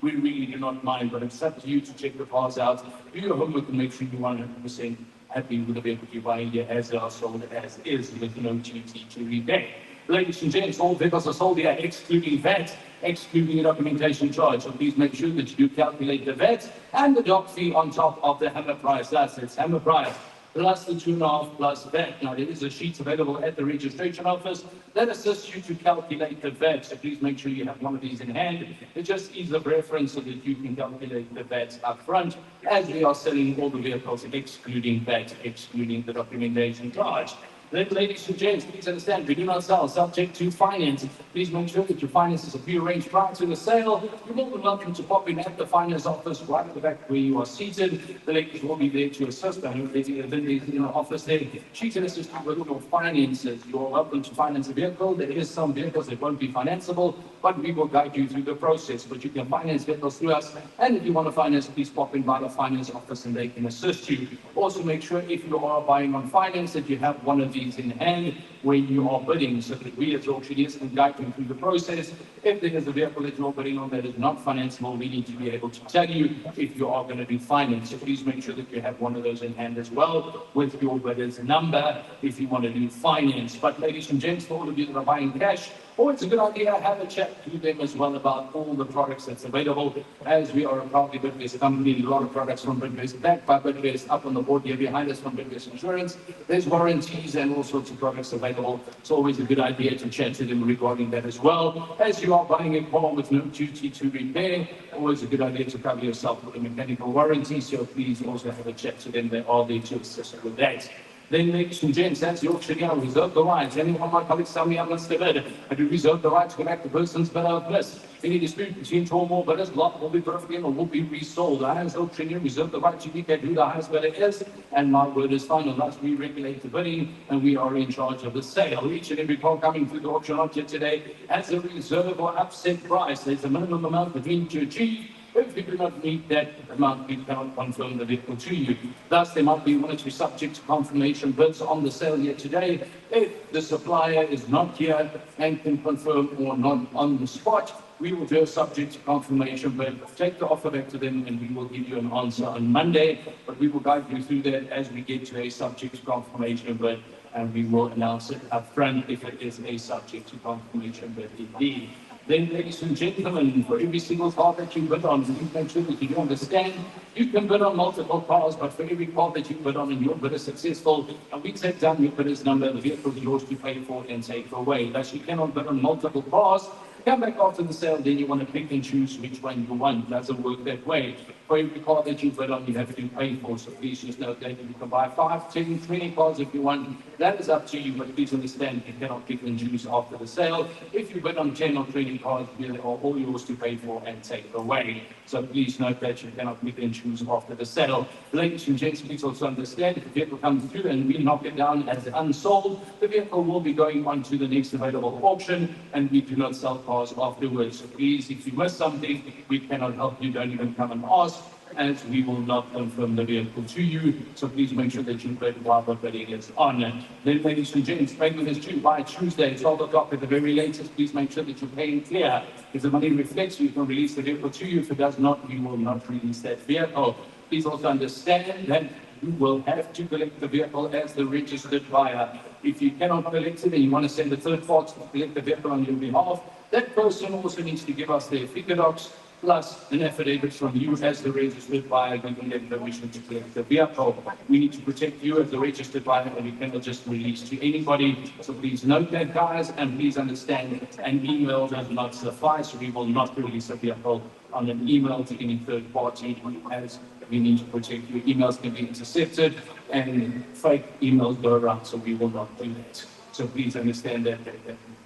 we really do not mind, but it's up to you to check the cars out, do your homework and make sure you're 100% happy with the vehicle you're buying here as they are sold as is with no duty to repay. Ladies and gents, all vehicles are sold here excluding VAT, excluding the documentation charge. So please make sure that you do calculate the VAT and the doc fee on top of the hammer price. It's hammer price plus the 2.5 plus VAT. Now, there is a sheet available at the registration office that assists you to calculate the VAT. So please make sure you have one of these in hand. It just ease of reference so that you can calculate the VAT up front as we are selling all the vehicles excluding VAT, excluding the documentation charge. Then, ladies and gents, please understand, we do not sell subject to finance. Please make sure that your finances are pre-arranged prior to the sale. You're more than welcome to pop in at the finance office right at the back where you are seated. The ladies will be there to assist. I know there's in the office there. She can assist you with your finances. You're welcome to finance a vehicle. There is some vehicles that won't be financeable, but we will guide you through the process. But you can finance vehicles through us. And if you want to finance, please pop in by the finance office and they can assist you. Also, make sure if you are buying on finance that you have one of these in hand when you are bidding, so that we as auctioneers can guide you through the process. If there is a vehicle that you're bidding on that is not financeable, we need to be able to tell you if you are going to be financed. So please make sure that you have one of those in hand as well with your bidder's number if you want to do finance. But ladies and gents, for all of you that are buying cash, it's a good idea to have a chat to them as well about all the products that's available. As we are a proudly Bidvest company, a lot of products from Bidvest, backed by Bidvest, up on the board here behind us from Bidvest Insurance. There's warranties and all sorts of products available. It's always a good idea to chat to them regarding that as well. As you are buying a car with no duty to repair, always a good idea to cover yourself with a mechanical warranty. So please also have a chat to them. They are there to assist with that. Then, ladies and gents, as the auctioneer, reserve the right. Any one of my colleagues tell me I must have bid. I do reserve the right to collect the person's bid out of list. Any dispute between two or more bidders, lot will be broken in or will be resold. I, as auctioneer, reserve the right to indicate who the highest bidder is, and my word is final. Thus, we regulate the bidding, and we are in charge of the sale. Each and every car coming through the auction lot here today has a reserve or upset price. There's a minimum amount that we need to achieve. If we do not meet that amount, we cannot confirm the vehicle to you. Thus, there might be one or two subject to confirmation bids on the sale here today. If the supplier is not here and can confirm or not on the spot, we will do a subject to confirmation bid. Take the offer back to them and we will give you an answer on Monday. But we will guide you through that as we get to a subject to confirmation bid, and we will announce it up front if it is a subject to confirmation bid indeed. Then, ladies and gentlemen, for every single car that you bid on, please make sure that you understand you can bid on multiple cars, but for every car that you bid on and your bid is successful, and we take down your bidder's number, the vehicle is yours to pay for and take away. Thus, you cannot bid on multiple cars. Come back after the sale, then you want to pick and choose which one you want. It doesn't work that way. For every car that you bid on, you have to pay for. So please just note that you can buy 5, 10, 20 cars if you want. That is up to you, but please understand you cannot pick and choose after the sale. If you bid on 10 or 20 cars, they are all yours to pay for and take away. So please note that you cannot pick and choose after the sale. Ladies and gents, please also understand if the vehicle comes through and we knock it down as unsold, the vehicle will be going on to the next available auction, and we do not sell cars afterwards. So please, if you miss something, we cannot help you. Don't even come and ask, as we will not confirm the vehicle to you. So please make sure that you bid while the bidding is on. Then, ladies and gents, payment is due by Tuesday, 12 o'clock at the very latest. Please make sure that you're paying clear. If the money reflects, we can release the vehicle to you. If it does not, we will not release that vehicle. Please also understand that you will have to collect the vehicle as the registered buyer. If you cannot collect it and you want to send a third party to collect the vehicle on your behalf, that person also needs to give us their figure docs plus an affidavit from you as the registered buyer giving them permission to collect the vehicle. We need to protect you as the registered buyer, and we cannot just release to anybody. So please note that, guys, and please understand an email does not suffice. We will not release a vehicle on an email to any third party, as we need to protect you. Emails can be intercepted and fake emails go around, so we will not do that. So please understand that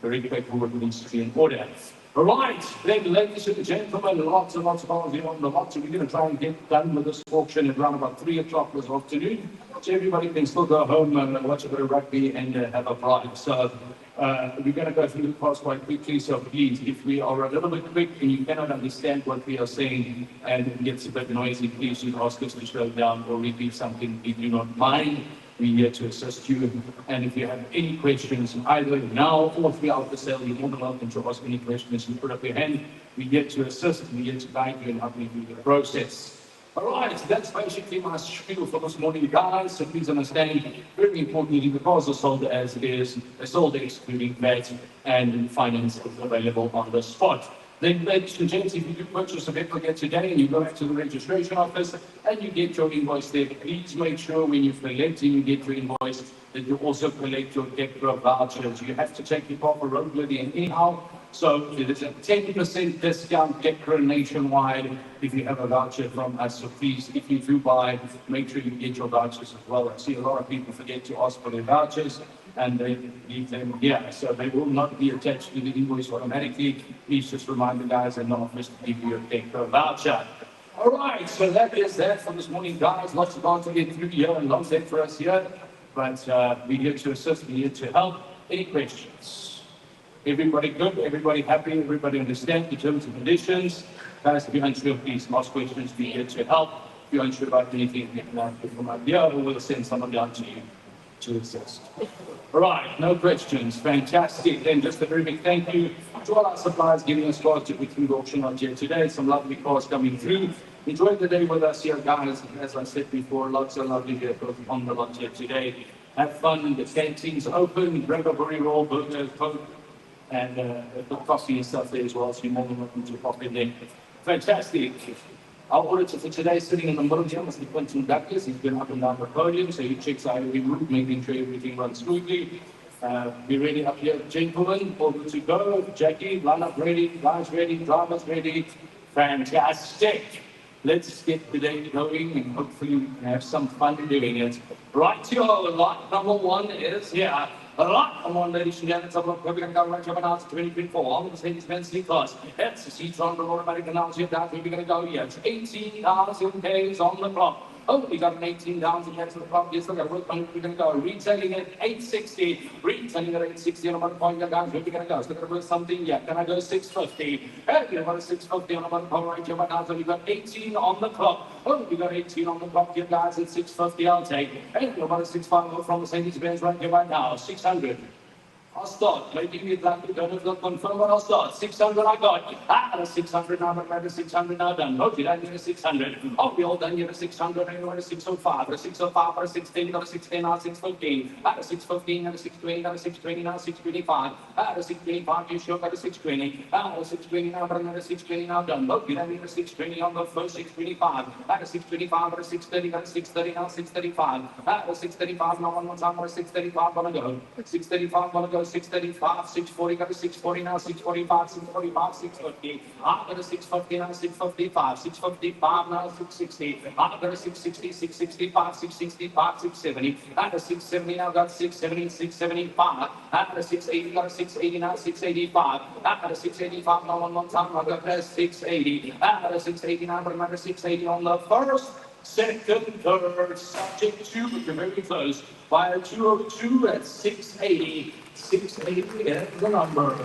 very paperwork needs to be in order. All right, then, ladies and gentlemen, lots and lots of cars here on the lot, so we're going to try and get done with this auction at around about 3 o'clock this afternoon, so everybody can still go home and watch a bit of rugby and have a prize. So we're going to go through the cars quite quickly, so please, if we are a little bit quick and you cannot understand what we are saying and it gets a bit noisy, please just ask us to slow down or repeat something. We do not mind. We're here to assist you. And if you have any questions, either now or throughout the sale, you're more than welcome to ask any questions and put up your hand. We're here to assist, we're here to guide you and help you through the process. All right, that's basically my spiel for this morning, guys. So please understand, very importantly, the cars are sold as is, they're sold excluding VAT, and finance is available on the spot. Then, ladies and gents, if you do purchase a vehicle here today and you go to the registration office and you get your invoice there, please make sure when you collect and you get your invoice that you also collect your DECRA vouchers. You have to take your car for roadworthy and anyhow. So there's a 10% discount DECRA nationwide if you have a voucher from us. So please, if you do buy, make sure you get your vouchers as well. I see a lot of people forget to ask for their vouchers and they leave them here. So they will not be attached to the invoice automatically. Please just remind the guys in the office to give you a DECRA voucher. All right, so that is that for this morning, guys. Lots of time to get through here and lots there for us here. But we're here to assist, we're here to help. Any questions? Everybody good? Everybody happy? Everybody understand the terms and conditions? Guys, if you're unsure, please ask questions. We're here to help. If you're unsure about anything, you can from idea, or we'll send someone down to you to assist. All right, no questions. Fantastic. Then just a very big thank you to all our suppliers giving us cars to put through the auction out here today. Some lovely cars coming through. Enjoy the day with us here, guys. As I said before, lots of lovely vehicles on the lot here today. Have fun. The canteen's open. Grab a burry roll, burgers, Coke, and the coffee and stuff there as well. So you're more than welcome to pop in there. Fantastic. Our auditor for today is sitting in the middle here, Mr. Quentin Douglas. He's been up and down the podium, so he checks out every route, making sure everything runs smoothly. We're ready up here, gentlemen, all good to go. Jackie, lineup ready, guys ready, drivers ready. Fantastic. Let's get the day going and hopefully we can have some fun doing it. Right here, lot number one is here. Lot number one, ladies and gentlemen, top of Republican Government Japan 2024. All the Mercedes-Benz C-Class. That's the C-Tron, the automatic announcement that we're going to go here. It's 18,000 Ks on the clock. Oh, we got an 18,000 Ks on the clock. Yes, look at we're going to go. Retailing at 860. Retailing at 860 on a month point, guys. Where we going to go? Let's look at something. Yeah, can I go 650? Hey, you know, 650 on a month point right here right now. So we got 18 on the clock. Oh, we got 18 on the clock here, guys. At 650, I'll take. Hey, you know, 650 from Mercedes-Benz right here right now. 600. I'll start. Maybe you'd like to don't have to confirm what I'll start. 600 I got. The 600 now, but the 600 now done. No, did I need a 600? Oh, we all done here a 600 and a 605. A 605 or a 610, got a 610 now, 615. A 615 and a 620, got a 620 now, 625. A 625, you sure got a 620. A 620 now, but another 620 now done. No, did I need a 620 on the first 625? A 625 or a 630, got a 630 now, 635. A 635 now, one more time, or a 635 gonna go. 635 gonna go. 635, 640, got a 640 now, 645, 645, 650. I got a 650 now, 655, 655 now, 660. I got a 660, 665, 665, 670. I got a 670 now, got 670, 675. I got a 680, got a 680 now, 685. I got a 685 now, one more time, I got a 680. I got a 680 now, but another 680 on the first. Second, third, subject to, you're very close. By 202 at 680. 680 is the number.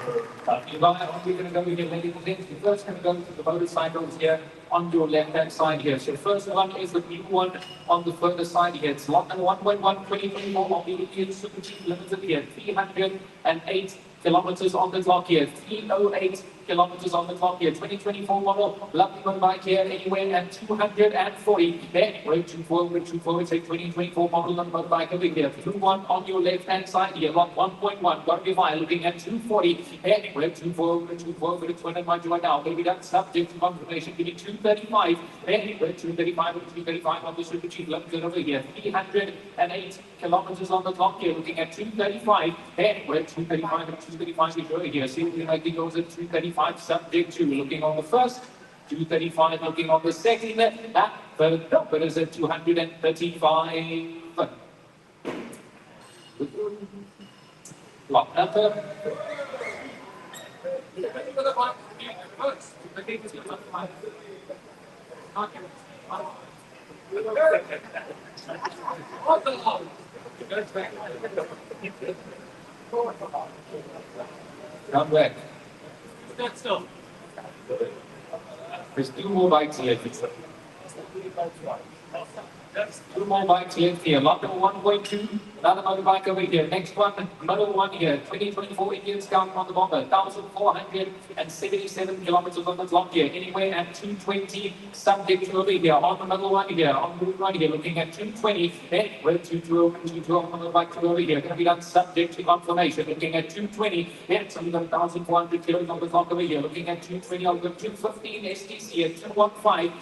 We're going to go here, ladies and gentlemen. We're first going to go to the motorcycles here on your left-hand side here. So first one is the blue one on the further side here. It's lot and 1.1, 2024 mobility super cheap limited here. 308 kilometers on the clock here. 308 kilometers on the clock here. 2024 model, lovely one bike here, anywhere at 240. Then, wait, 240, take 2024 model number bike over here. 21 on your left-hand side here, lot 1.1, got to be fine, looking at 240. Anywhere, 240, for the twin and mind right now. Maybe that's subject to confirmation, give me 235. Anywhere, 235, 235 on the super cheap limited over here. 308 kilometers on the clock here, looking at 235. Anywhere, 235 and 235 is right here. See, we like it goes at 235. Subject to looking on the first, 235 looking on the second, third number is at 235. Lock number. Come back. Still. There's two more bikes left. That's two more bikes left here. Lot number 1.2, another motorbike over here. Next one, middle one here. 2024 Indian Scout on the bomber. 1,477 kilometers on the clock here. Anywhere at 220, subject to over here. On the middle one here. On the right here, looking at 220. Then we're 212 on the bike to over here. Going to be done subject to confirmation. Looking at 220. Then something got 1,400 kilos on the clock over here. Looking at 220. I'll go 215 STC at 215.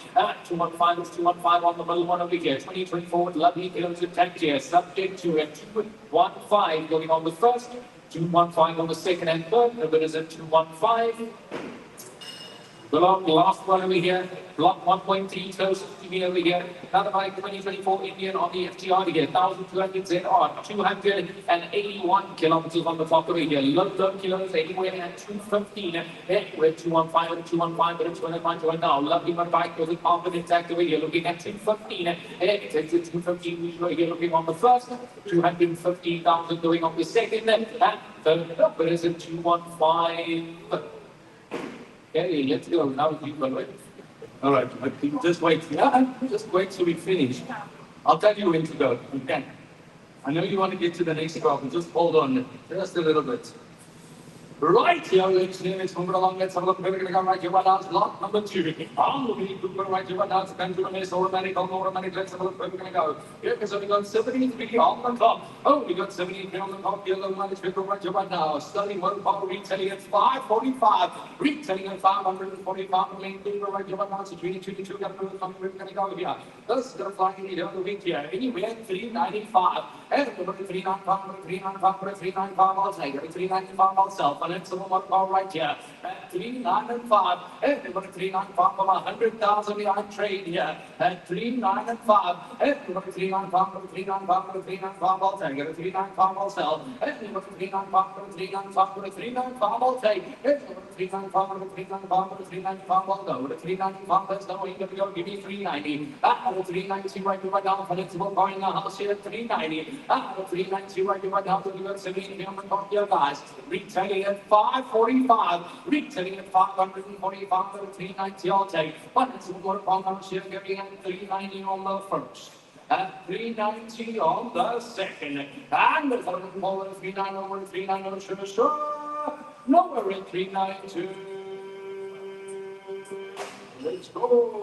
215 is 215 on the middle one over here. 2024 lovely kilos attacked here, subject to a 215 going on the first, 215 on the second and third. The winners at 215. The last one over here, block 1.3, closest to me over here. Another bike, 2024 Indian on the FTR here, 1,200 ZR, 281 kilometers on the clock over here. Low kilos anywhere at 215. Then we're 215 and 215, but it's 215 now. Lovely one bike with a carbon intact over here, looking at 215. And it takes it 215 over here, looking on the first, 215,000 going on the second. And the number is at 215. Okay, let's go. Now you go. All right, just wait. Yeah, just wait till we finish. I'll tell you when to go. Okay. I know you want to get to the next problem. Just hold on just a little bit. Right here, let's move it along. Let's have a look. We're going to go right here. Right now, block number 2. On the lead, we're right here. Right now, it's going to miss automatic. Let's have a look. Where we're going to go. Here, because we got 73 on the top. Oh, we got 73 on the top. Yellow mileage. We're right here. Right now, starting one power retailing at 545. Retailing at 545. We're right here. Right now, it's 22. Got to come. We're going to go here. This is going to fly in the other week here. Anywhere 395. And we're 395. 395. I'll take it. 395 myself. And it's one power right here. At 395. And we're 395 from 100,000 behind trade here. At 395. And we're 395. 395. I'll take it. 395 myself. And we're 395. 395. I'll take it. 395. 395 I'll go. 395. That's not going to go. Give me 390. 390 right now. And it's one going on house here at 390. 390 right now. So we got 70 on the top here, guys. Retailing at 545, retailing at 545, 390 I'll take. But it's one on share getting at 390 on the first. At 390 on the second. And the third ball at 39 over 39 sure. Nowhere at 392. Let's go.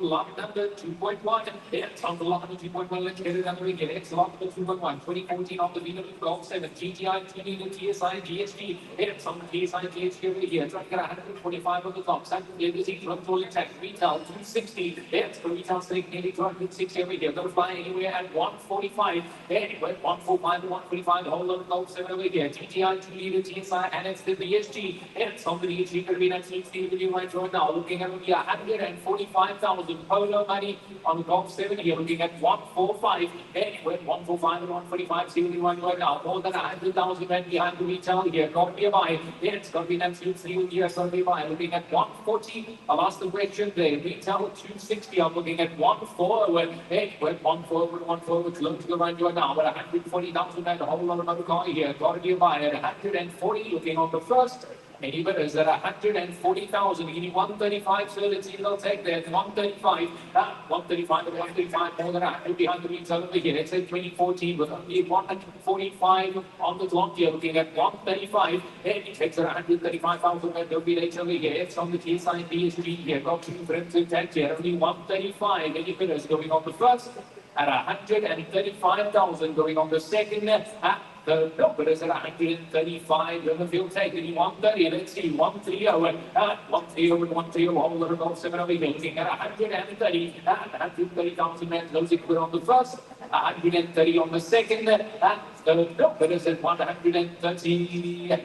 Lock number 2.1. It's on the lock number 2.1. Let's get it under again. It's lock number 2.1. 2014 on the Bidvest Golf 7. GTI, TD, TSI, GSG. It's on the TSI, GSG over here. Trying to get 145 on the top. Second legacy, control attack. Retail 260. It's for retail stake nearly 260 over here. Don't fly anywhere at 145. Anyway, 145 to 145. The whole lot of Golf 7 over here. GTI, TD, TSI, and it's the BSG. It's on the BSG. Going to be that 60 video right now. Looking at the 145,000 polo money on the Golf 7 here, looking at 145. Anyway, 145 and 145, 71 right now. More than 100,000 men behind the retail here. Got to be a buy. It's got to be that 2-3 here, so be a buy. Looking at 140. I lost the question there. Retail 260. I'm looking at 140. Anyway, 140, it's low to the right now. But 140,000 men, a whole lot of other car here. Got to be a buy at 140. Looking on the first. Any bidders at 140,000, you need 135, so let's see if they'll take that. 135, 135 and 135, more than 100 behind the retail over here. It's at 2014 with only 145 on the clock here, looking at 135. And it takes at 135,000, and they'll be later over here. It's on the TSI BSG here, got 2 friends intact here, only 135. Any bidders going on the first at 135,000, going on the second. The number is at 135. And the field taken 130. Let's see, 130. 130 and 130. All the Golf 7 over here. Looking at 130. 130,000 men. Those equal on the first. 130 on the second. The number is at 130.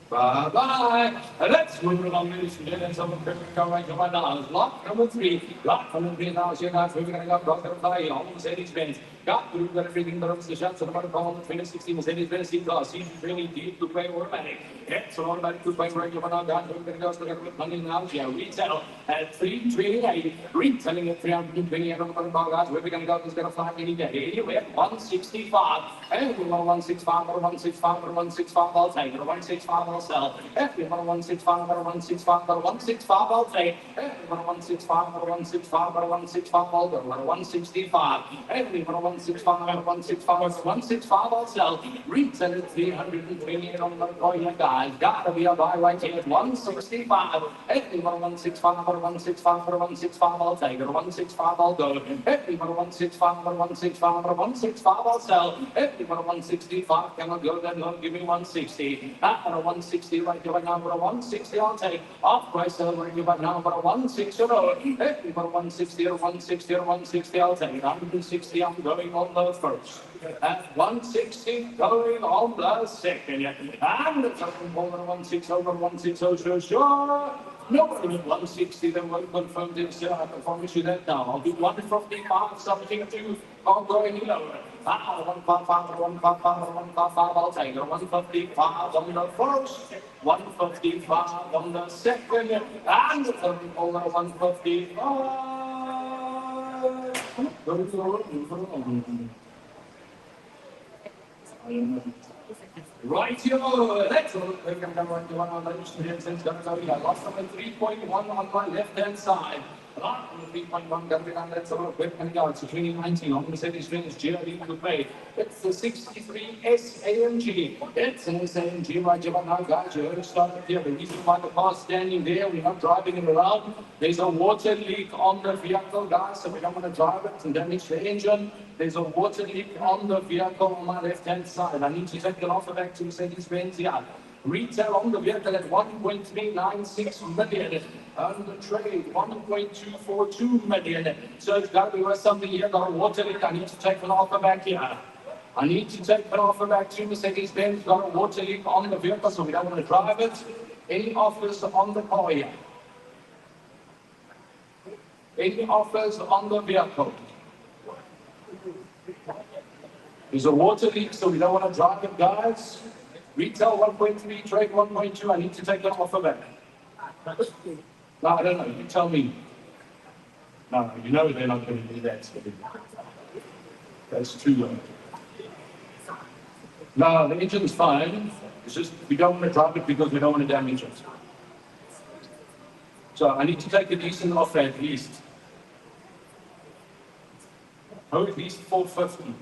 Bye-bye. Let's move along, ladies and gentlemen. So we're going to go right now. Lock number 3. Lock number 3 now. So you're not moving on. Got to play on Mercedes-Benz. Got through, got everything, but it's the shots of the motor call, the 2016 Mercedes-Benz C-Class, seems really deep to play automatic. It's an automatic to play regular, now got through, going to go, so they're going to money now, yeah, retail at 328, retailing at 328 on the motor call, guys, where we're going to go, it's going to fly any day, anywhere, 165, and we want 165, or 165, or 165, I'll take it, or 165, I'll sell, if you want 165, or 165, or 165, I'll take, if you want 165, or 165, or 165, I'll go, or 165, if you want 165, or 165, or 165, I'll sell, retail at 328 on the call, you guys, gotta be a buy right here at 165, if you want 165, or 165, or 165, I'll take it, or 165, I'll go, if you want 165, or 165, or 165, I'll sell, if you want 165, can I go, then no, give me 160, at a 160, right here, now, for a 160, I'll take, off price, right here, now, for a 160, if you want 160, or 160, or 160, I'll take it, 160, I'm going on the first. At 160, going on the second. And the second ball at 160 over 160, sure. Nobody at 160, then we'll confirm this. I can promise you that now. I'll do 155, something to, I'll go any lower. 155, 155, 155, I'll take it. 155 on the first, 155 on the second, and the third ball at 155. Right, yo, let's look. We're going to go into one on the students and going to go. I lost them at 3.1 on my left hand side. Right, 3.1 going to be on that sort of quick and go. It's a 2019 on the Mercedes-Benz GLE Coupe. It's the 63 SAMG. It's an SAMG, right? Now, guys, you heard it started here. The reason why the car's standing there, we're not driving it around. There's a water leak on the vehicle, guys, so we don't want to drive it and damage the engine. There's a water leak on the vehicle on my left-hand side. I need to take it off the back to Mercedes-Benz here. Retail on the vehicle at 1.396 million. On the trade, 1.242 million. So it's got to be worth something here. Got a water leak. I need to take it off the back here. I need to take it off the back to Mercedes-Benz. Got a water leak on the vehicle, so we don't want to drive it. Any offers on the car here? Any offers on the vehicle? There's a water leak, so we don't want to drive it, guys. Retail 1.3, trade 1.2. I need to take that off the back. No, I don't know. You tell me. No, you know they're not going to do that. That's too low. No, the engine's fine. It's just we don't want to drive it because we don't want to damage it. So I need to take a decent offer at least. Oh, at least 450.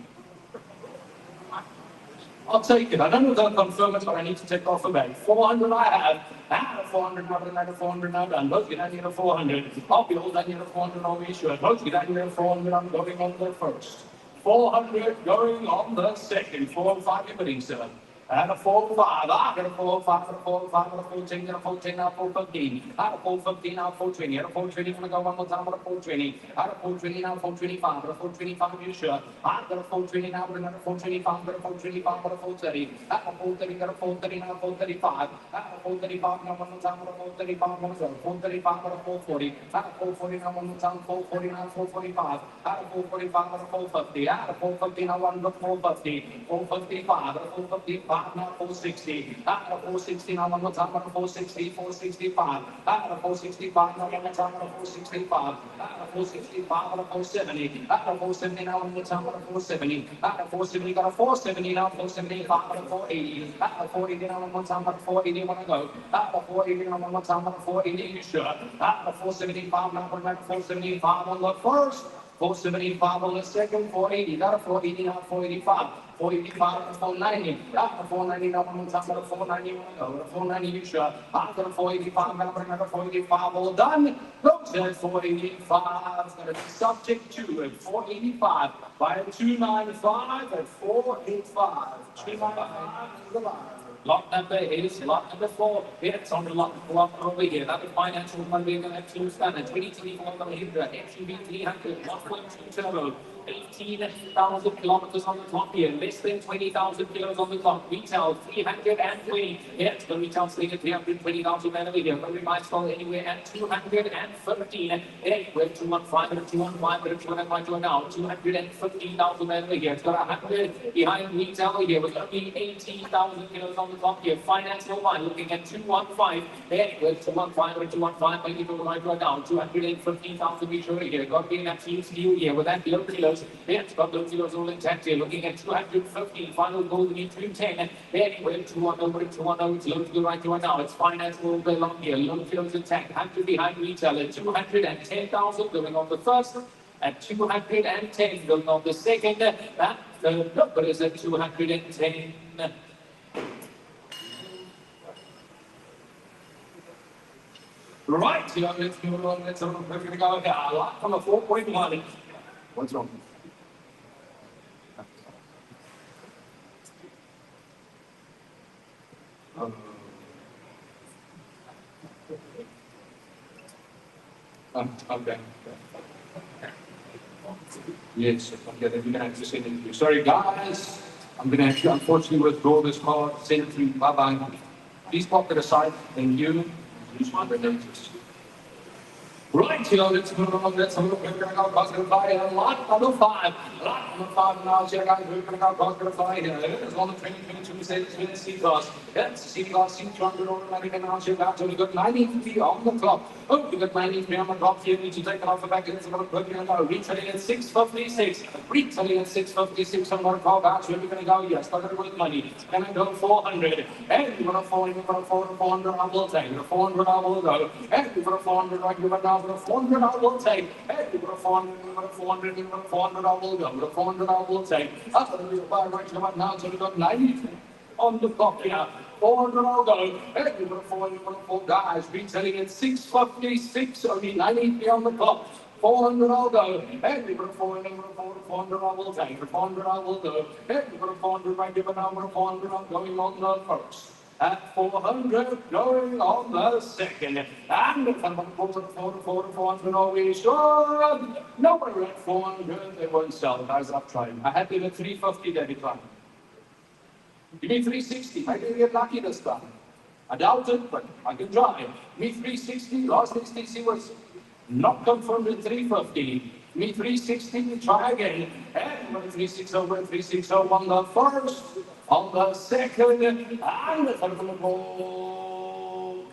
I'll take it. I don't know if I'll confirm it, but I need to take off a bag. 400 I have. I 400, another 400 now done. Most get I need a 400. I'll be old, I need a 400, I'll be sure. Most get I need a 400, I'm going on the first. 400 going on the second. 405 you're putting, sir. And a 405, I got a 405, a 405, a 410, a 410, a 415. I had a 415, now 420, a 420, gonna go one more time, a 420. I had a 420, now 425, a 425, you sure? I got a 420, now another 425, got a 425, got a 430. I had a 430, got a 430, now 435. I had a 435, now one more time, a 435, one more time, 435, got a 440. I had a 440, now one more time, 440, now 445. I had a 445, got a 450. I had a 450, now one more 450. 455, got a 455. Now 460, at a 460, now one more time, at a 460, 465, at a 465, now one more time, at a 465, at a 465, at a 470, at a 470, now one more time, at a 470, at a 470, got a 470, now 475, at a 480, at a 480, now one more time, at a 480, wanna go, at a 480, now one more time, at a 480, you sure, at a 475, now one more 475 on the first, 475 on the second, 480, got a 480, now 485. 485 to 490. After 490, now one more time, 490, 490, you sure? After 485, now bring another 485, all done. Those at 485 is going to be subject to at 485 by a 295 at 485. 295 is the line. Lot number is lot number 4. It's on the lot number 1 over here. That is financial one we're going to have to standard. 2024 Mahindra XUV 300 1.2 turbo. 18,000 kilometers on the clock here. Less than 20,000 kilos on the clock. Retail 320. It's the retail sitting at 320,000 over here. Very nice call anywhere at 215. Anywhere 215 and 215, but if you want to find now, 215,000 over here. It's got 100 behind retail here with only 18,000 kilos on the clock here. Finance no one looking at 215. Anywhere 215 or 215, maybe go right now. 215,000 meters over here. Got to be an absolute steal here with that low kilos. It's got low kilos all intact here. Looking at 215. Final goal to be 210. Anywhere 210, 210. It's low to the right now. It's finance all day long here. Low kilos intact. 100 behind retail at 210,000 going on the first. At 210 going on the second. That the number is at 210. Right, here, let's move on. Let's have a look. We're going to go here. A lot from a 4.1. What's wrong? Okay. Yes, okay, then we're going to have to send it to you. Sorry, guys. I'm going to have to unfortunately withdraw this card, send it to you. Bye-bye. Please pop it aside, and you use my relations. Right, here, let's move on. Let's have a look. We're going to go positive fly here. Lot number 5. Lot number 5 now. Here, guys, we're going to go positive fly here. It is on the 2022 Mercedes-Benz C-Class. That's the C-Class C200 automatic and now here, guys. So we've got 93 on the clock. Oh, we've got 93 on the clock here. We need to take it off the back. Let's have a look. We're going to go retailing at 656. Retailing at 656 on the car, guys. Where we're going to go? Yes, started with money. And I go 400. And we're going to 400. I will take. 400 I will go. And we're going to 400 right here right now. 400 I will take. Hey, we've got 400, 400 I will go. 400 I will take. Up and we'll buy right now. So we've got 90 on the clock here. 400 I'll go. Hey, we've got 400 guys. Retailing at 656. Only 93 on the clock. 400 I'll go. Hey, we've got 400 I will take. 400 I will go. Hey, we've got 400 right here now. 400 I'm going on the first. At 400, going on the second. And the 400 always should. No, we're at 400, they won't sell. Guys, I've tried. I had them at 350 every time. Give me 360. I didn't get lucky this time. I doubt it, but I can try. Give me 360. Last XTC was not confirmed at 350. Me 360, try again. And 360 over 360 on the first, on the second, and the third one goal.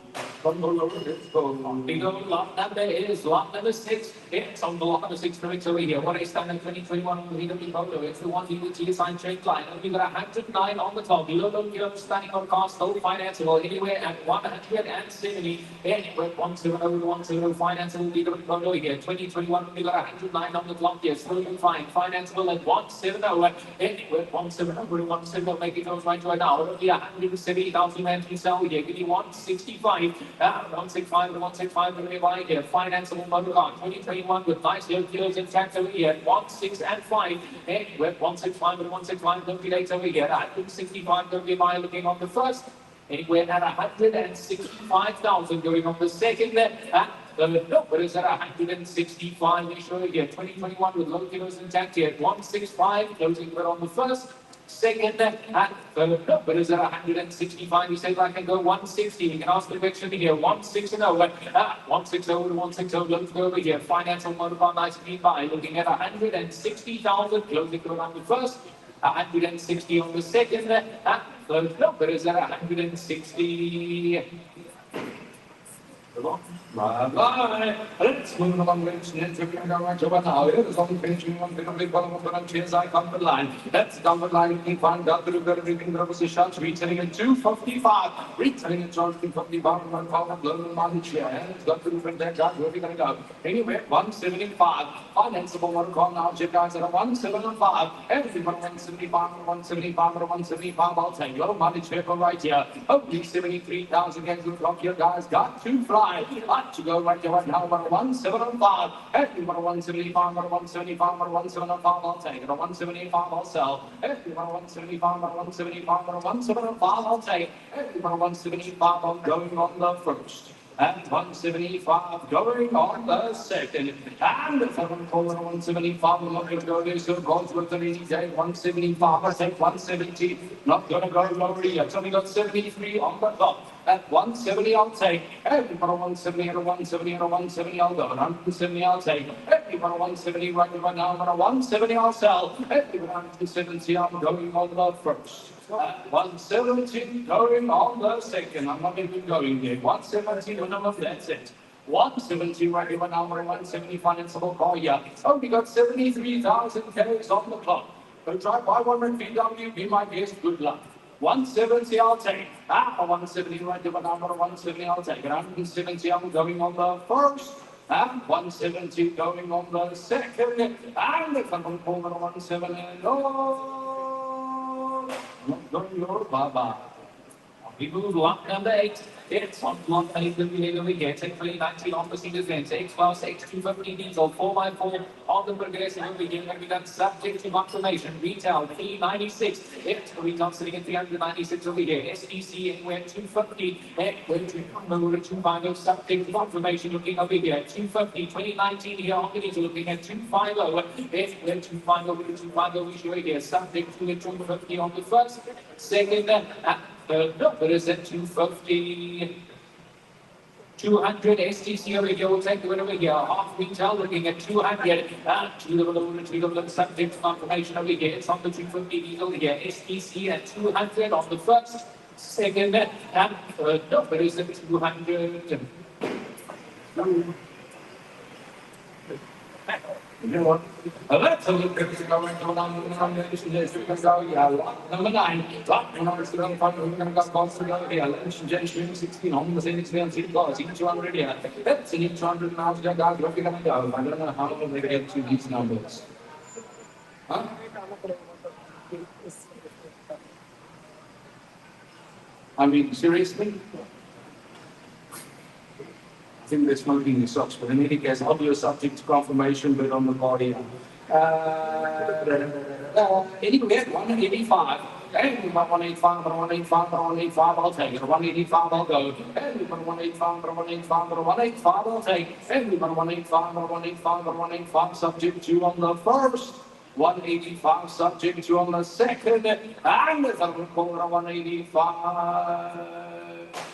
From the lower, let's go. Lot number is lot number 6. It's on the lot number 6 for over here. What is standard 2021 on the VW Polo? It's the one with the GSI trade line. We've got 109 on the top. Low kilo standing on cost, still financeable. Anywhere at 170. Anywhere 170 to 170 financeable VW Polo here. 2021, we've got 109 on the clock here. Still fine. Financeable at 170. Anywhere 170 to 170. Make it goes right now. Only 170,000 rand to sell here. Give me 165. 165 to 165 to be buying here. Financeable motor car 2021 with nice low kilos intact over here. 165. Anywhere 165 to 165 don't be late over here. 165 don't be buying looking on the first. Anywhere at 165,000 going on the second there. But it's at 165 we show here. 2021 with low kilos intact here. 165 closing but on the first. Second and third, but is at 165. You say I can go 160. You can ask the question here. 160 over. 160 to 160. Let's go over here. Finance on motor car nice clean by. Looking at 160,000. Closing to on the first. 160 on the second. And third, but is at 160. Bye-bye. Let's move along. Let's go right over now. It's on finishing one bit of big bottom of the chairs. I comfort line. That's comfort line. You can find out the everything the positions. Retailing at 255. Retailing at 255. One pound of global market share. And it's got to do from that job. Where are we going to go? Anyway, 175. Financeable water call now. Check guys at 175. Everything 175 or 175 or 175. I'll take low market share for right here. Only 73,000 games of clock here, guys. Got to fly. 175. Up to go right to right now, 175. Every 175, 175, 175, I'll take it. 175, I'll sell. Every 175, 175, 175, I'll take. Every 175, I'm going on the first. And 175 going on the second. And the seventh corner 175. I'm not going to go there. So goes with the easy day. 175. I take 170. Not going to go lower here. It's only got 73 on the clock. At 170, I'll take. Everybody 170 and a 170 and a 170, I'll go. 170, I'll take. Everybody 170 right now. And a 170, I'll sell. Everybody 170, I'm going on the first. 170 going on the second. I'm not even going there. 170, that's it. 170 right now, 170 financeable call here. Only got 73,000 Ks on the clock. Go drive by 100 VW, be my guest, good luck. 170 I'll take. 170 right now, 170 I'll take. 170 I'm going on the first. 170 going on the second. And if I'm going to call 170, no, bye-bye. We move lot number 8. It's on block 8 over here. Take 2019 on the seniors then. Take class 8, 250 diesel, 4x4 on the progressive over here. Going to be done subject to confirmation. Retail 396. It's retail sitting at 396 over here. SDC anywhere 250. Anywhere 250 subject to confirmation looking over here. 250, 2019 here on the diesel looking at 250. Anywhere 250, we show here. Subject to the 250 on the first. Second, but is at 250, 200 STC over here. We'll take the winner over here. Half retail looking at 200. To subject to confirmation over here. It's on the 250 diesel here. STC at 200 on the first, second, and third. But is at 200. You know what? Let's look at the going on number 9. Lot number 75. We're going to go constantly here. Ladies and gentlemen, 16 on the same experience. It goes in 200 here. That's in 200 miles. Guys, where are we going to go? I don't know how long they get to these numbers. Huh? I mean, seriously? I think they're smoking the socks, but in any case, I'll do a subject to confirmation bit on the body. Anyway, 185. Hey, 185, 185, 185, I'll take it. 185, I'll go. Hey, 185, 185, 185, I'll take. Hey, 185, 185, 185, subject to on the first. 185 subject to on the second. And the third corner 185.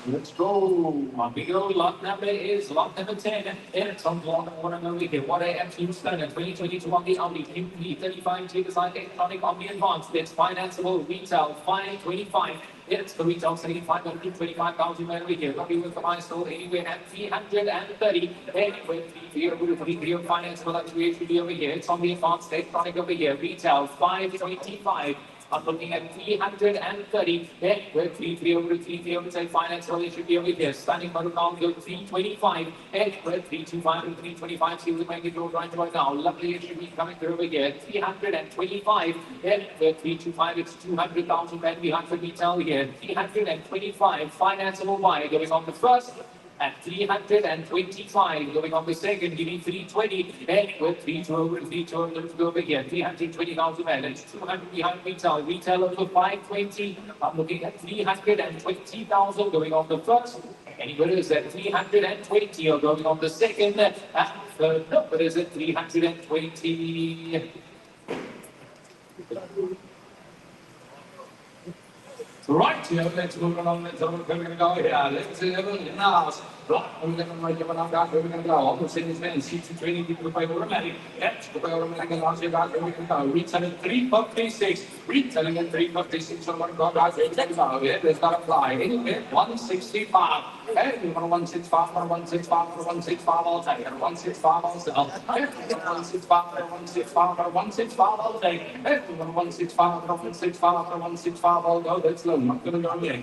Let's go. On we go. Lot number is lot number 10. It's on block number 1 over here. What a absolute stunner. 2022 on the Omni. QP 35 to the side. Electronic Omni Advanced. It's financeable retail 525. It's the retail selling 525,000 over here. Looking with the buy sold anywhere at 330. Anywhere 330 financeable actually over here. It's on the advanced electronic over here. Retail 525. I'm looking at 330. We're 330, say finance, so it should be over here. Standing by the now, go 325. We're 325 and 325. See who's making it right now. Luckily, it should be coming through over here. 325. We're 325. It's 200,000 and behind for retail here. 325. Financeable buy going on the first. At 325, going on the second, giving 320, and with 320, let's go over here, 320,000 and it's 200 behind retail, retail over 520, I'm looking at 320,000 going on the first, anybody is at 320, or going on the second, and third, nobody is at 320. Right, here, let's move along. Let's we're going to go here. Let's see everything now. Right, we're going to make it up. We're going to go. All the same men, seats and training people by automatic. Let's go automatic and last year, guys. We're going to go. Retailing at 356. Retailing at 356. So, what God, guys, let's go. Let's not apply. Anyway, 165. Hey, 165, 165, 165, I'll take it. 165, I'll sell. 165, 165, 165, I'll take it. 165, 165, 165, I'll go. That's low. I'm not going to go there.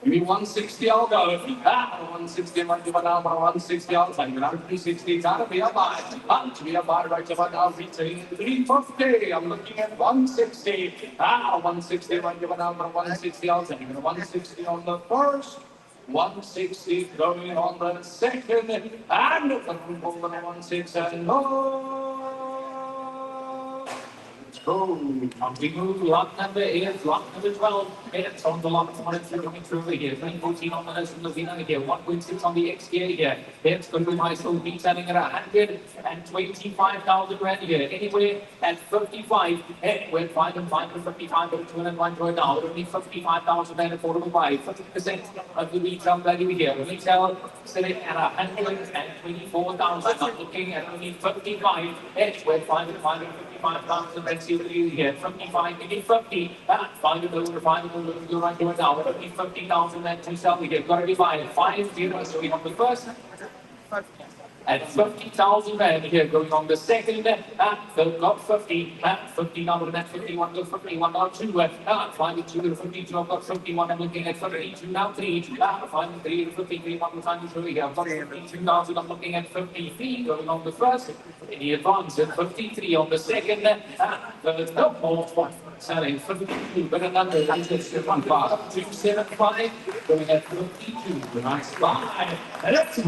Give me 160, I'll go. 160, right to now, 160, I'll take it. 360, it's out of me, I'll buy. To be a buy right about now, retailing 350. I'm looking at 160. 160, right to now, 160, I'll take it. 160 on the first. 160 going on the second, and over 160 and more. Oh, counting move, lot number 8, lot number 12. It's on the lot coming through here. 14 on the list from the Vina here. 1.6 on the XK here. It's going to be my soul be selling at 125,000 rand here. Anyway, at 55, we're 555, but 2 and 1 right now. Only 55,000 rand affordable buy. 50% of the retail value here. Retail selling at 124,000. I'm looking at only 55. We're 555,000. Let's see what you get. 55, give me 50. Find it over, you're right to it now. It'll be 50,000 and to sell. We get got to be buying 5 0. So we have the first. At 50,000 rand here going on the second. Phil got 50. 50 now with that 51 to 51 now 2. 52 to 52. I've got 51. I'm looking at 52 now 3. 53 to 53. One more time to show you. I've got 52,000. I'm looking at 53 going on the first. In the advance at 53 on the second. No more selling 52. But another 275 going at 52. Nice buy. Let's see.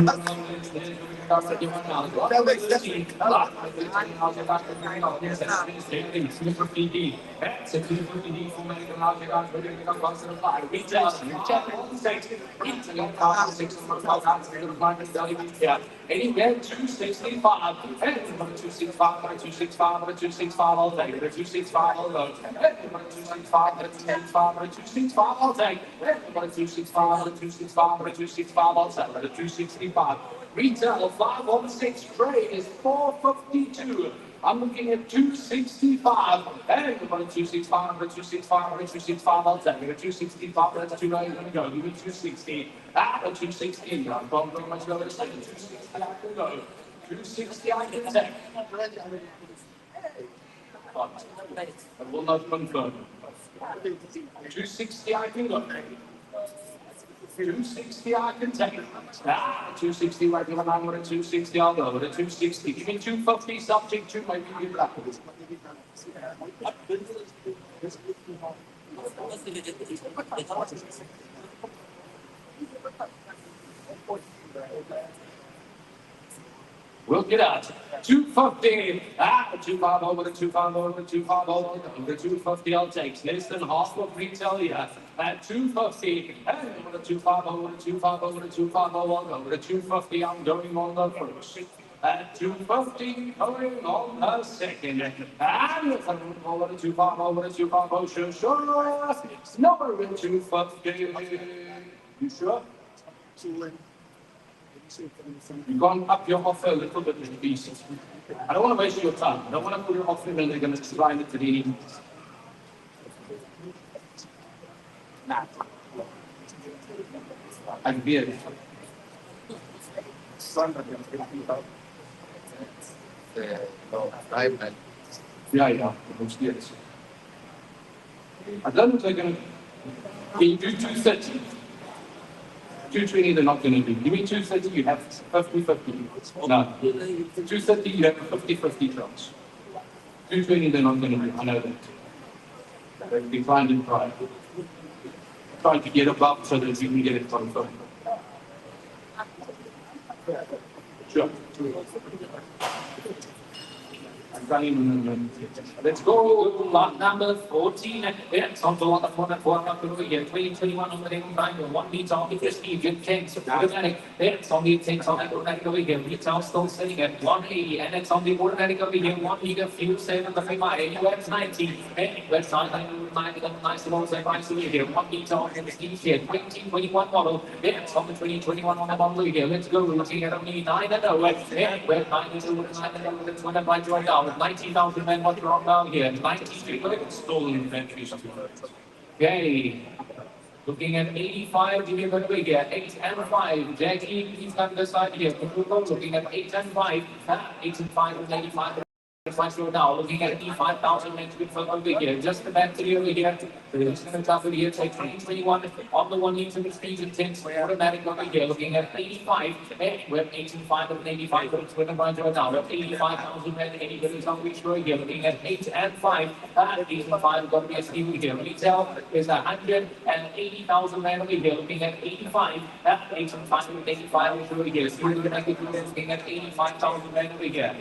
Anywhere 265, 265, 265, I'll take 265, I'll go. 265, 265, I'll take 265, 265, I'll sell 265. Retail 516 trade is 452. I'm looking at 265. And we've got a 265, 265, 265. I'll take it. 265. That's 2 going to go. Give me 260. A 260. I'm going to much lower. 260. I can go. 260. I can take. But I will not confirm. 260. I can go. 260 I can take. 260 right now. I'm going to 260. I'll go with a 260. Give me 250 subject to maybe you black. We'll get out. 250. 250 over the 250 over the 250 over the 250. I'll take less than half of retail here. At 250. And over the 250 over the 250 over the 250 over the 250. I'm going on the first. At 250 going on the second. And over the 250 over the 250. Sure. Number 250. You sure? You've gone up your offer a little bit in pieces. I don't want to waste your time. I don't want to put your offer in and they're going to slide it to the I'm here. Yeah, those years. I don't know if they're going to. Can you do 230? 220, they're not going to do. Give me 230, you have 50-50. No. 230, you have a 50-50 chance. 220, they're not going to do. I know that. They've declined in price. Trying to get above so that we can get it confirmed. Sure. Let's go lot number 14. It's on the lot of 4 here. 2021 on the name time. 1 meter on the 50. Good tanks. Automatic. It's on the tanks on the automatic over here. Retail still sitting at 180. And it's on the automatic over here. 1 meter fuel save on the free mile. US 90. US 90. Nice low save price over here. 1 meter on the Steve here. 2021 model. It's on the 2021 on the model here. Let's go. We're looking at only 9 and 0. We're 9 and 0. 9 and 0. Let's win it by joy down. 90,000 men, what's wrong down here? 93, look at stolen inventories. Okay. Looking at 85, give me a bit big here. 8 and 5. Jackie, please come this side here. Looking at 8 and 5. 8 and 5 and 85. Now looking at 85,000 megs with over here. Just the battery over here. It's going to top over here. Take 2021 on the 1 liter with speed intense automatic over here. Looking at 85. We're 85 and 85. But it's with a bunch of now. 85,000 meg. 80 minutes on which we're here. Looking at 8 and 5. 8 and 5 got to be a steam here. Retail is 180,000 meg over here. Looking at 85. 8 and 5 and 85 which we're here. So we're looking at 85,000 meg over here.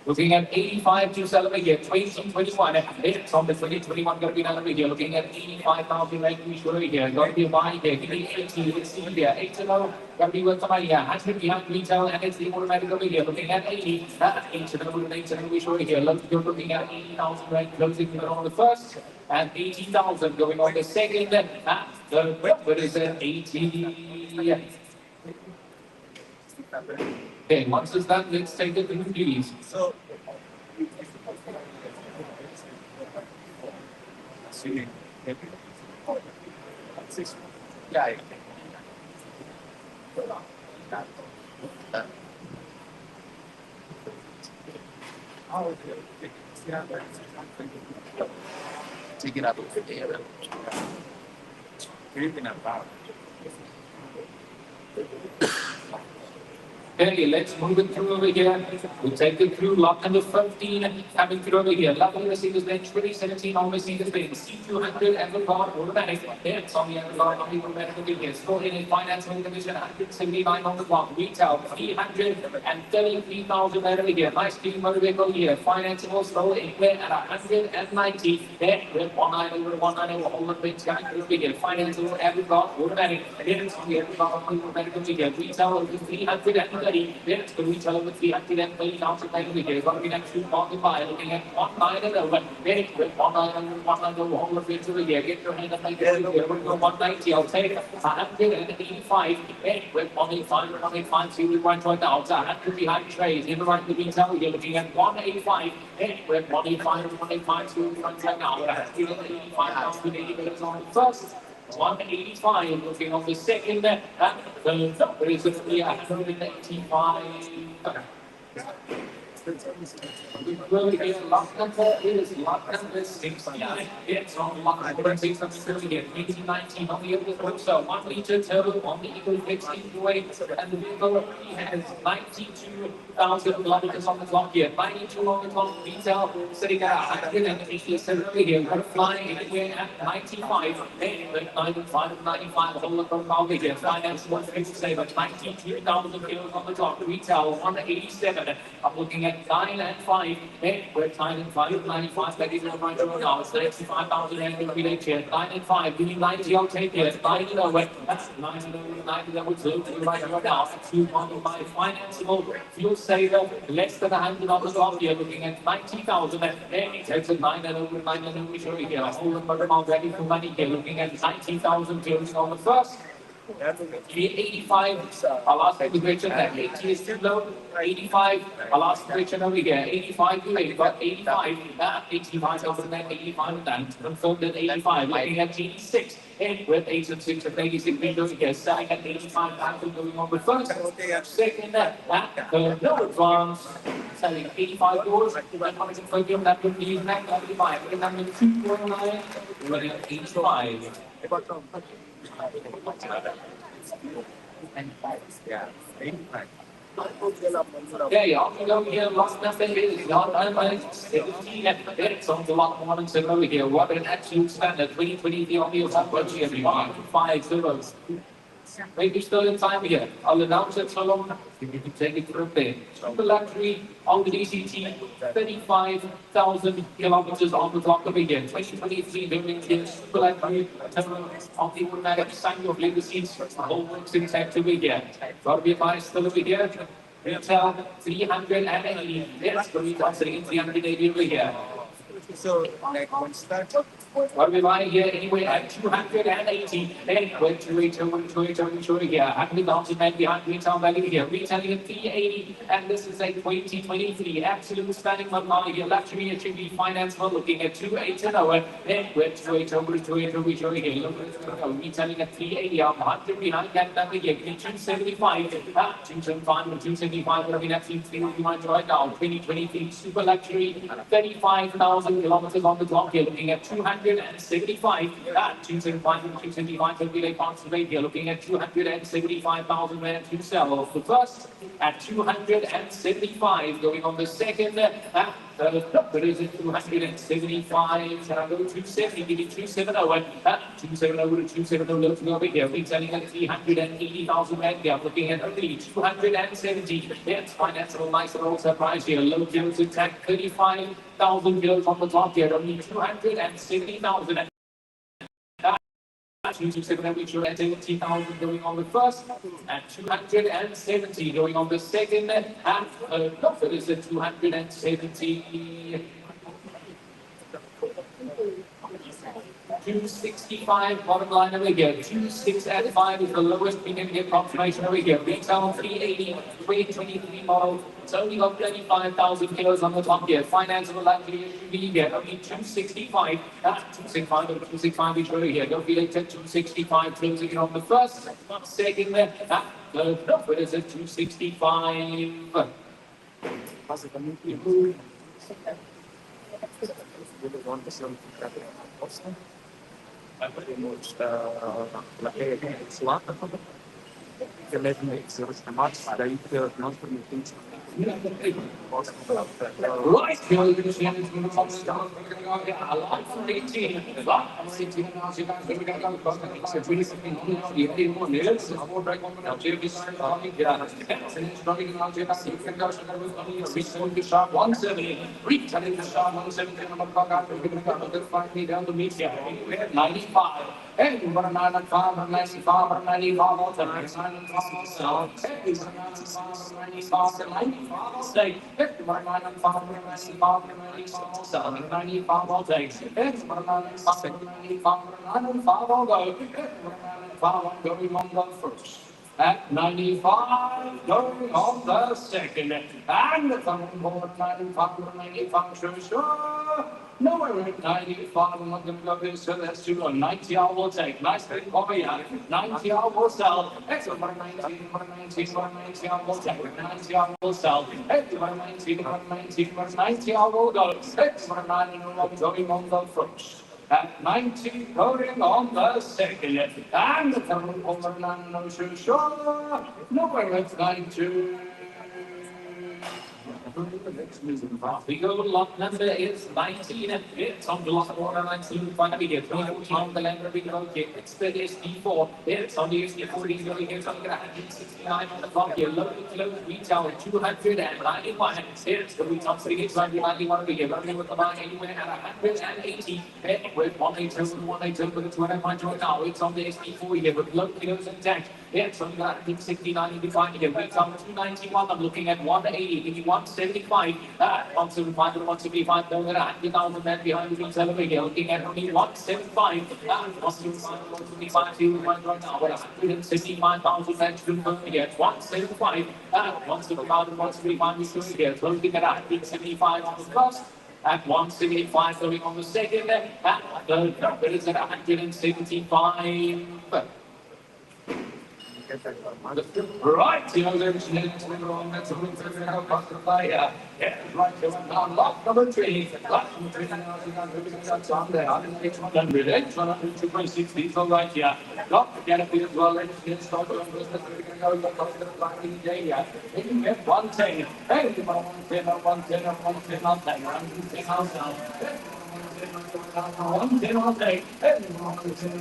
Looking at 85 to sell over here, 2021. It's on the 2021 going to be done over here. Looking at 85,000 right we show here. Got to be a buy here. Give me 80. Let's see here. 8 to low. Got to be worth somebody here. 100 behind retail and it's the automatic over here. Looking at 80. 8 to low. 8 to low we show here. Looking at 80,000 right closing on the first. And 80,000 going on the second. What is it? 80. Okay, once it's done, let's take it in, please. So, yeah. Take it out of the air. Okay, let's move it through over here. We'll take it through lot number 15, coming through over here. Lovely receivers bench 2017, all receivers bench C200 Everguard automatic. It's on the Everguard on the automatic over here. Still in financing division 179 on the block. Retail 333,000 over here. Nice clean motor vehicle here. Financing will slow anywhere at 190. There, with 190 over 190 all the things coming through over here. Financing will Everguard automatic. It's on the Everguard on the automatic over here. Retail 330. It's going to be telling the 330,000 over here. Going to be next to market buy. Looking at 190. Very good. 190 all the things over here. Get your hand up like this. We're going to go 190. I'll take 185. Very good. 185. 185. See the right right now. It's 100 behind trades. In the right the retail. You're looking at 185. Very good. 185. 185. See the right right now. 85,080 minutes on the first. 185 looking on the second. The number is 185. Well, here, lot number is lot number 16. It's on lot number 16. 1819 on the other so 1 liter turbo on the Eagle 16 weight, and the vehicle has 92,000 kilometers on the clock here. 92 on the clock, retail sitting at 187 here. We're flying anywhere at 95. 95, 95, hold up on the here. Finance 157, 92,000 kilos on the clock, retail 187. I'm looking at 9 and 5. We're 9 and 5, 95. That is our right now. It's 95,000 and we relate here. 9 and 5. Give me 90, I'll take it. 9 and over. That's 9 and over. 9 and over. So right now. 2.5 financeable. Fuel saver. Less than 100 on the clock here. Looking at 90,000. It's a 9 and over. 9 and over. Show you here. Hold the bottom out ready for money here. Looking at 90,000 closing on the first. 85, our last question that 80 is too low. 85, our last question over here. 85 to 8, but 85, 85 over that 85 done. Confirmed at 85, looking at 86. And with 8 and 6 and 86 meters here, selling at 85 after going on the first. Second, no advance, selling 85 doors. That would be next 95. And number 2.9, running at 85. Okay, I'll go here, lost nothing is not unlike 17 it's on the lot 1 and 7 over here. What an absolute standard. 2023 on the top budget, everyone. 5 zeros. Maybe still in time here. I'll announce it so long. You can take it from there. Super luxury on the DCT, 35,000 kilometers on the clock over here. 2023 building here, super luxury on the automatic sign of leather seats. All works intact over here. Got to be a buy still over here. Retail 380. Let's go. We're 380 over here. So, like, what's that? What we buy here anyway at 280. Then went to retail here. And the mountain man behind retail value here. Retailing at 380. And this is a 2023 absolute spanning money here. Luxury SUV finance we're looking at 280. Then went to retail here. Retailing at 380. I'm 100 behind that number here. 275. 275. What I mean, actually, 300 right now. 2023 super luxury. 35,000 kilometers on the clock here. Looking at 275. 275 will be like concentrate here. Looking at 275,000 rand to sell. The first at 275. Going on the second. But is it 275? Shall I go 270? Give it 270. 270 to 270 looking over here. Retailing at 380,000 rand here. Looking at only 270. It's financial nice little surprise here. Low kilos attack 35,000 kilos on the top here. Only 270,000. 270,000 going on the first, and 270 going on the second, and profit is at 270. 265 bottom line over here. 2685 is the lowest we can get confirmation over here. Retail 380, 2023 model. It's only got 35,000 kilos on the top here. Finance will likely SUV here. Only 265. 265 or 265 is over here. Don't be late at 265. Closing it on the first. Second, the profit is at 265. Right, retelling the sharp 170 on the clock after giving the 5 me down to meet here. 95. Hey, what a 95, 95, 95, all time. 95, so. Hey, 95, 95, stay. Hey, what a 95, 95, 95, so. 95, all day. Hey, what a 95, 95, 95, all go. Hey, what a 95, going on the first. At 95, going on the second. And the coming board 95, sure. No, we're at 95. I'm not going to go this, so that's too low. 90 I will take. Nice thing for me. 90 I will sell. Excellent. 90 I will take. 90 I will sell. Excellent. 90 I will go. Excellent. 90 I'm going on the first. At 90, going on the second. And the coming over 9, sure. No, we're at 92. The next moving part. We go lot number is 19. It's on the lot order 19. Finally, get 20 on the land we go get. It's the SD4. It's on the SD4. Going here. So I'm going to 169 on the clock here. Local close retail 291. It's the retail city. It's 91 over here. Running with the line anywhere at 180. With 182 with the 205 right now. It's on the SD4 here with local close intact. It's on the 169 in the final here. Retail 291. I'm looking at 180. Give me 175. 175 to 175. More than 100,000 men behind the retail over here. Looking at only 175. 175 to 175. See right now. 175,000 men to go here. 175. 175 to 175. We see here. Closing at 175 on the first. At 175 going on the second. At the third is at 175. Right, you know, there's wrong. That's a little bit of the player. Yeah, right, now lock number 3. Lock number 3. That's on there. 100, 2.6. These are right here. Lock the canopy as well. Let's get started on this. We're going to go to the black in the day. You can get 110. Hey, 110, 110, 110, 110, 110. 110 all day. 110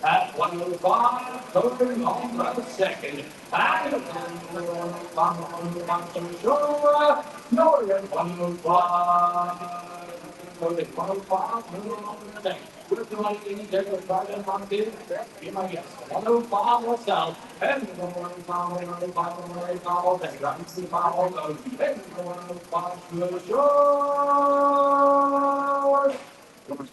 at 105, going on the second. And 105, no, 105. We're going to get a private market. You might get 105 south. And 105, that's the power of 105,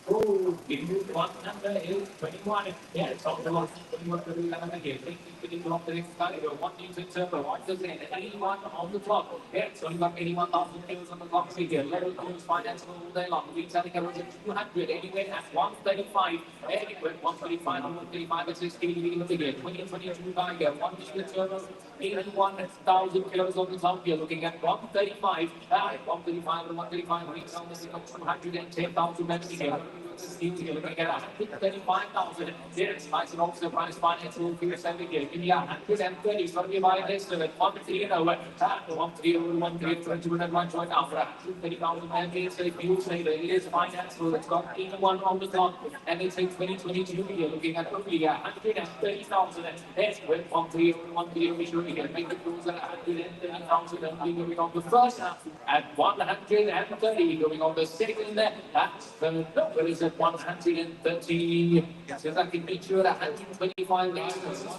oh, give you one number is 21. Yeah, it's all the last 21 to 11 again. Thinking off the next guy, you're 1 needs to serve, 1 to 10, 81 on the clock. Yeah, it's only got 81,000 kills on the clock here. Level kills finance all day long. We're selling everything 200, anyway at 135. Anyway, 135 on 135, it's 16 in the figure. 2022 guy here, 1 needs to serve, 81,000 kills on the clock. You're looking at 135. 135 and 135, we sell this 210,000 members here. You're looking at 135,000. Yes, nice and also price finance will be selling here. Give me 130. It's going to be by this to it. 130 over. 130 over 130 and 1 joint after 130,000 members. So if you say that it is finance, well, it's got 81 on the clock. And it's in 2022. You're looking at only 130,000. Yes, with 130 over 130, we should get make the cruise at 130,000 and going on the first at 130, going on the second. That's the number is at 130. So that can beat you at 125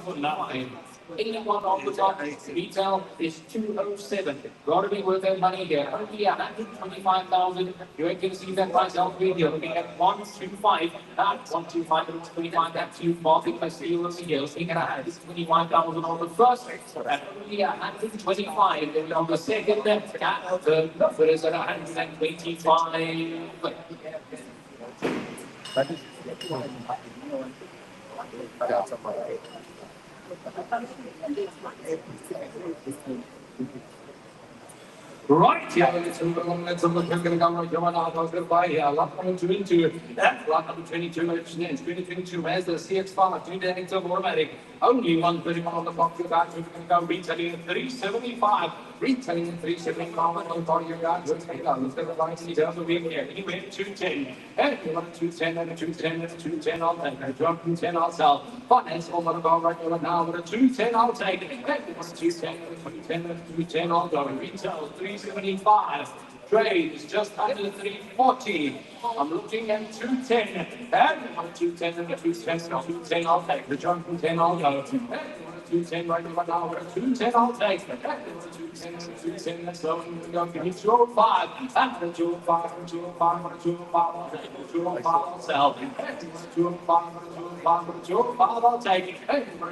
for 9. 81 on the top. Retail is 207. Got to be worth their money here. Only 125,000. You can see that price out here. You're looking at 125. 125 and 25. That's you market by steel of the year. Looking at 125,000 on the first. And only 125. And on the second, the number is at 125. Right, yeah, let's have a look. We're going to go right here. I was going to buy here. Lot number 22. That's lot number 22. It's 2022. Where's the CX5? 2 days of automatic. Only 131 on the box. We're going to go retailing at 375. Retailing at 375. On the you guys. Let's go. Let's go to the line. See down the week here. Anyway, 210. And you want a 210 and a 210 and a 210. I'll take a 210. I'll sell. Finance all going to go right here now. With a 210, I'll take it. And you want a 210 and a 210 and a 210. I'll go. Retail 375. Trade is just under 340. I'm looking at 210. And 210 and 210 and 210. I'll take the jump from 10. I'll go. 210 right now. 210 I'll take. 210 and 210. Let's go. Give me 205. And 205 and 205 and 205. I'll take 205. I'll sell. 205 and 205 and 205. I'll take it.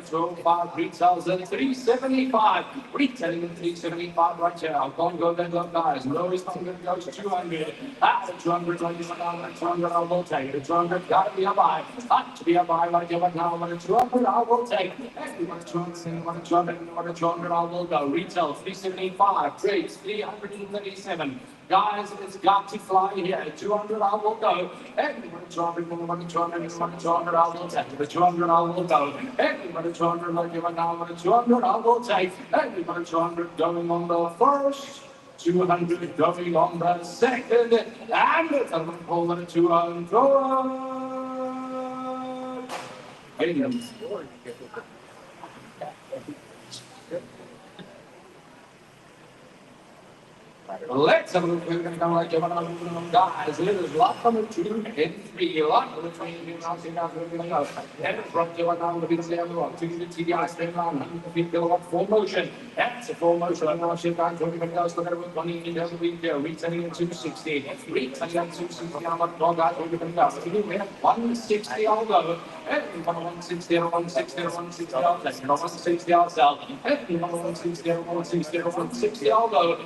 205 retails at 375. Retailing at 375 right here. I'll go then go guys. Lowest I'm going to go to 200. At 200 right now. 200 I will take it. 200 got to be a buy. Got to be a buy right here. But now at 200 I will take it. 200 I will go. Retail 375. Trades 337. Guys, it's got to fly here. 200 I will go. 200 I will take. The 200 I will go. 200 like you now. 200 I will take. 200 going on the first. 200 going on the second. And it's a over 200. Getting them. Let's have a look. We're going to go like guys. It is lot number 2 and 3. Lot number 20. And from you now, the big sale of 2 TDI spin on 150 kilowatt full motion. That's a full motion. I'm not sure guys. We're going to go look at it 20 in the week here. Retailing at 260. Retailing at 260. I'm not going guys. We're going to go. We have 160. I'll go. 160, 160, 160. I'll take. 160. I'll sell. 160, 160, 160. I'll go.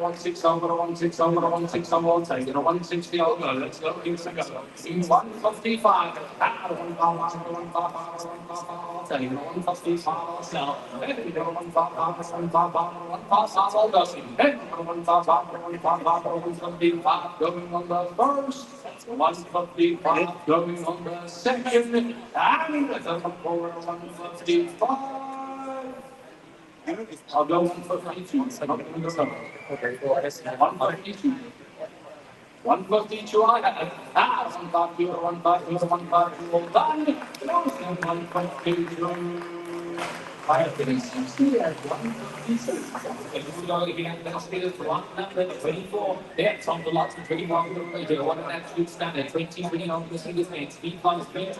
160, I'm going to 160, I'm going to 160, I'm going to take it. 160, I'll go. Let's go. In 155. 155, I'll take it. 155, I'll sell. 155, I'll go. 155, going on the first. 155 going on the second. And the forward 155. I'll go 152. Okay, 152. 150 to one. 150, 150, 150, all done. Closing 152. 560 at 156. If we go again, let's get it 124. That's on the lots of 21 kilometer, one and absolute standard, 20 on the single stage, speed comes 20,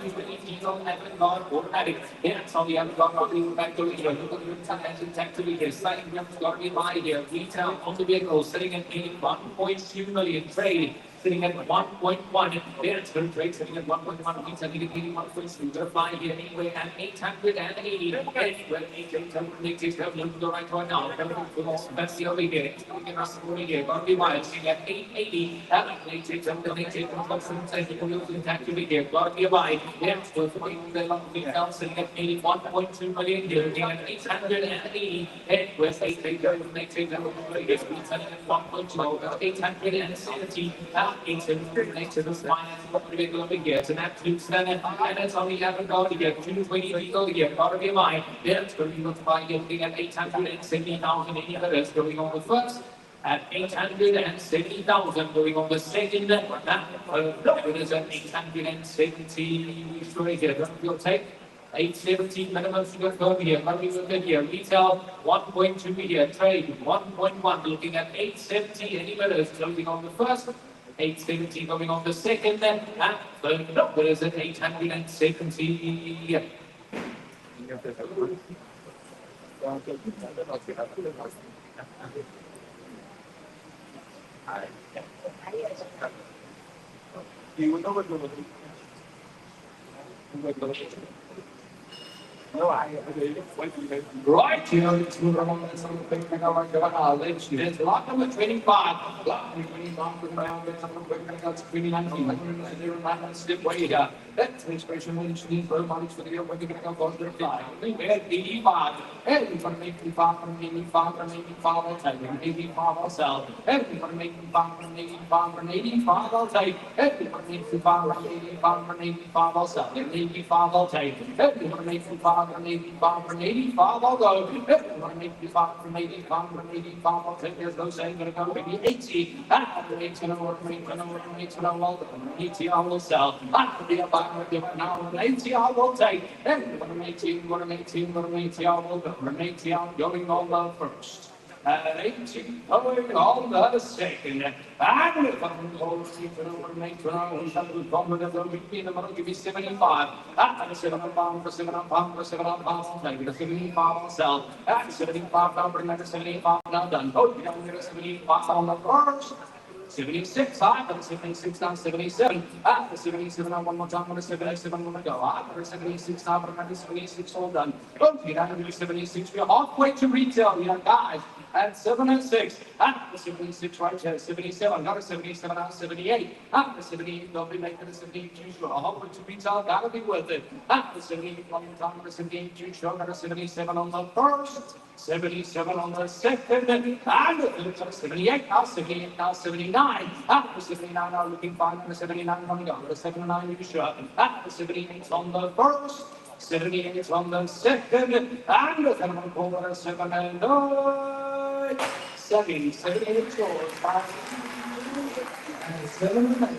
on the heaven guard, automatic. That's on the other guard, running back to here. Look at the return engine tech to here. Sliding jumps got to be by here. Retail on the vehicle, sitting at 1.2 million trade. Sitting at 1.1, there's good trade sitting at 1.1, he's sitting at 81.2, they're flying here anyway at 880, anywhere 887, to the right right now, that's the over here, including us over here, gonna be wild, sitting at 880, at 887, you can use intact over here, gotta be a wide, there's good for the sitting at 81.2 million, here, at 880, anywhere 887, sitting at 1.2, 870, into the finance of the vehicle we get an absolute standard, and it's only haven't got to get 220 vehicle to get got to be mine. It's going to be by getting at 870,000 in others going on the first. At 870,000 going on the second, it is at 870. Sure, here, you'll take 870 minimum sugar curve here, money with it here, retail 1.2 here, trade 1.1, looking at 870 any minutes, closing on the first. 870 going on the second, and third number is at 870. Right, you know, it's moving along with some things I like to there's lot number 25. Lot number 25 with around some quick got 29 step way here. That's inspiration when you need for money for the year when you're going to go for the fly. We had 85. And we're going to make me 5 from 85 from 85. I'll take 85 I'll sell. And we're going to make me 5 from 85 from 85 I'll take. And we're going to make me 5 from 85 from 85 I'll sell. 85 I'll take. And we're going to make me 5 from 85 from 85 I'll go. And we're going to make me 5 from 85 from 85 I'll take. There's no saying going to go maybe 80. And we're going to make I will sell. I will be a buyer with you now. 80 I will take. And we're going to make 80 I will go. 80 I'm going on the first. At 80 going on the second. And if I'm going to make give me 75. At 75 for 75 for 75, take it 75 I'll sell. At 75 now bring that to 75 now done. Oh, you don't get a 75 on the first. 76, I got 76 now, 77. After 77, I one more time on the 77 when I go. After 76, now I'm 76 all done. Okay, now I'm 76. We're halfway to retail here, guys. At 76, after 76 right here, 77, got a 77 out, 78. After 78, don't be making a 72 sure. Halfway to retail, that'll be worth it. After 78, one more time on the 72 sure, got a 77 on the first. 77 on the second, and 78 now, 78 now, 79. After 79 now, looking fine for the 79 coming on. The 79 you sure. After 78 on the first, 78 on the second, and the 7 over 7 and 9. 78 yours. 7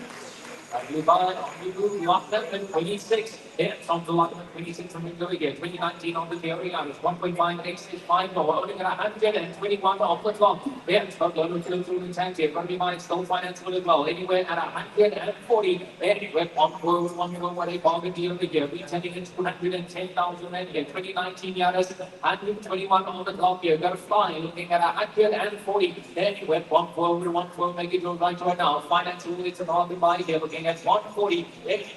you buy you lock that in 26. It's on the lot of 26 from the again. 2019 on the theory out. It's 1.565 more. Only got 121 off the clock. It's got low through the tank here. Going to be mine still financial as well. Anywhere at 140. Anywhere one more what a bargain deal of the year. We're taking it 210,000 and here. 2019 years 121 on the clock here. Got a fly looking at 140. Anywhere 112 make it go right now. Financial it's a bargain buy here. Looking at 140,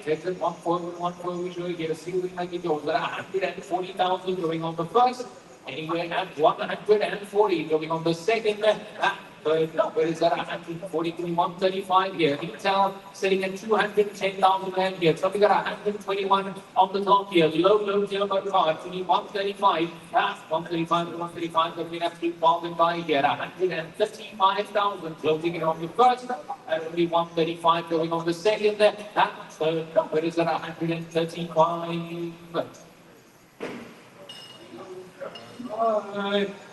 takes it 140, we should get a ceiling like it goes at 140,000 going on the first, anywhere at 140 going on the second, third number is at 143, 135 here. Intel sitting at 210,000 and here. So we got 121 on the top here. Low here by card. 135, 135 to 135, but we have to bargain by here. 135,000 closing it on the first, and only 135 going on the second. Third number is at 135.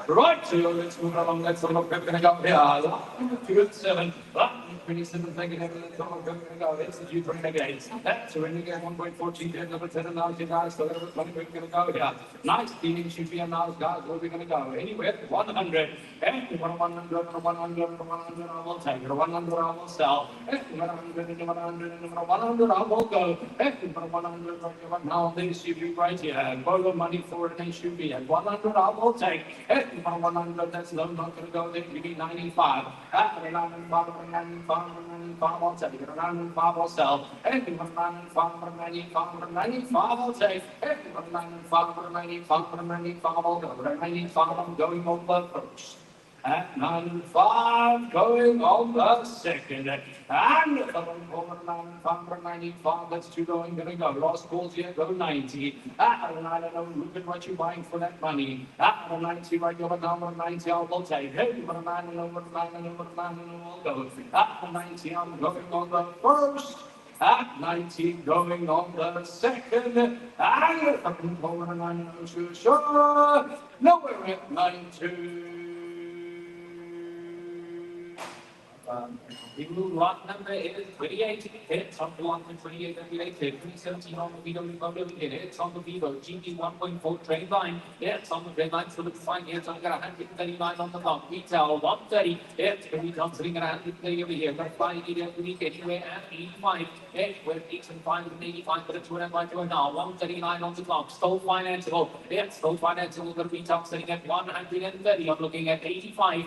Right, so let's move along. Let's look. We're going to go here. 2-7. 27, thinking let's look. We're going to go. It's the Duke Renegades. That's a Renegade 1.14, 10, number 10, and now you guys. So level 20, we're going to go here. Nice feeling should be announced, guys. Where we're going to go? Anywhere 100. And 100, 100, 100, I will take it. 100, I will sell. 100, 100, I will go. 100, now this should be right here. Borrow money for it, and should be at 100, I will take. 100, that's low, not going to go there. Give me 95. 95, I'll take it. 95, I'll sell. 95, 95, I'll take. 95, 95, I'll go. 95, I'm going over first. At 95, going on the second. And over 95, that's two going, gonna go. Lost calls here, go 90. I don't know, look at what you're buying for that money. At 90, right over number 90, I will take. Hey, over 9 and over 9 and over 9 and we'll go. At 90, I'm going on the first. At 90, going on the second. And over 9 and sure. Nowhere at 92. The blue lot number is 28. It's on the lot number 28 and 317 on the Vivo Moto. It's on the Vivo GT 1.4 trade line. It's on the trade line, so looks fine here. So I got 139 on the clock. Retail 130. It's going to be sitting at 130 over here. Got 5 anywhere at 85. It's with 8 and 5 and 85, but it's winning by 2 now. 139 on the clock. Still financeable. It's still financeable. Going to be top sitting at 130. I'm looking at 85.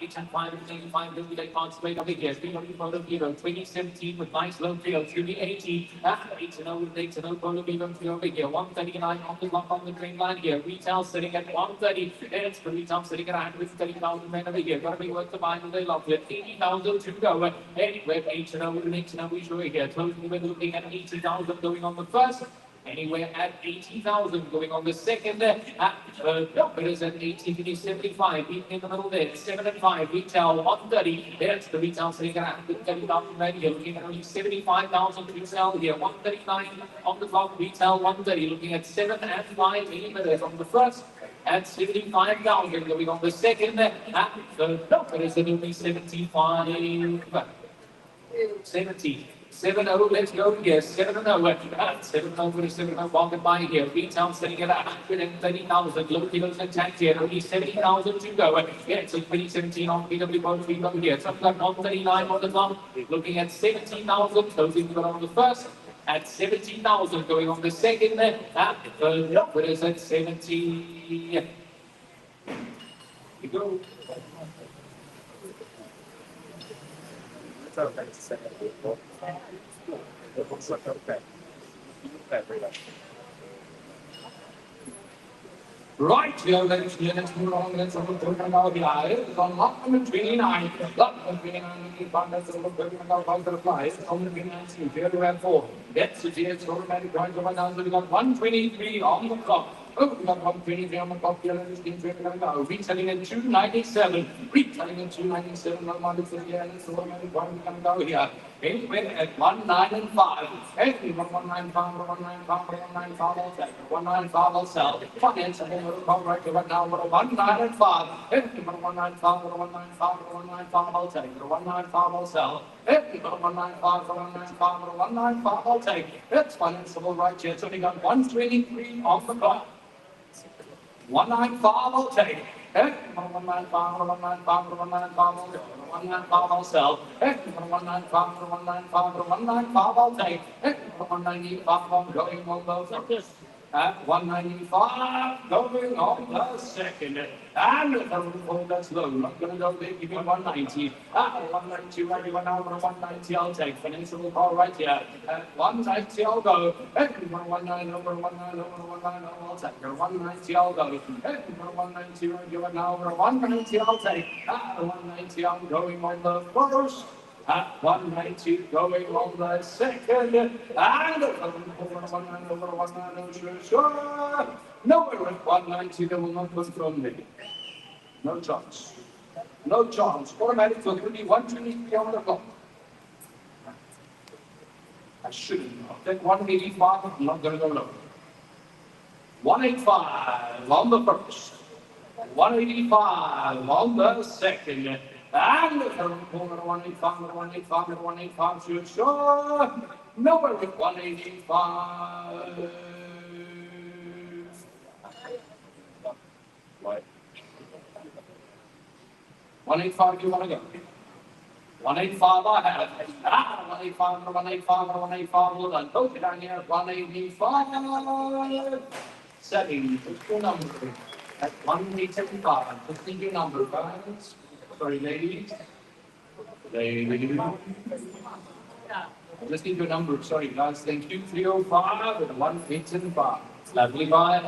8 and 5 and 85. Don't be concentrate over here. Motor Vivo 2017 with nice low fields. Give me 80. 8-0 with 8-0 Motor Vivo over here. 139 on the clock on the green line here. Retail sitting at 130. It's for retail sitting at 130,000 men over here. Gotta be worth the buy when they love it. 80,000 to go. Anywhere 8-0 with 8-0 we show here. Closing we're looking at 80,000 going on the first. Anywhere at 80,000 going on the second. No, it is at 75. Beating in the middle there. 7 and 5. Retail 130. There's the retail sitting at 130,000 right here. Looking at only 75,000 to sell here. 139 on the clock. Retail 130. Looking at 7 and 5 minutes on the first. At 75,000 going on the second. No, it is at only 75. 70. 7-0, let's go here. 7-0. 7-0 for the 7-0 walking by here. Retail sitting at 130,000. Low kilos attacked here. Only 70,000 to go. Yeah, it's 2017 on BW Boat. We go here. So we've got 139 on the clock. Looking at 17,000. Closing on the first. At 17,000 going on the second. What is at 70? You go. Right, here, ladies and gentlemen, let's move on. Let's have a look at our guys. On lot number 29. Lot number 29, we find that's a look at our butterflies. On the 29, here we have 4. That's the GS automatic drive over now. So we got 123 on the clock. Oh, we got 123 on the clock here. Let's see where we're going to go. Retailing at 297. Retailing at 297. No more to here. Let's see where we're going to go here. Anywhere at 195. Anyway, 195, 195, 195, I'll take. 195, I'll sell. Financial, right here right now. 195. Anyway, 195, 195, 195, I'll take. 195, I'll sell. Anyway, 195, 195, 195, I'll take. That's financial right here. So we got 123 on the clock. 195, I'll take. 195, 195, 195, 195, I'll sell. 195, 195, 195, I'll take. 195, I'm going on those. At 195, going on the second. And that's low. I'm going to go there, give me 190. At 190, everyone over 190, I'll take. Financial call right here. At 190, I'll go. 190 over 190 over 190, I'll take. 190, I'll go. 190, everyone over 190, I'll take. At 190, I'm going on the first. At 190, going on the second, and over 190, sure. Nowhere at 190, they will not come from me. No chance. No chance. Automatic will be 123 on the clock. I shouldn't. I'll take 185, I'm not going to go low. 185 on the first. 185 on the second. And the third corner, 185, 185, 185, sure. Nowhere with 185. What? 185, you want to go? 185, I have it. 185, 185, 185, well done. Both down here, 185. Setting, what's your number? At 185, just need your number, guys. Sorry, ladies. Ladies. Just need your number, sorry, guys. Thank you. 305 and 185. Lovely buy.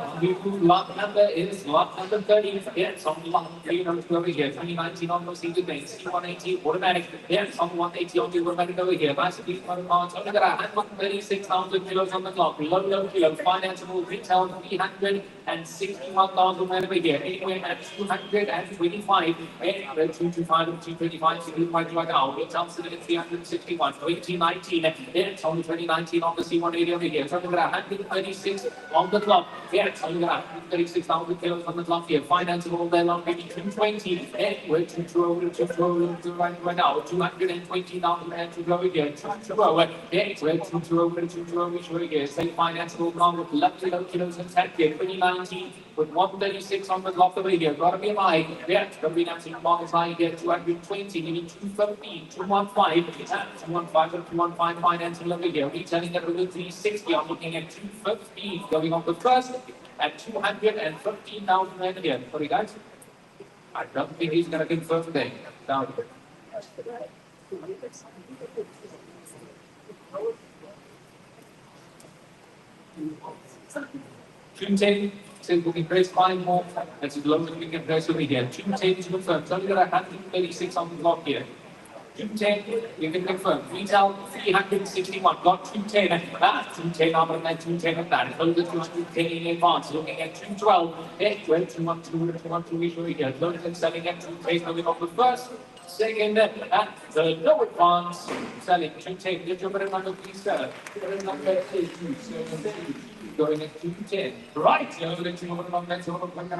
Lot number is lot number 30. Yes, on lot 3 over here. 2019 on those seated banks. C180 automatic. Yes, on 180 on the automatic over here. Nice speed on pounds. Only got 136,000 kilos on the clock. Low kilo. Financeable retail 361,000 over here. Anywhere at 225. Anywhere 225 and 225. So you might right now. Retail sitting at 361. 2019. Yes, on 2019 on the C180 over here. So only got 136 on the clock. Yes, only got 136,000 kilos on the clock here. Financeable there on maybe 220. Anywhere 220 right now. 220,000 and to go again. 220. Anywhere 220 and 220 here. Say financeable along with lucky low kilos and 10 here. 2019 with 136 on the clock over here. Gotta be high. Yeah, gotta be nice and long as high here. 220, maybe 215, 215. 215 and 215 financial over here. Retailing at 360. I'm looking at 215 going on the first at 215,000 right here. Sorry guys. I don't think he's gonna confirm today. Down. 210, says booking price 5 more. That's as low as we can price over here. 210 to confirm. It's only got 136 on the clock here. 210, you can confirm. Retail 361, got 210. 210 on that, 210 on that. It's over 210 in advance. Looking at 212. 212, 212 over here. Loaded and selling at 210, going on the first. Second, at the low advance, selling 210. Get your better number, please, sir. Better number is 270. Going at 210. Right, so let's see what we're going to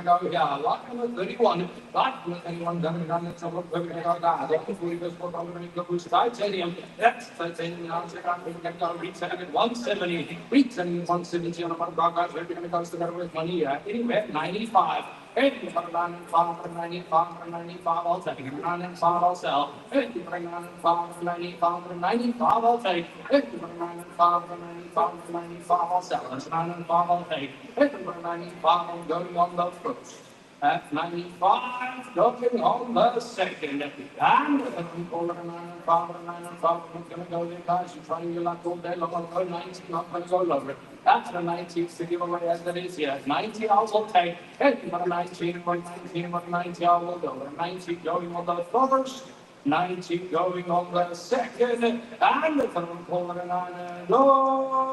go here. Lot number 31. Lot number 31, done and done. Let's see what we're going to go down. Looking for you, what we're going to go to titanium. That's titanium. Now, check out, we're going to go reach 170. Reach 170 on a month. Guys, we're going to go together with money here. Anywhere, 95. Hey, you put 95, 95, 95, I'll take it. 95, I'll sell. Hey, you put 95, 95, 95, I'll take. Hey, you put 95, 95, 95, I'll sell. That's 95, I'll take. Hey, you put 95, I'm going on the first. At 95, going on the second. And we call it a 95, a 95. We're going to go there, guys. You're trying your luck all day long. I'll go 90, not going to go lower. That's the 90 to give away as it is here. 90 I will take. Hey, but 19, 19, 90 I will go. 90 going on the first. 90 going on the second. And the third corner 9. Go!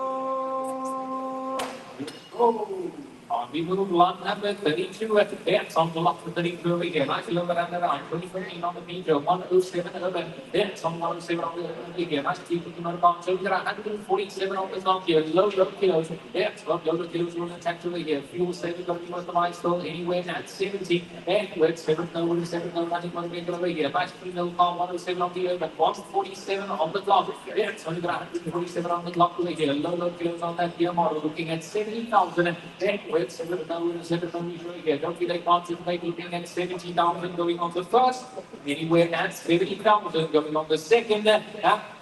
We move lot number 32 at the dance on the lot for 32 over here. Nice little bit under on 2015 on the meter, 107 over. Dance on 107 on the here. Nice keep it on the box. So we got 147 on the top here. Low kilos. Dance, low kilos on the tank over here. Fuel saving going to the milestone anywhere at 70. And we're 7 over 7 nothing on the over here. Nice 3 car 107 on the over. 147 on the clock. Dance, only got 147 on the clock over here. Low kilos on that gear model. Looking at 70,000. And we're 7,000 here. Don't be like concentrating at 70,000 going on the first. Anywhere at 70,000 going on the second.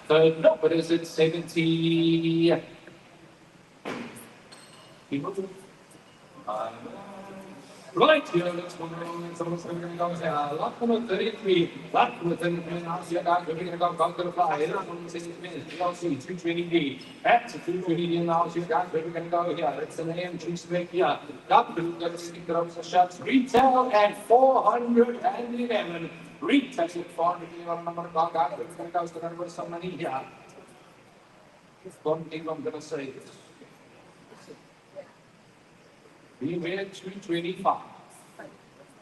Third, no, but is it 70? Right here, let's go on. Someone's going to go say, lot number 33. Lot number 33. Now, see, guys, we're going to go conquer the fly. It's only 60 minutes. You don't see 220D. That's a 220D. Now, see, guys, we're going to go here. It's an AMG spec here. Got to stick the shots. Retail at 411. Retail at 411. Number of guys, we're going to go to the number of some money here. Don't think I'm going to say this. We made 225.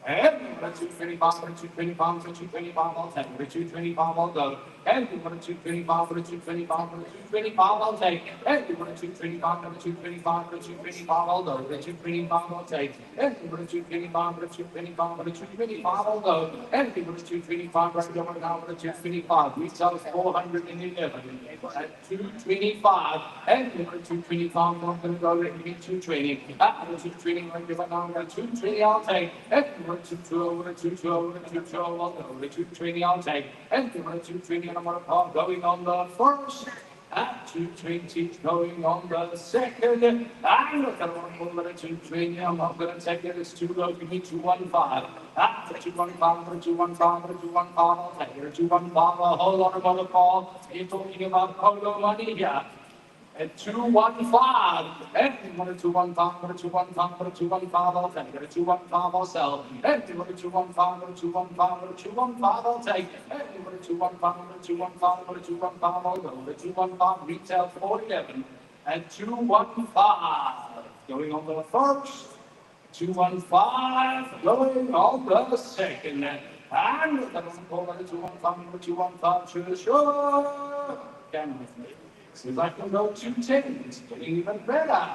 And 225, 225, 225, I'll take. 225, I'll go. And we want a 225 for a 225 for a 225, I'll take. And we want a 225 for a 225 for a 225, I'll go. The 225 I'll take. And we want a 225 for a 225 for a 225, I'll go. And we want a 225 right now for a 225. We sell 411 at 225. And we want a 225, I'm going to go let me 220. At the 220 right now, for a 220, I'll take. And we want a 212 for a 212 for a 212, I'll go. The 220, I'll take. And we want a 220, and I'm going to call going on the first. At 220, going on the second. I'm not going to want to go at 220. I'm not going to take it. It's too low. Give me 215. At the 215, for 215, for 215, I'll take it. 215, a whole lot of other call. You're talking about polo money here. At 215, and we want a 215, for a 215, for a 215, I'll take it. A 215, I'll sell. And we want a 215, for a 215, for a 215, I'll take. And we want a 215, for a 215, for a 215, I'll go. The 215 retail 411 at 215. Going on the first, 215, going on the second. And we're going to call it a 215, for a 215, sure. Can with me. Seems like we'll go 210. It's getting even better.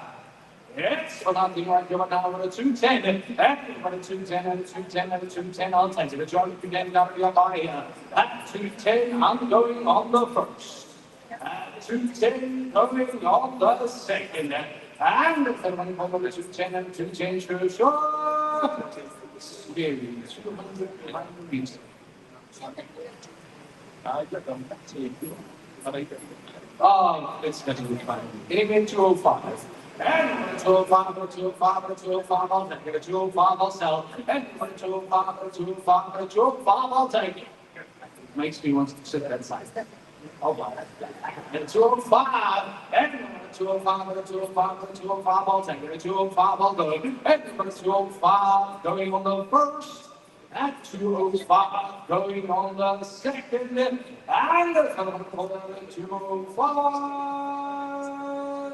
Yes, for nothing right here now with a 210. And for a 210 and a 210 and a 210, I'll take it. A joint again down to your buy here. At 210, I'm going on the first. At 210, going on the second. And if they want to call it a 210 and a 210, sure. Scary. 200 meters. Oh, it's getting to be fine. Anyway, 205. And 205, 205, 205, I'll take it. A 205, I'll sell. And 205, 205, 205, I'll take it. Makes me want to sit that side. Oh, wow. And 205, and 205, 205, 205, I'll take it. A 205, I'll go. And 205, going on the first. At 205, going on the second, and the third at 205.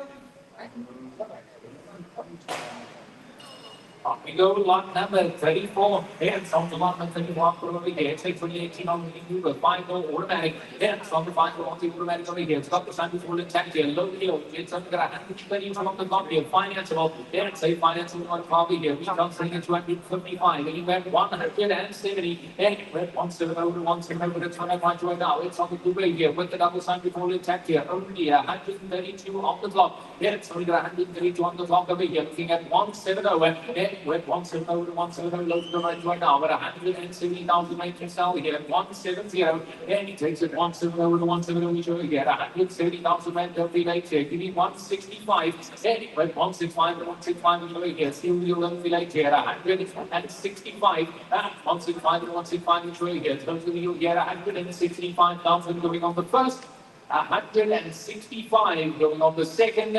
Up we go, lot number 34. It's on the lot number 31 for over here. It's 2018 on the new final automatic. It's on the final automatic over here. It's got the sun full intact here. Low here. It's under 130 from the top here. Financeable. It's a financeable on probably here. We come saying it's 255. And you went 170. And you went 170 over 170. It's coming right away now. It's on the blue here with the double sun full intact here. Over here. 132 on the clock. It's only got 132 on the clock over here. Looking at 170. And with 170 to 170 low to the right now, but 170,000 matrix sell here at 170, and he takes it 170 to 170, we show here 170,000 men every night here, give me 165, and he went 165 to 165, we show here, still the low late here, 165, 165 to 165, we show here, comes to the here, 165,000 going on the first. 165 going on the second.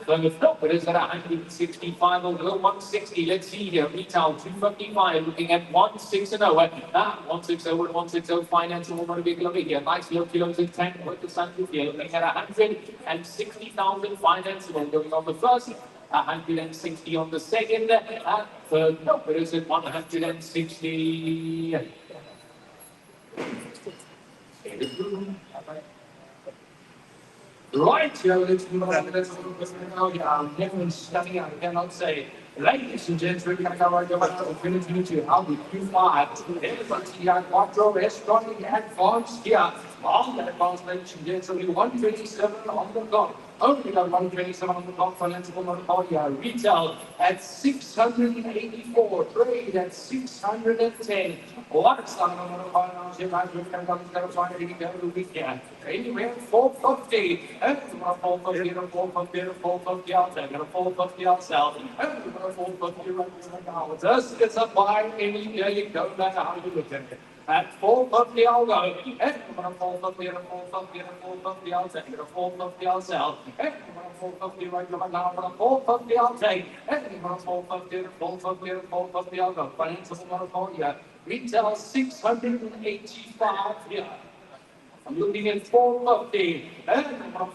So the top it is at 165 or below 160. Let's see here. Retail 255 looking at 160. 160 and 160 finance will want to be over here. Nice little kilos in tank with the sun here. Looking at 160,000 finance going on the first. 160 on the second. Third top it is at 160. Right, let's move on to this now. Everyone's studying, I cannot say. Ladies and gents, we're going to go right over to Infinity to how the Q5. Everyone's here, Quattro, Restaurant, Advanced here. On that advanced, ladies and gents, only 127 on the clock. Only got 127 on the clock, financial monopoly, retail at 684, trade at 610. What's on the monopoly now? Here, guys, we're going to find it again over the weekend. Anywhere 450, and 450, 450, 450, I'll take it, 450, I'll sell. And 450 right now. It's a buy any day you go, no matter how you look at it. At 450, I'll go. And 450, and 450, and 450, I'll take it. 450, I'll sell. And 450 right now. 450, I'll take. And 450, and 450, and 450, I'll go. Financial monopoly, retail 685 here. I'm looking at 450. And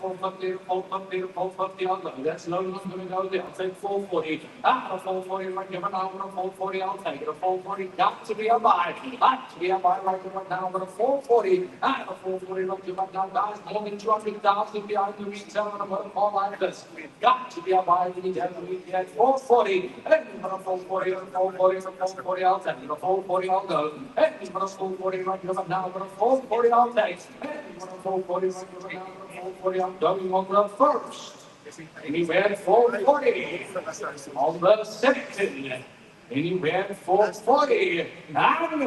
450, 450, 450 on low. That's low, I'm going to go there. I'll take 440. A 440 right here, but now I'm going to 440. I'll take it. A 440 got to be a buy. Got to be a buy right here, but now I'm going to 440. A 440 right here, but now guys, more than 200,000 behind the retail, and I'm going to call like this. Got to be a buy. We need to have the at 440. And I'm going to 440, 440, 440. I'll take it. A 440, I'll go. And I'm going to 440 right here, but now I'm going to 440. I'll take it. And I'm going to 440 right here, but now I'm going to 440. I'm going on the first. Anywhere 440 on the second. Anywhere 440. I'm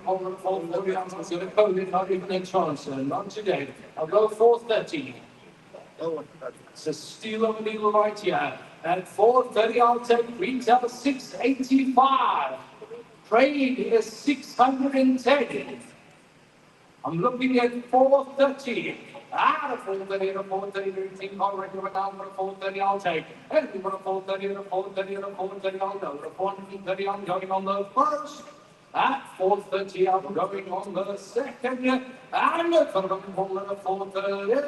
over 440. I'm going to code it, not even a chance. Not today. I'll go 430. It's a steal of a needle right here. At 430, I'll take retail 685. Trade is 610. I'm looking at 430. Out of 430 to 430, team already went down for 430, I'll take. And we went 430 to 430 to 430, I'll go. To 430, I'm going on the first. At 430, I'm going on the second. And I'm going to 430.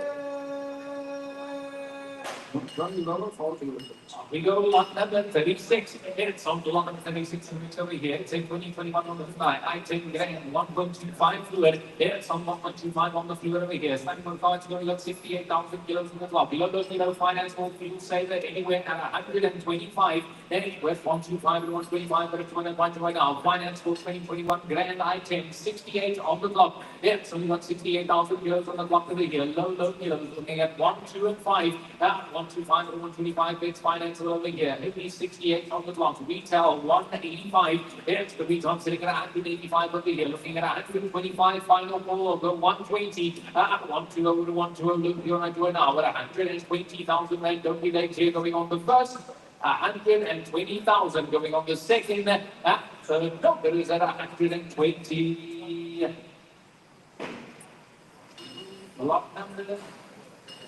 We go to lot number 36. It's on to lot number 36 and it's over here. It's in 2021 on the fly. I take grand 1.25 fluid. It's on 1.25 on the fluid over here. Standing car to going at 68,000 kilos in the flop. Below those below finance will fuel say that anywhere at 125. Then it went 125 and 125, but it's 1 right now. Finance for 2021 grand I-10, 68 on the clock. It's only got 68,000 kilos on the clock over here. Low kilos looking at 1, 2, and 5. 125 and 125 bids finance over here. Maybe 68 on the clock. Retail 185. It's the retail sitting at 185 over here. Looking at 125 final call over 120. 120 over 120. Look here, I do it now. 120,000 rand. Don't be late here going on the first. 120,000 going on the second. So the doctor is at 120. Lot number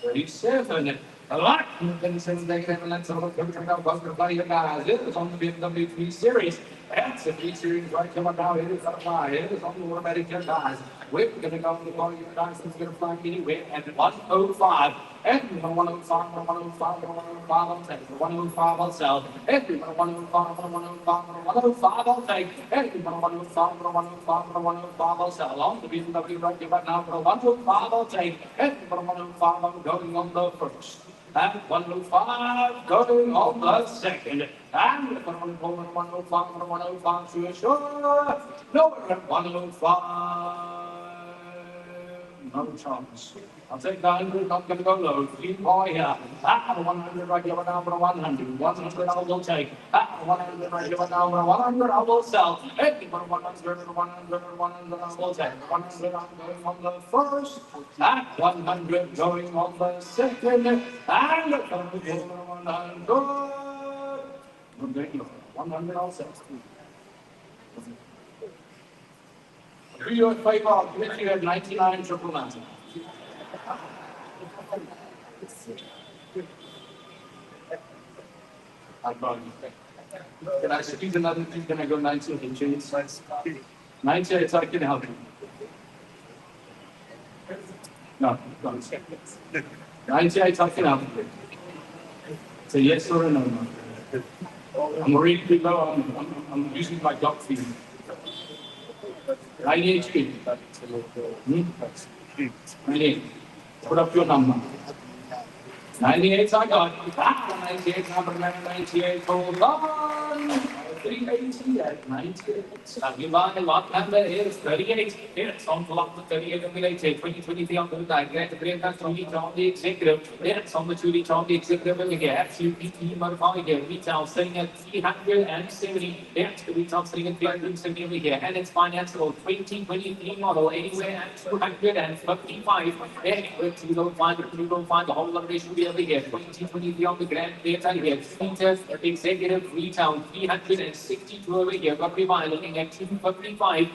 37. A lot. Then since they can let some of them out about the body of guys. It is on the BMW 3 Series. That's a 3 Series right coming down. It is on fly. It is on the automatic guys. We're going to go on the body of guys. It's going to fly anywhere at 105. Everyone 105, 105, 105, I'll take. 105, I'll sell. Everyone 105, 105, 105, I'll take. Everyone 105, 105, 105, I'll sell. On the BMW right here right now for 105, I'll take. Everyone 105, I'm going on the first. And 105 going on the second. And 105, 105 to assure. Nowhere at 105. No chance. I'll take 900, not going to go low. 3 boy here. 100 right here now for 100. 100 I will take. 100 right here now for 100 I will sell. 100, 100, 100 I will take. 100 I'm going on the first. 100 going on the second. And 100. 100 I'll sell. Do you a favor, I'll give you at 99 triple 90. I'm going. Can I squeeze another thing? Can I go 90 inches? 90, it's I can help you. No, don't. 98, I can help you. It's a yes or a no. I'm really low. I'm using my gut feeling. 98 feet. 98. Put up your number. 98 I got. 98 number 98. Hold on. 380 at 98. We buy lot number is 38. It's on block the 38 related. 2023 on the diagram. The brand that's on the executive. It's on the 2 on the executive. Absolutely modified here. Retail sitting at 370. It's the retail sitting at 370 over here. And it's financeable 2023 model anywhere at 255. Anywhere 205 to 205. The whole lot should be over here. 2023 on the grand data here. Executive retail 300. 262 over here. Roughly by looking at 255.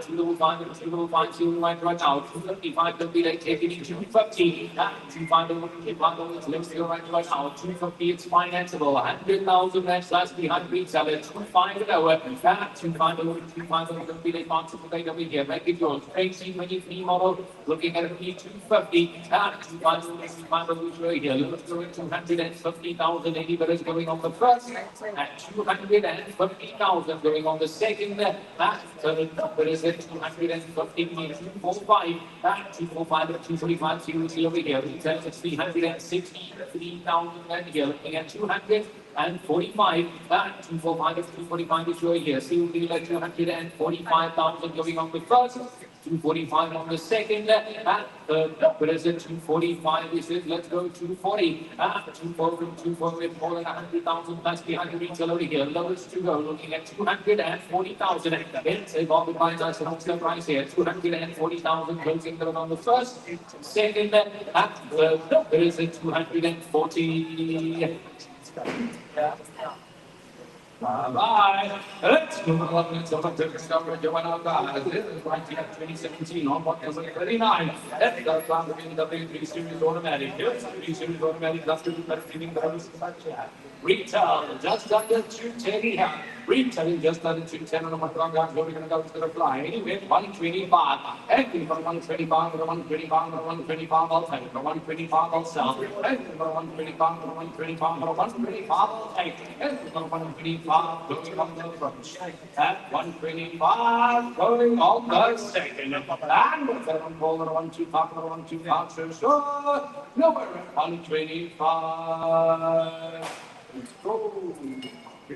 205, 205 right now. 255 will be like taking it 250. 250 over 250. Let's go right now. 250 it's financeable. 100,000 that's last behind retail. 250 over. 250 over 250 will be like participate over here. Make it yours. 2023 model. Looking at a P250. 250 over here. Let's go at 250,000. Anybody going on the first? At 250,000 going on the second. There is a 250, 245, 245, 245, seriously over here. Retail is 363,000 and here. Looking at 245, 245, 245 is over here. See, we'll be at 245,000 going on the first. 245 on the second, but is it 245? This is let's go 240. 240 with more than 100,000 plus behind the retail over here. Lowest to go, looking at 240,000. It's evolved by nice wholesale price here. 240,000 closing down on the first. Second, there is a 240. Bye. Let's move on. Let's go to discover Joanna guys. This is 2017 on what is 39. Let's go down to the W3 series automatic. Here's 3 series automatic. That's to be feeling the retail just under 210 here. Retail just under 210 on the Macron guys. We're going to go to the fly. Anyway, 125. Anything from 125 to 125 to 125. I'll take. 125 I'll sell. Anything from 125 to 125 to 125 I'll take. Anything from 125 going on the front. At 125 going on the second. And we're going to roll it 125 to 125. So sure. No, we're at 125. Let's go.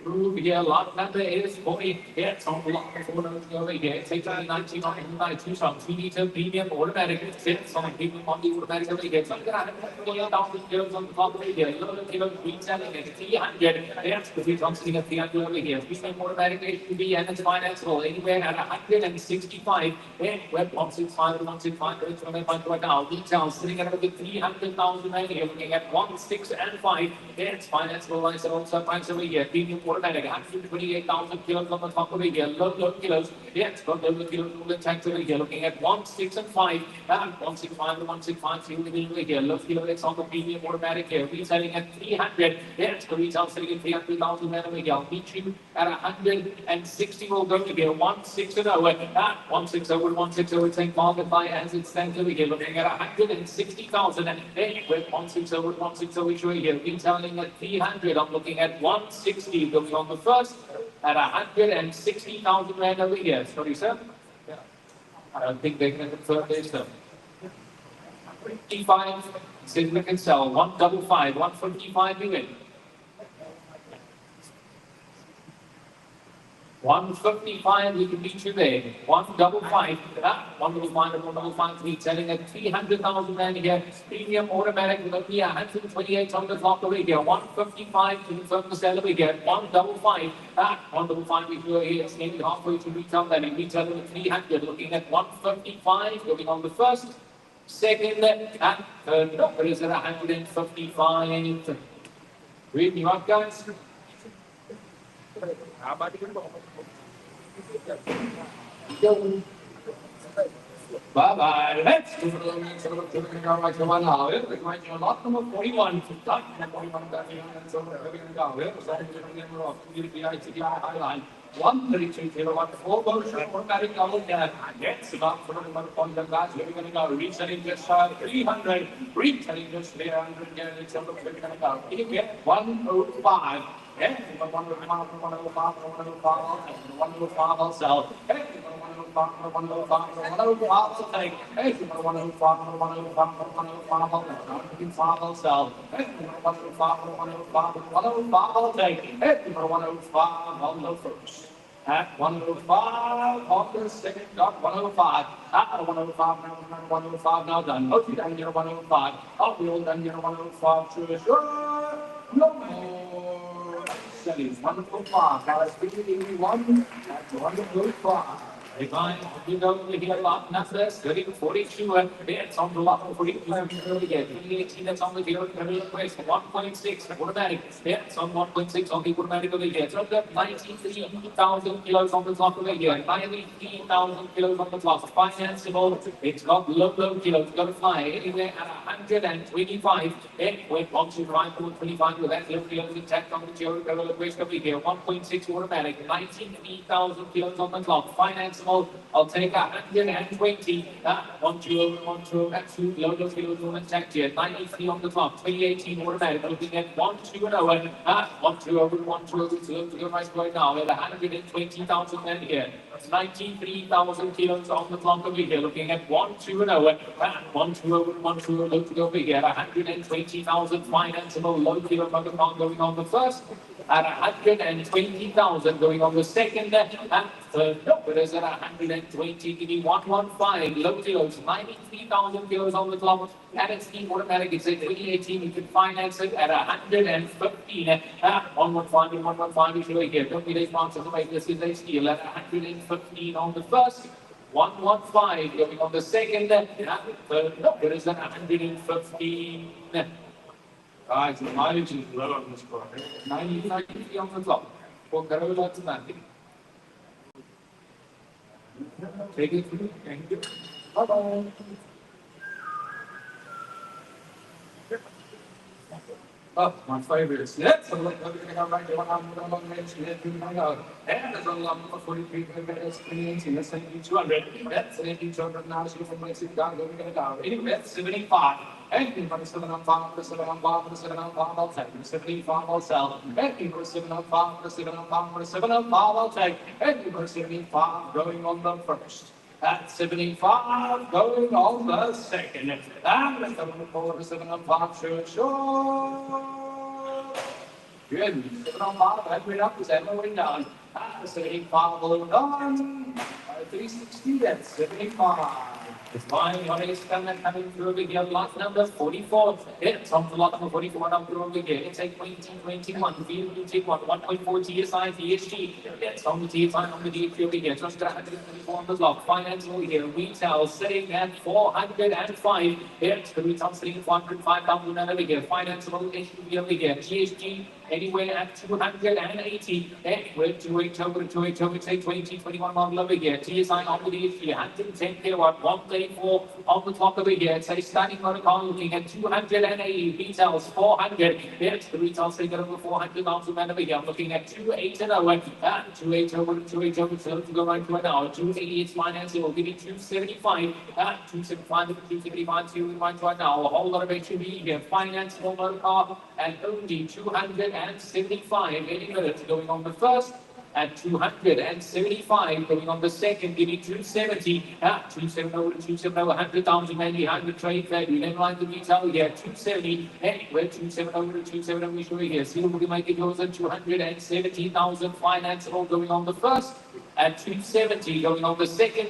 Move here, lot number is 40. It's on block 4 over here. Take 19 on 92. Some 3 meter premium automatic. Sits on premium on the automatic over here. So I'm going to have 40,000 kilos on the top over here. Low kilo retailing at 300. That's the free sitting at 300 over here. Premium automatic HPV and it's financeable. Anywhere at 165. And web 165 to 165. It's going to find right now. Retail sitting at about 300,000 right here. Looking at 1, 6, and 5. It's financeable. Like I said, also price over here. Premium automatic, 128,000 kilos on the top over here. Low kilos. Yes, got low kilos all the tanks over here. Looking at 1, 6, and 5. 165 to 165. See over here. Low kilo, it's on the premium automatic here. Retailing at 300. Yes, the retail selling at 300,000 over here. I'll meet you at 160. We'll go to here. 160 and over. 160 and 160. Take market by as it stands over here. Looking at 160,000. And with 160 and 160 over here. Retailing at 300. I'm looking at 160. Going on the first at 160,000 rand over here. Sorry, sir. Yeah. I don't think they can confirm this, sir. 55 says we can sell 155, 155 million. 155, we can beat you there. 155, 155 and 155, retailing at 300,000 rand here. Premium automatic will be 128 on the clock over here. 155 to confirm the sell over here. 155, 155 we go here. It's nearly halfway to retail that in retail at 300. Looking at 155, going on the first. Second, and third, there is at 155. Read me up, guys. Bye-bye. Let's do the right one now. It's lot number 41. Lot number 41. 132 kilowatt, 4 motion, automatic double gas. Yes, about for the gas, we're going to go. Reselling just 300, retailing just 300. Yeah, it's on the we're going to go. You get 105. Yeah, 105, 105 I'll sell. Hey, 105 I'll take. Hey, 105 I'll sell. Hey, 105 I'll take. Hey, 105 I'll go first. At 105 on the second dot 105. At 105 now, 105 now done. Okay, down here 105. Oh, we all done here 105. Sure. No more. Selling 105. Now let's begin 81 at 105. Divine, you know, we hear a lot, numbers, 30 to 42, and it's on the lot of 42, and we get 2018, that's on the zero, 1.6, automatic, it's on 1.6 on the automatic over here. So the 93,000 kilos on the clock over here, 93,000 kilos on the clock, financeable, it's got low kilos, got to fly anywhere at 125, and we're on to drive to 25 with that low kilos intact on the zero, over here, 1.6 automatic, 93,000 kilos on the clock, financeable. I'll take 120. 1 2 1 2 absolute low kilos on attack here. 93 on the clock. 2018 automatic. Looking at 1 2 and 0. 1 2 over 1 2 over. It's low to go right now. At 120,000 men here. 93,000 kilos on the clock over here. Looking at 1 2 and 0. 1 2 over 1 2 low to go over here. 120,000 financeable low kilo on the clock going on the first. At 120,000 going on the second, and third, no, it is at 120, giving 115, low kilos, 93,000 kilos on the clock, and it's the automatic, it's at 2018, you can finance it at 115, 115 and 115 is right here, don't be late marks to make this is a steal, at 115 on the first, 115 going on the second, and third, no, it is at 115. Guys, the mileage is low on this car. 90 on the clock. For Corolla to nothing. Take it through. Thank you. Bye-bye. Oh, my favorite. Let's look at the right one. And there's a lot of 43 minutes, 2018, that's 200. That's 200 now, so you can make it down, going down. Anyway, that's 75. And for the 7 on 5, the 7 on 5, the 7 on 5, I'll take. The 75, I'll sell. And for the 7 on 5, the 7 on 5, the 7 on 5, I'll take. And for the 75, going on the first. At 75, going on the second. And the 7 on 7 on 5, sure. Good. 7 on 5, that's right up, the 7 going down. At the 75, going on. 360, that's 75. It's fine, on a standard coming through over here, lot number 44. It's on the lot number 44 up through over here. It's a 2021, VLT1, 1.4 TSI, VSG. It's on the TSI, on the DHG over here. Just 134 on the block. Finance over here, retail sitting at 405. It's the retail sitting at 405,000 over here. Finance over here, GSG. Anywhere at 280, anywhere 280 over 280, it's a 2021 model over here. TSI on the DHG, 110 kilowatt, 134 on the top over here. It's a standing motor car looking at 280, retails 400. It's the retail sitting over 400,000 over here. I'm looking at 280 over 280 over 280 over, so to go right to an hour. 280, it's financing, we'll give you 275, 275 over 275, to right to an hour. A whole lot of HUV here, financeable motor car, and only 275 any minutes going on the first, at 275 going on the second, giving 270, 270 over 270, 100,000 maybe 100 trade value, then line the retail here, 270, anywhere 270 over 270, we show here, see we can make it yours at 270,000 financeable going on the first, at 270 going on the second,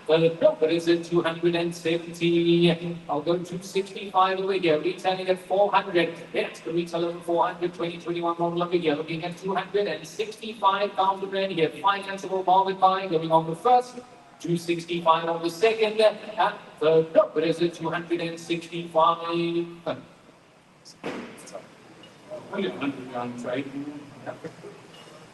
but is it 270? I'll go 265 over here, retailing at 400. It's the retail over 400, 2021 model over here, looking at 265,000 rand here. Financeable market buying going on the first, 265 on the second, but is it 265? Only 100 on trade.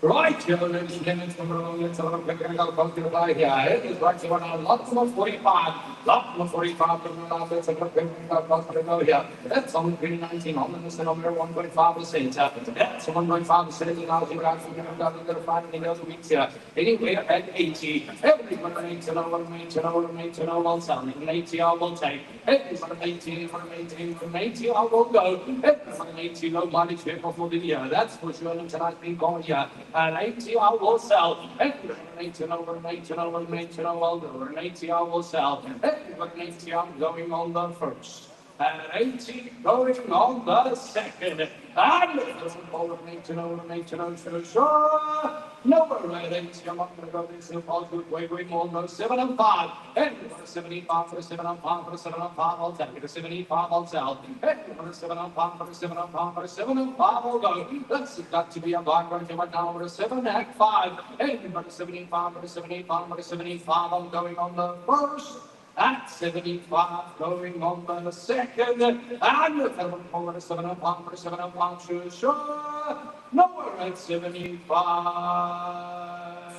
Right, ladies and gentlemen, let's have a look at our culture by here. It is right here on lot number 45. Lot number 45, let's have a look at our culture by here. That's on 319, on the number 1.5%. That's 1.5% now, so we're actually going to find the other weeks here. Anyway, at 80, everyone makes an hour, while selling. 80, I will take. Everyone 80, from 80, I will go. Everyone 80, no money for the year. That's for sure, until I've been gone here. And 80 I will sell. 80 over 80 over 80 I will go. 80 I will sell. 80 I'm going on the first. and 80 going on the second. And number 80, I'm not going to go this in positive way, going almost 7 and 5. And 75 for the 7 and 5 for the 7 and 5, I'll take it. 75, I'll sell. And 7 and 5 for the 7 and 5 for the 7 and 5, I'll go. That's got to be a black one to right now for the 7 and 5. And 75 for the 75 for the 75, I'm going on the first. At 75, going on the second, and the 7 for the 7 and 5 for the 7 and 5, sure. Number at 75.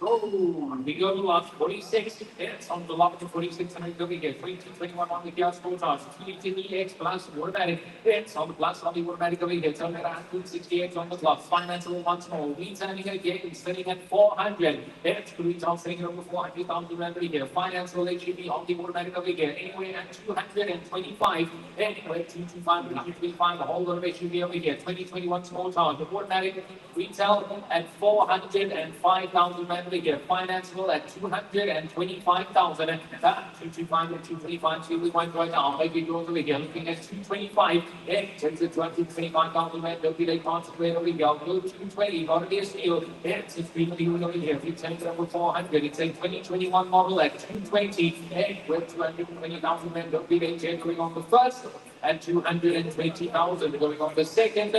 Oh, we go to last 46. It's on the lot to 46, and we get 2221 on the gas score charge. 3TX plus automatic. It's on the plus on the automatic over here. Turn around 268 on the clock. Financial once more. We turning again, sitting at 400. It's retail sitting over 400,000 over here. Financial HEB on the automatic over here. Anywhere at 225. Anywhere 225, 225. The whole lot of HEB over here. 2021 small charge. The automatic retail at 405,000 over here. Financial at 225,000. 225 and 225. See we went right now. Maybe goes over here. Looking at 225. It takes it to 225,000. Don't be late concentrate over here. Go 220. Got to be a steal. It's extremely over here. If you take it over 400, it's a 2021 model at 220. With 220,000 men. Don't be late going on the first. At 220,000 going on the second.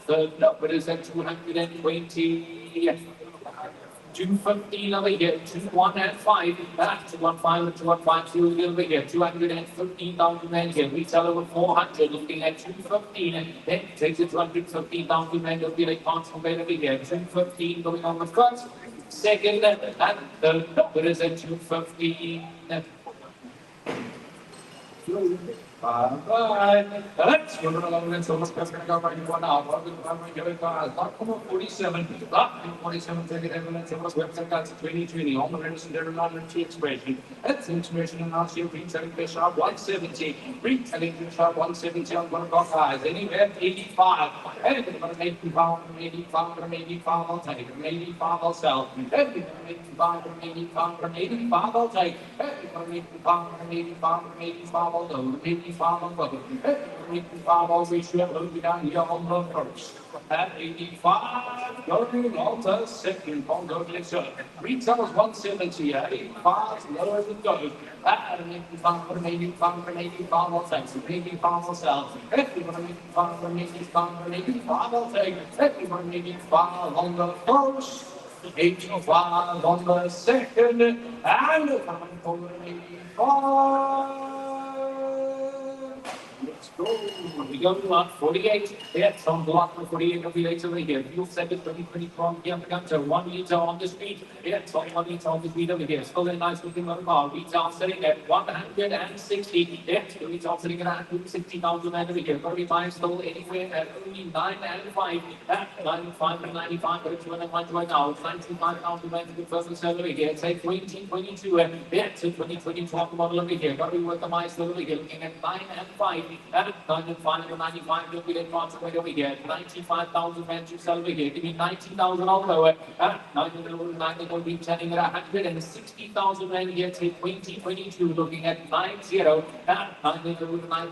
Third number is at 220. 215 over here, 21 and 5, 215 and 215, over here, 215,000 men here, retail over 400, looking at 215, and then takes it to 215,000 men, it'll be like constant over here, 215 going on the first, second, and the number is at 215. Bye. Let's go along and so much going to go right in 1 hour. I'm going to go 47. 47 take it evidence of website that's 2020. All the rest of their non-entry expression. That's information and I'll see retailing fish sharp 170. Retailing fish sharp 170 on one of our highs. Anywhere 85. Anything from 85 from 85 from 85, I'll take. From 85, I'll sell. Anything from 85 from 85 from 85, I'll take. Anything from 85 from 85 from 85, I'll go. 85 on both. 85 always should have down here on the first. At 85, going on the second on the list. Retail is 170. 85 lower than goes. At 85 from 85 from 85, I'll take. From 85, I'll sell. 85 from 85 from 85, I'll take. 85 on the first. 85 on the second. And 85. Let's go. We go to lot 48. Yes, on block 48 of the later over here. Fuel second 2020 from here begun to 1 liter on the street. Yes, on 1 liter on the street over here. Still a nice looking motor car. Retail sitting at 160. Yes, the retail sitting at 160,000 over here. Got to be buying still anywhere at only 9 and 5. At 95 and 95, but it's 2 and 1 right now. 95,000 to the first and seven over here. It's a 2022. Yes, a 2022 model over here. Got to be worth the mice over here. Looking at 9 and 5. At 9 and 5 and 95, you'll be in consequence over here. 95,000 men to sell over here. Give me 90,000 all lower. At 9 and 9, they're going to be turning at 160,000 men here to 2022, looking at 90. At 9 and 9,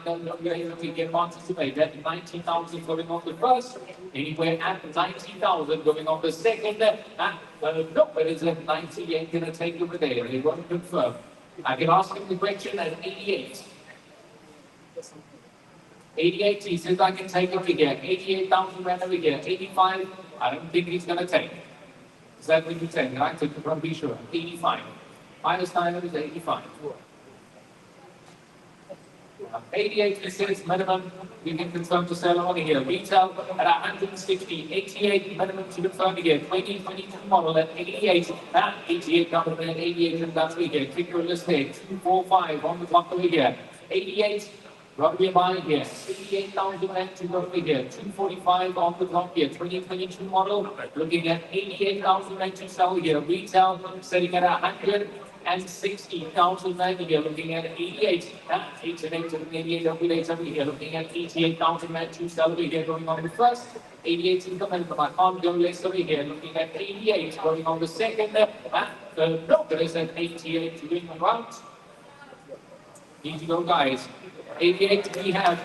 we get participate. At 90,000 going on the first. Anywhere at 90,000 going on the second. At number is at 98, going to take over there. They won't confirm. I can ask him the question at 88. 88, he says I can take it again. 88,000 rand over here. 85, I don't think he's going to take. Is that what you're saying? I took it from be sure. 85. Minus 9 is 85. 88, he says minimum. We can confirm to sell over here. Retail at 160. 88 minimum to confirm again. 2022 model at 88. At 88 number at 88 and that's we get. Click your list there. 245 on the clock over here. 88. What we are buying here, 88,000 and to over here, 245 on the clock here, 2022 model, looking at 88,000 and to sell here, retail setting at 160,000 and here, looking at 88, 88 over here, looking at 88,000 and to sell over here, going on the first, 88 in the middle, I can't go less over here, looking at 88, going on the second, the number is at 88 doing the route. Need to go, guys. 88, we have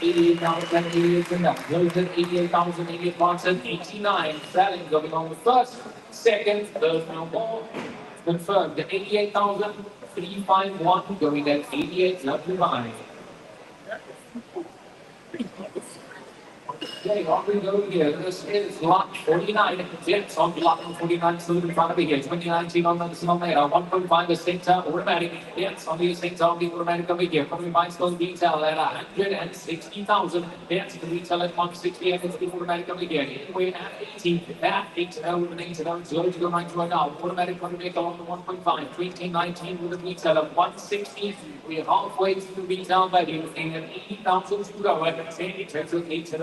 88,000, 88 in that. Close at 88,000, 88 bucks and 89. Selling going on the first, second, there's no more. Confirmed. The 88,351 going at 88.95. Okay, on we go here. This is lot 49. It's on lot 49, still in front of me here. 2019 on the denominator. 1.5 the center automatic. It's on the center of the automatic over here. Coming by still retail at 160,000. It's the retail at 160 and it's the automatic over here. Anyway, at 80. At 80, it's low to go right now. Automatic on the vehicle on the 1.5. 2019 with the retail at 160. We are halfway to the retail value. Looking at 80,000 to go. It takes us 8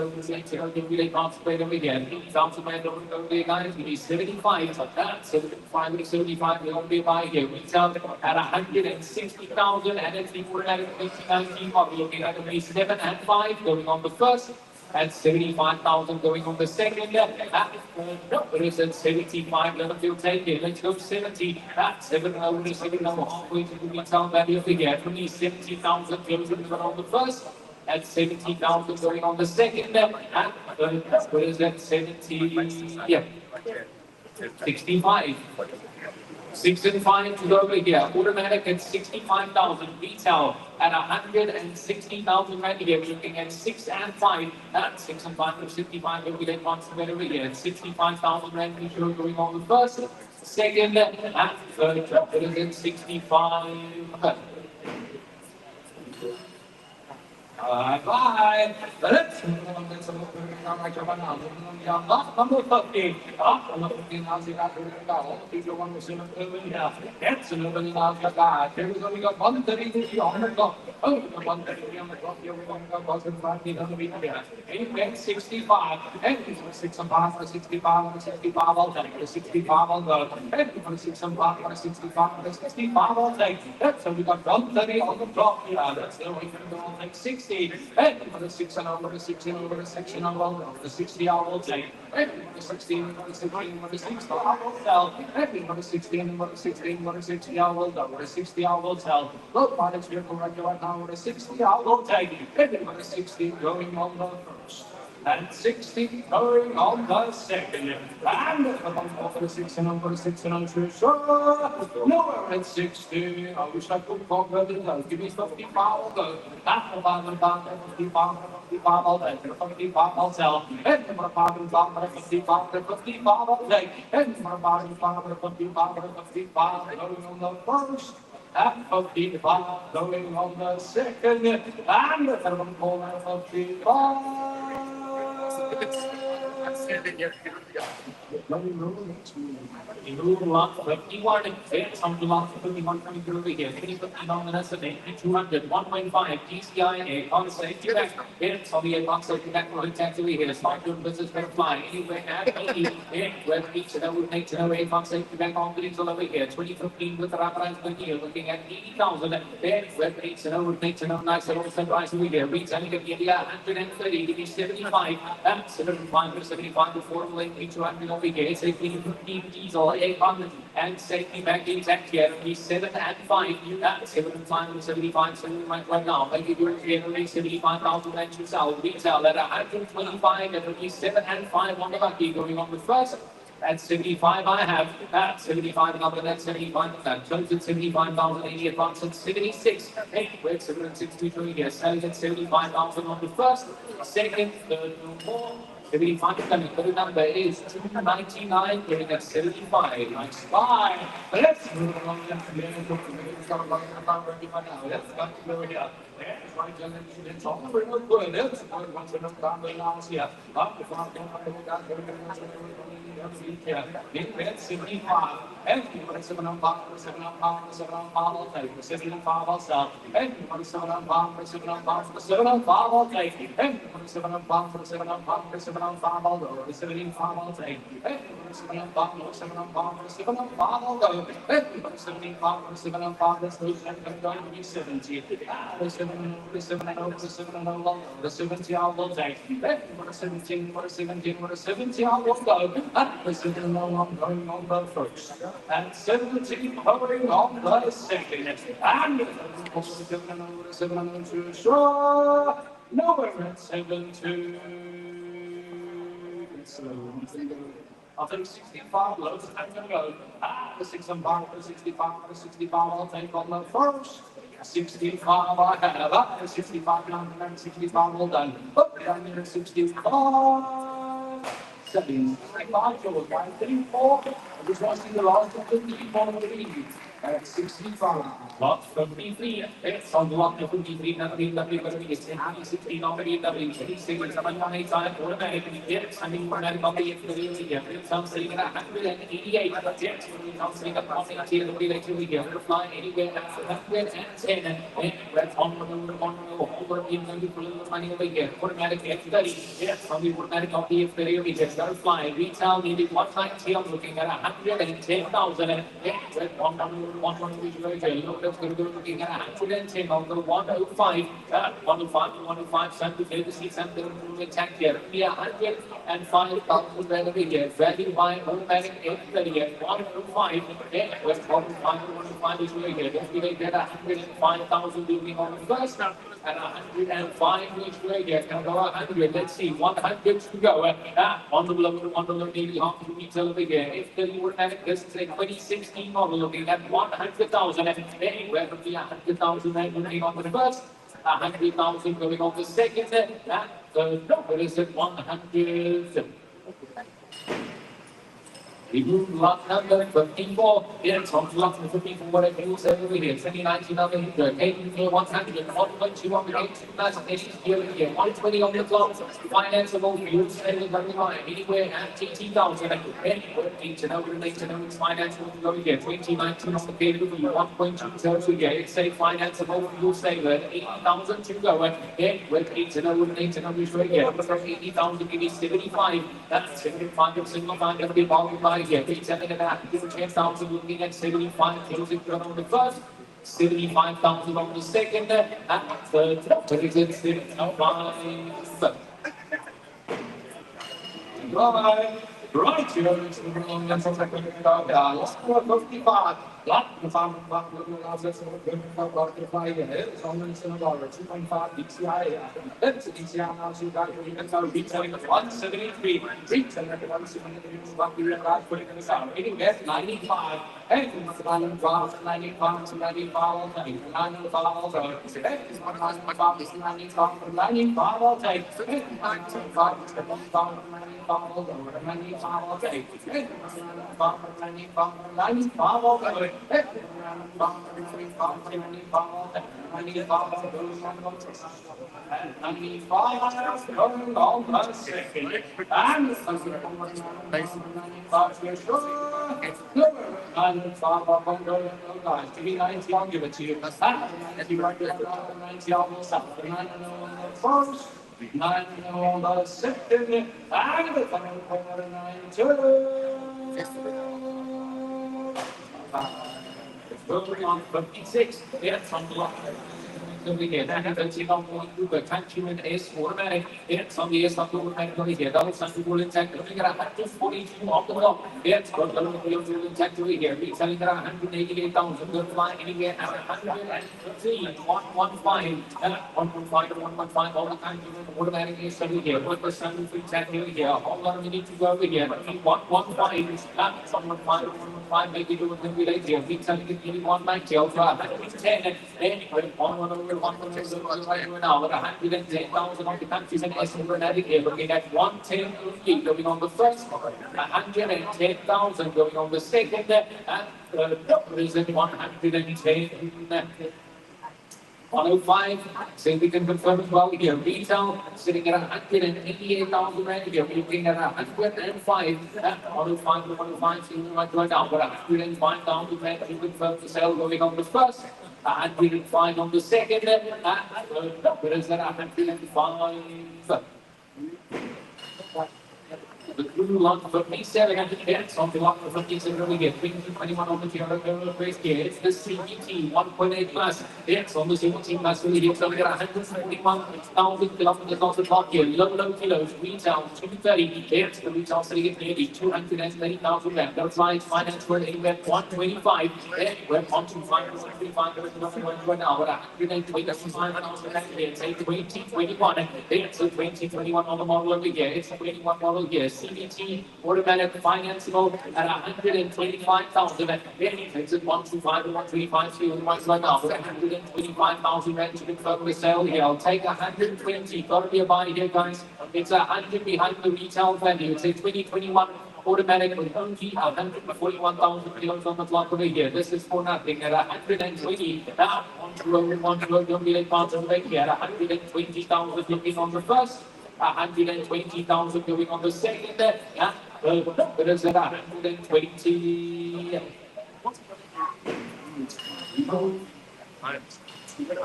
give me a concentrate over here. 80,000 man over there, guys. We need 75. That's 75 with 75. We're going to be buying here. Retail at 160,000 and it's the automatic 2019. We're looking at only 7 and 5 going on the first. At 75,000 going on the second. No, it is at 75. Let them take it. Let's go 70. At 7 over 7 halfway to the retail value of the year. From the 70,000 closing on the first. At 70,000 going on the second. At what is that? 70. Yeah. 65. 6 and 5 to go over here. Automatic at 65,000. Retail at 160,000 right here. We're looking at 6 and 5. At 6 and 5 to 65. We'll get once over here. At 65,000 right here going on the first. Second. At third. It is at 65. Bye. Let's move on to some number 15. Number 15, how's it got to go? People want to see them over here. That's another love the guy. Here we go. We got 133 on the clock. Oh, we got 133 on the clock. Here we go. We got 150 on the week here. 865. And for 6 and 5 for 65 for 65 all day. For 65 all day. And for 6 and 5 for 65 for 65 all day. So we got 130 on the clock here. That's the way we can go like 60. And for the 6 and over the 16 over the 16 over the 60 I will take. And for the 16 over the 16 over the 60 I will sell. And for the 16 over the 16 over the 60 I will go. The 60 I will sell. Look, my next vehicle right now with the 60 I will take. And for the 60 going on the first. And 60 going on the second. And for the 6 and over the 6 and over sure. Nowhere at 60. I wish I could talk about it. Give me 55 I'll go. After 55 all day. 55 I'll sell. And for the 55 all day. And for the 55 going on the first. At 55 going on the second. And the third one at 55. Lot 51, it's on lot 51 coming through over here. 50 on the estimate, 200, 1.5, TCIA, on safety back. It's on the advanced safety back for the tax over here. Start doing business better fly. Anyway, at 80, whether each that would make to know advanced safety back on the diesel over here. 2015 with the rapid here, looking at 80,000. Whether each that would make to know nice little sunrise over here. Retailing at India, 130, give me 75. 75 to 75 before the lane, 200 over here. Safety 15 diesel, 800 and safety back intact here. Be 7 and 5. You got 7 and 5 and 75 right now. Maybe you're here 75,000 and you sell. Retail at 125 and it'll be 7 and 5 on the lucky going on the first. At 75, I have at 75, another at 75, that close at 75,080 advance at 76. Hey, wait, 763 here, selling at 75,000 on the first, second, third, no more. 75 coming, the number is 299, getting at 75. Nice buy. Let's move along to the let's go here. That's right, it's all real good. It's once in a time the last year. Up the front, it's 75. And for 7 on 5, 7 on 5, 7 on 5, I'll take 7 on 5, I'll sell. And for 7 on 5, 7 on 5, 7 on 5, I'll take. And for 7 on 5, 7 on 5, 7 7 on 5, I'll go. 75, I'll take. 7 on 5, 7 on 5, 7 on 5, I'll go. 75, 7 on 5, that's no sense. I'm going to be 70. 7 on 7 on 70, I'll go take. 17, 70, I'll go. 7 on, I'm going on the first. And 17, hovering on the second. And 7 on 2, sure. Nowhere at 7-2. It's slow. I'll take 65 loads. I'm going to go. The 6 on 5, the 65, the 65. I'll take on the first. 65 I have. 65, 65 all done. But down here 65. 75, so it's 134. I just want to see the last of the people of the league. At 65. Lot 53. It's on lot 53. Nothing going to be 16 already. Nothing 26. 718. Automatically. It's I mean, we're not going to be here. It's on sitting at 188. It's on sitting at 180. We're flying anywhere. That's 110. And that's on over in the money over here. Automatic F30. Yes, on the automatic of the F30. We just got to fly. Retail needed 190. I'm looking at 110,000. And that's on 120, looking at 110 on the 105, 105, Santa Fe, the 600 attack here. We are 105,000 over here. Value by automatic 830 105, 105 is over here. Let's get 105,000 moving on the first round. And 105 which way here can go 100. Let's see, 100 to go. On the low, nearly half the retail over here. If the automatic, this is a 2016 model looking at 100,000. Anywhere from the 100,000 moving on the first, 100,000 going on the second. The number is at 100. We move lot number 54. It's on lot number 54. What it means over here. 2019 over here. 100. 1.2 on the 8,000. Here. 120 on the clock. Financeable. Fuel saving very high. Anywhere at 18,000. Anywhere. Need to know. It's financeable. Over here. 2019 on the period. 1.2 turns here. It's a financeable. Fuel saver. 80,000 to go. Anywhere. Need to know. It's right here. 80,000. Give me 75. That's 75 of single find. Going to be volume by here. 10,000 looking at 75,000 on the first, 75,000 on the second, and third, 75. Right, you're going to bring on the second last 55. Lot the farm allows us to multiply it's only $2.5 DCI. That's the DCI now, so you got your units are retailing at 173. Retailing at 173 is what we realize putting in the sound. Hitting at 95. And it's 95, 95, 95, 95, I'll take. 95, 95, I'll take. 95, I'll take. 95, I'll take. 90, I'll give it to you. If you write it down, 90 on the south, 90 on the first, 90 on the second, and the final quarter 92. On 56, it's on block. We get that happens in on the country is automatic. It's on the S of the automatic here. Double Sunday will intact. Looking at 142 off the block. It's got the will intact over here. Retailing at 188,000. Good fly anywhere at 103, 115, 115 to 115. All the country automatic is over here. What the Sunday will intact over here. All lot we need to go over here. 115, 115, maybe do it when we like here. Retailing at 190, over 110, and on now, 110,000 on the countries and S here, looking at 110 going on the first, 110,000 going on the second, and the number is at 110. 105, so we can confirm as well here. Retail sitting at 188,000 rand here. We're looking at 105, 105 to 105, seeing right now, but 105,000 rand to confirm the sale going on the first. 105 on the second, and the number is at 105. The crew lot 57, it's on the lot 57 over here. 2021 on the Jericho race here. It's the CBT 1.8 plus. It's on the CBT plus. We hit over 141,000 kilometers off the clock here. Low kilos. Retail 230. It's the retail sitting at nearly 230,000 left. That's right. Finance we're in at 125. We're on to 135 right now. 125,000 left here. Take 2021. It's a 2021 on the model over here. It's a 21 model here. CBT automatic financeable at 125,000. It's at 125 and 135 fuel right now. 125,000 rent to confirm the sale here. I'll take 120. Gotta be a buy here, guys. It's 100 behind the retail value. It's a 2021 automatic with only 141,000 kilos on the clock over here. This is for nothing at 120. Now, on to road, don't be late parts of the way here. 120,000 looking on the first. 120,000 going on the second. But it's at 120.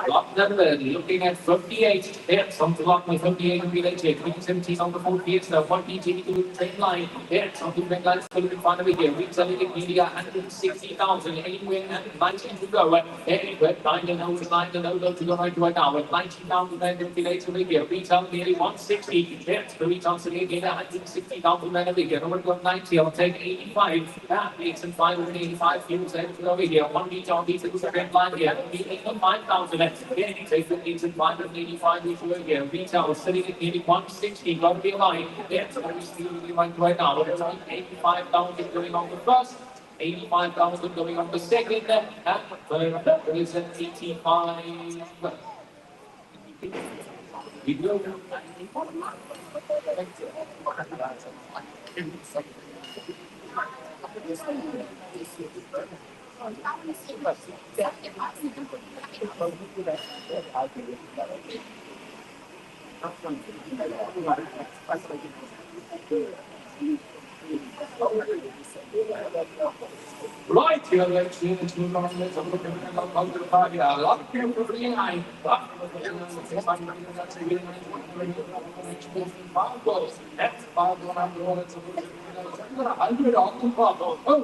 Lot number looking at 58. It's on the lot with 58 and related. 2017 on the 48. So 1 PT to the trend line. It's on the trend line still in front of it here. Retailing at nearly 160,000. Anywhere and 19 to go. Anywhere 9 and 0 to the right now. At 19,000 and related over here. Retail nearly 160. It's the retail sitting again 160,000 and over here. Over to 90. I'll take 85. It's in 585 fuels over here. 1 retail to the trend line here. 85,000. Take the 585 here. Retail sitting at nearly 160. Got to be aligned. It's right now. It's 85,000 going on the first. 85,000 going on the second. Third is at 85. We go. Right here, let's see the 2 kilometers of the party. A lot of people behind. That's 100 on the bottle. Oh,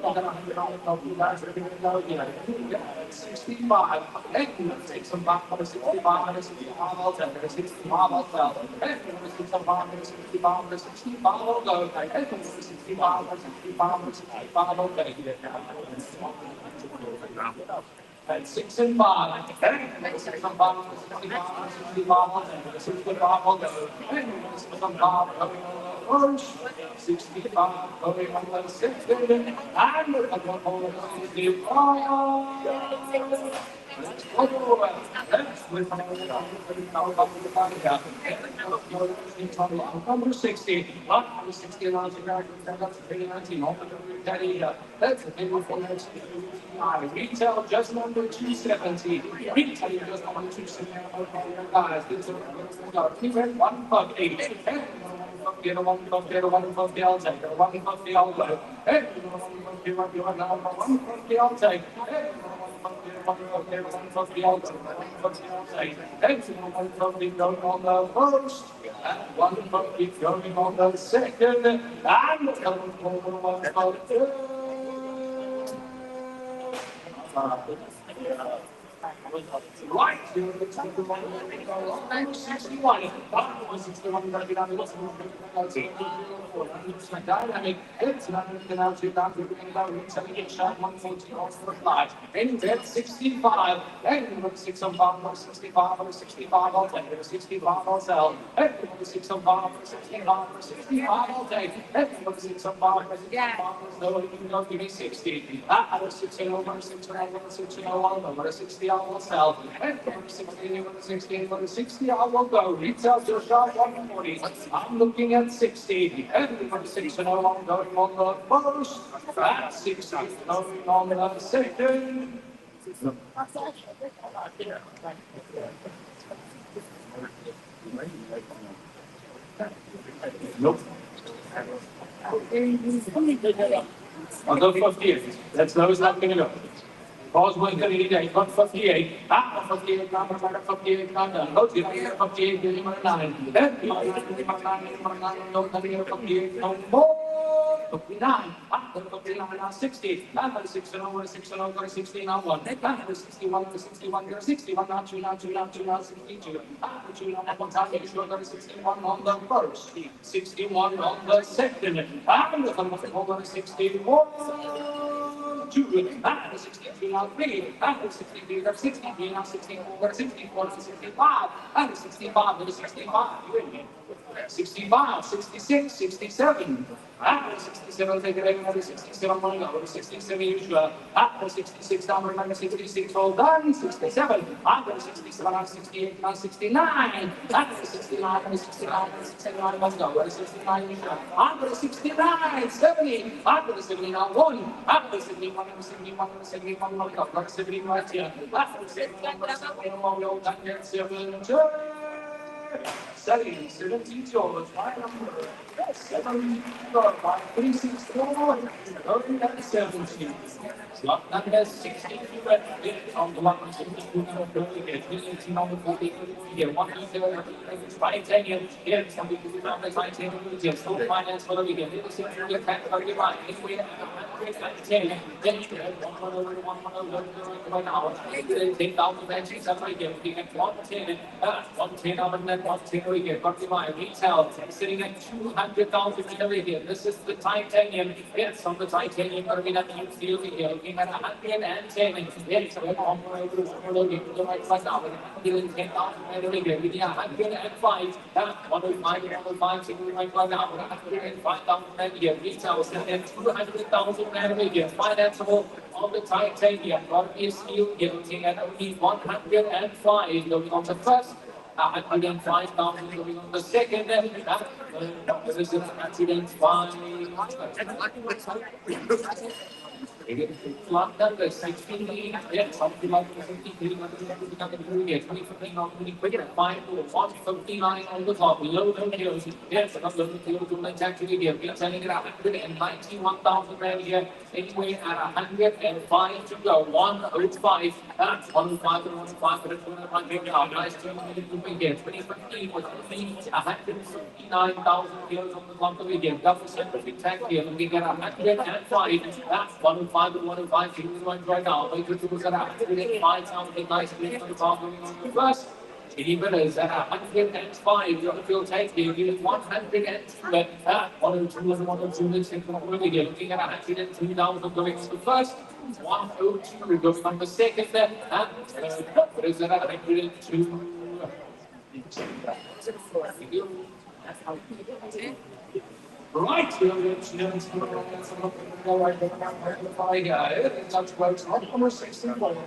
65. Let's take some back on the 65, 65, I'll take it. 65, I'll tell. Let's take some back on the 65, 65, I'll go. Let's take 65, 65, 65, I'll take it. At 6 and 5. Let's take some back on the 65, 65, I'll take it. 65, I'll go. Let's take some back on the 65 going on the 60, and we're going to hold the fire. Let's go. Number 60. Number 60 on the ground. That's a big one. Retail just under 270. Retail just under 270. Guys, this is one pub 8. Get a one from the I'll take a 1 from the I'll go. Hey, 1 from the I'll take. Hey, 1 from the I'll take. Hey, 1 from the going on the first, and 1 from the going on the second, and 1 from the third. Right, 61. 61 dynamic. It's not going to down to the shot 140 off the flight. And that's 65. And 6 on 5, 65, 65, I'll take it. 65, I'll sell. And 6 on 5, 65, 65, I'll take it. And 6 on 5, 65, no, you can go give me 60. I was 60 over 60 over 60 over 60, I will sell. And 60 over 60 over 60, I will go. Retail to shop 140. I'm looking at 60. And 6 and 0 going on the first. And 60 going on the second. Nope. I'll go 58. That's no, it's not going to go. Pause one going to get 58. 58, 58, 58, 58, 59. 59, 59 now 60, and 60 over 60 over 60 now 1, and 61 over 61 61 now 2 now 2 now 2 now 62, and 2 now 1 time you should go 61 on the first, 61 on the second, and over 61. 2, and 63 now 3, and 63 now 63 now 64, 64 65, and 65 and 65, 65, 66, 67, and 67, take it another 67, over 67, usual, and 66, down, remember 66, all done, 67, and 67, and 68, and 69, and 69, and 69, and 69, let's go, 69, usual, and 69, 70, and 79, 1, and 71, and 71, and 71, let's go, 71, here, and 71, 71, 7, 70 yours, my number, 7, 36, 4, 17. Slot number 60, on the 162, on the 40, here, 1 titanium, here, some people found the titanium, yes, no finance for the weekend, it is in the attack of the line, if we have 110, then you have 1 hour, take down the magic, somebody getting at 110, 110 over that 110 we get, but my retail sitting at 200,000 over here. This is the titanium. Yes, on the titanium, but we have to feel here. Looking at 110. Yes, so we're on the looking to the right side now. 110,000 over here. We need 105. 105, 105, to the right side now. 105,000 over here. Retail sitting at 200,000 over here. Financeable on the titanium. What is steel here? Looking at only 105. Going on the first. 105,000 going on the second, this is 105. Lot number 16, yes, something like 53, 2015 on the quick 159 on the top, low kilos, yes, a couple of kilos on the actually here, we're selling it at 191,000 rand here, anyway at 105 to go, 105, 105 and 105, but it's going to run nice to here, 2015 was 159,000 kilos on the top of the game, double centric tank here, looking at 105, that's 105. 105, he was going right now. But it was at 105,000 nice minutes on the top of the first. Even is at 105, you're field take here. He is 102 at 102 and 102 minutes in the really good. Looking at 102,000 going to the first. 102 goes on the second there. And what is it at 102? Right, number 64.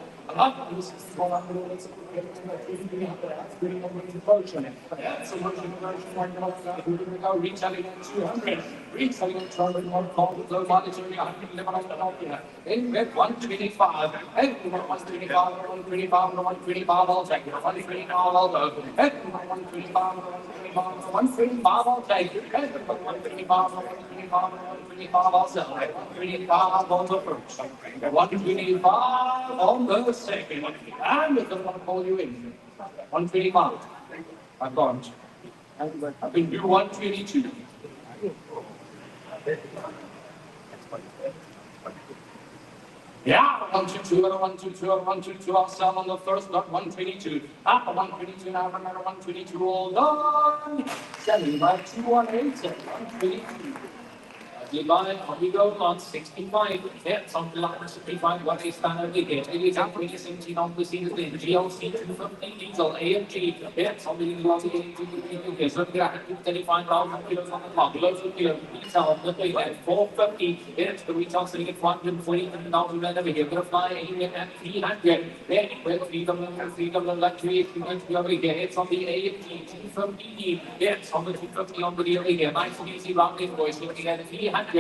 Retailing at 200, retailing at 200, called low monetary 111 in red 125, and 125, 125, 125, I'll take it, 125, I'll go, and 125, 125, I'll take it, and 125, 125, 125, I'll sell it, 125 on the first, 125 on the second, and if I want to call you in, 125, I've gone, I can do 122. Yeah, 122, 122, 122, I'll sell on the first, not 122. After 122, now remember 122, all done. Selling by 218, 122. We go on 65, yeah, something like 65, what is standard again? It is at 2017 on the scene, the GLC 250 diesel AMG, yeah, something like the AMG, so we are at 35,000 kilos on the clock, loads of kilos, retail on the plate at 450, yeah, the retail sitting at 140,000 over here, gonna fly anywhere at 300, yeah, with freedom luxury, if you're going to be over here, it's on the AMG 250, yeah, it's on the 250 on the deal here, nice and easy round invoice, looking at 300. With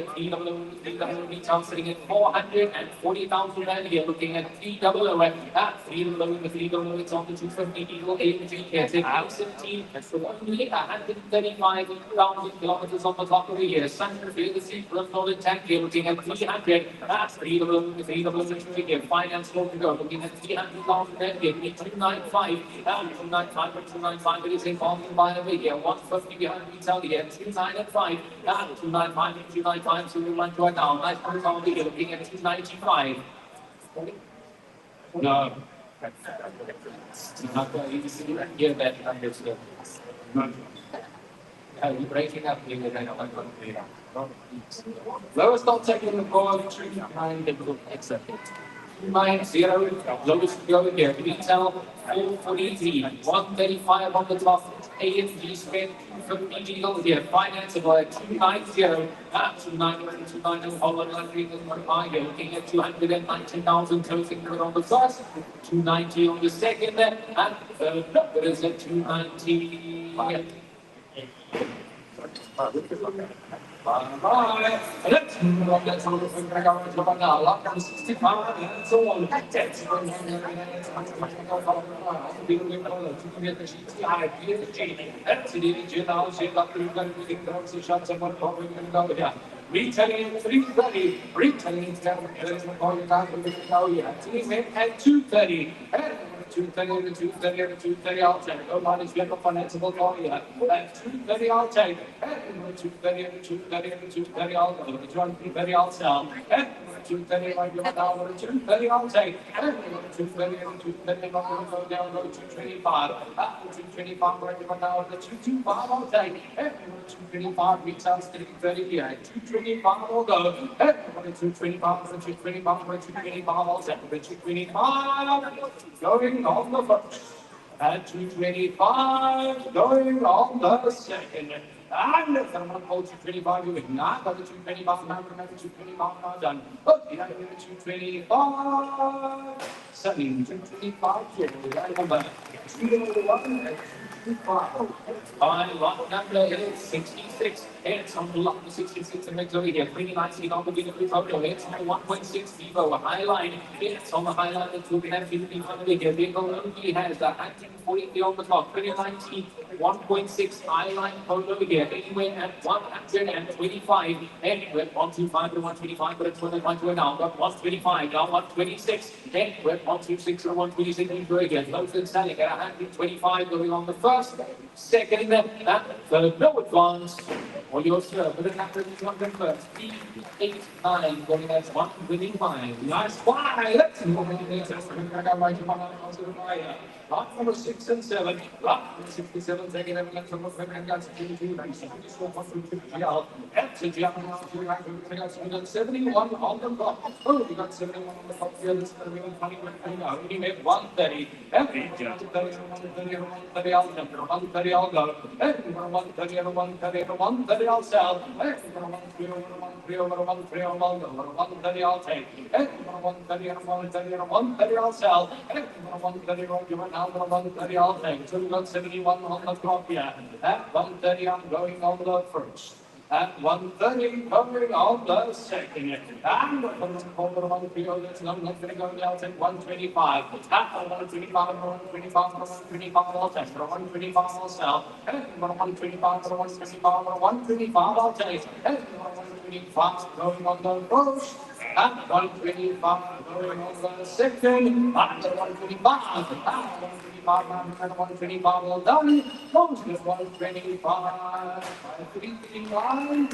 BW retail sitting at 440,000 rand here, looking at 300 at 300, it's on the 250 diesel AMG here, taking 17, only 135,000 kilometers on the top of the year. Sunroof legacy from Northern Tank here, looking at 300 at 300 here, finance loan to go, looking at 300,000 rand here, 295, 295 and 295, it is in volume by the way here, 150 behind retail here, 295, 295, 295, so we run to it now. Nice point on the looking at 295. No. Not going to hear that understood. You're breaking up here with that. Lowest not taking the ball, 290, accept it. 290, lowest to go here. Retail 443, 135 on the top. AMG spent 250 deal here. Financeable at 290, 290, Holland Landry is one higher. Looking at 290,000 closing good on the first, 290 on the second, and third number is at 290. Bye. Let's move on. Let's move on. Now, lock down 65 and so on. That's when retailing 330, retailing 730, at 230, and 230, I'll take. Oh, man, it's been a financial call here. At 230, I'll take. And 230, I'll go. 230, I'll sell. And 230, I'll go down. 230, I'll take. And 230, I'll go down. 225. 225, right now. 225, I'll take. And 225, retail 330 here. 225, I'll go. And 225, 225, I'll take. 225, going on the first. At 225, going on the second. And if someone holds 225, you would not go to 225, now remember 225, not done. Okay, I give it 225. 225, right number 201. Lot number is 66. It's on the lot 66 and makes over here. 2019 on the beautiful photo. It's on the 1.6 Vivo high line. It's on the high line that's looking at 50 over here. Vehicle only has the 140 on the top. 2019 1.6 high line photo here. Anywhere at 125. Anywhere 125 to 125, but it's 125 now. Got 125, now 126. Anywhere 126 or 126 into again. Lows and selling at 125 going on the first, second, and third. No advance. Or your serve, but it happens on the first. 389 going at 125. Last five. Let's move on to the next. Lot number 6 and 7. Lot number 67, second, and let's move on to the 71 on the block. Oh, we got 71 on the top here. This is going to be 20 now. We made 130. Every 130, I'll go. 130, I'll sell. 130, I'll take. 130, I'll sell. 130, I'll take. So we got 71 on the clock here. At 130, I'm going on the first. At 130, covering on the second. And we're going to call the 130, that's not going to go down to 125. At 125, 125, I'll take. 125, I'll sell. And 125, 125, I'll take. And 125, going on the first. At 125, going on the second. At 125, 125, all done. Close with 125. 339,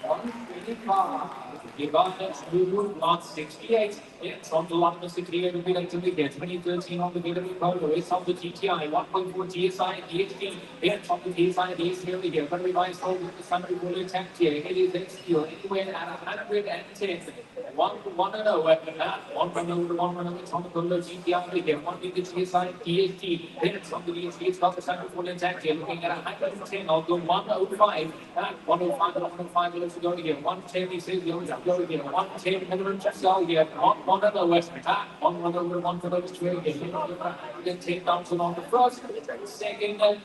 125. Give on next move, lot 68. It's on the lot number 68. We'll be like to be there. 2013 on the Bidvest Burchmore. It's on the GTI. 1.4 GSI DHD. It's on the GSI DHD over here. But revised hold with the summary will attempt here. It is in steel. Anywhere at 110. 1 and 0. 1 from over 1 from over. It's on the GTI over here. 1 with the GSI DHD. Then it's on the DHD. It's got the summary full intact here. Looking at 110. I'll go 105. 105 and 105 minutes to go here. 110. He says the only go here. 110 minimum to sell here. 1 and 0. 1 over 1 for those two again. 110,000 on the first. Second and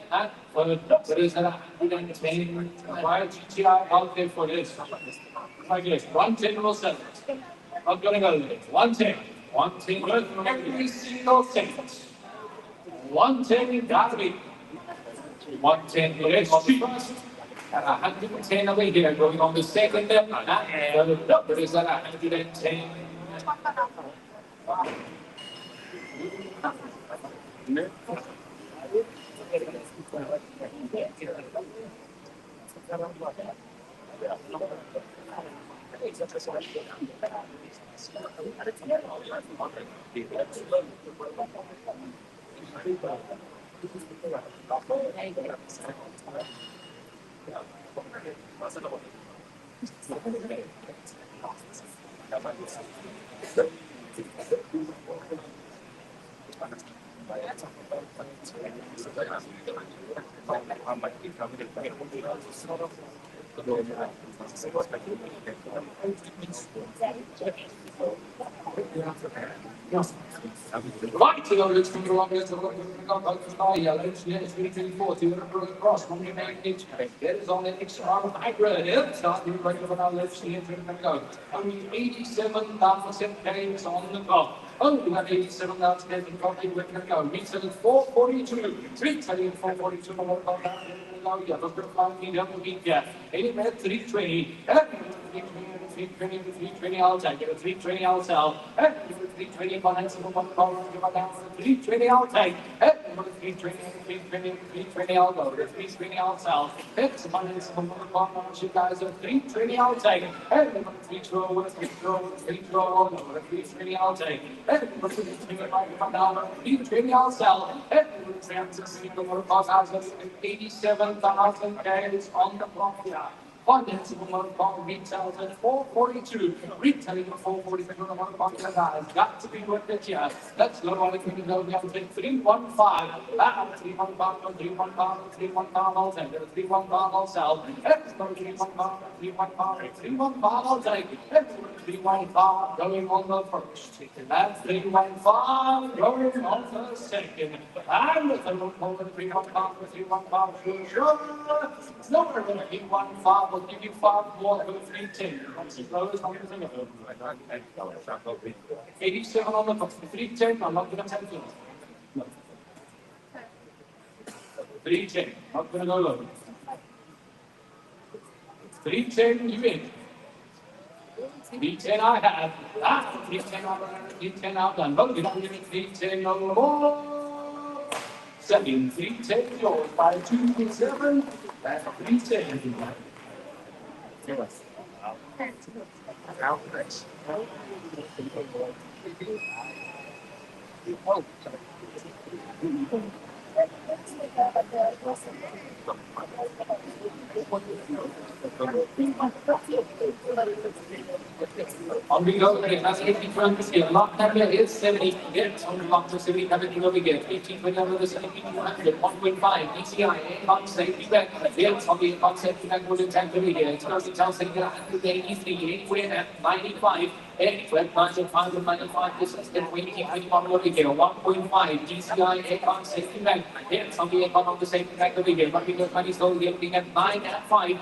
third. There is 110. Why GTI out there for this? Like this. 110 will sell it. Not going to go there. 110. 110 every single second. 110 got to be. 110 is on the first. At 110 over here, going on the second, and the number is at 110. Right, so let's move along. Let's look let's 324 to across from your main ditch. It is on the extra hybrid. It's not new regular on let's see it go. Only 87,000 games on the clock. Only got 87,000 games on the clock. We're going to go. Meets at 442. 442 on the clock. Yeah, the first one, he double beat, yeah. 320. 320, I'll take it. 320, I'll sell. 320, finance, 320, I'll take. 320, I'll go. 320, I'll sell. It's finance, you guys are 320, I'll take. 320, I'll take. 320, I'll sell. 87,000 games on the block here. Finance of one pound retails at 442. Retailing at 442 on the one pound has got to be worth it, yeah. Let's go on if we can go down to 315. 315, 315, I'll take it. 315, I'll sell. Let's go 315, I'll take it. 315 going on the first. That's 315 going on the second. And the third one, 315, sure. It's nowhere going to be 15. We'll give you 5 more for 310. That's as low as I'm going to go. 87 on the box. 310, I'm not going to take it. No. 310, not going to go low. 310, you in. 310 I have. 310 I've done. But we don't give it 310 no more. 310 yours by 2-7. That's 310. On we go, it has 80 runs here. Lock number is 70. Yes, on the lock to 70, everything over again. 18 20 over the 7200, 1.5. DCI, on safety back. Yes, on the on safety back, will attack over here. It's going to tell saying that 83, anywhere at 95. And 12,595, this is the 2021 over here. 1.5. DCI, on safety back. Yes, on the on the safety back over here. But because money is only looking at 9 at 5.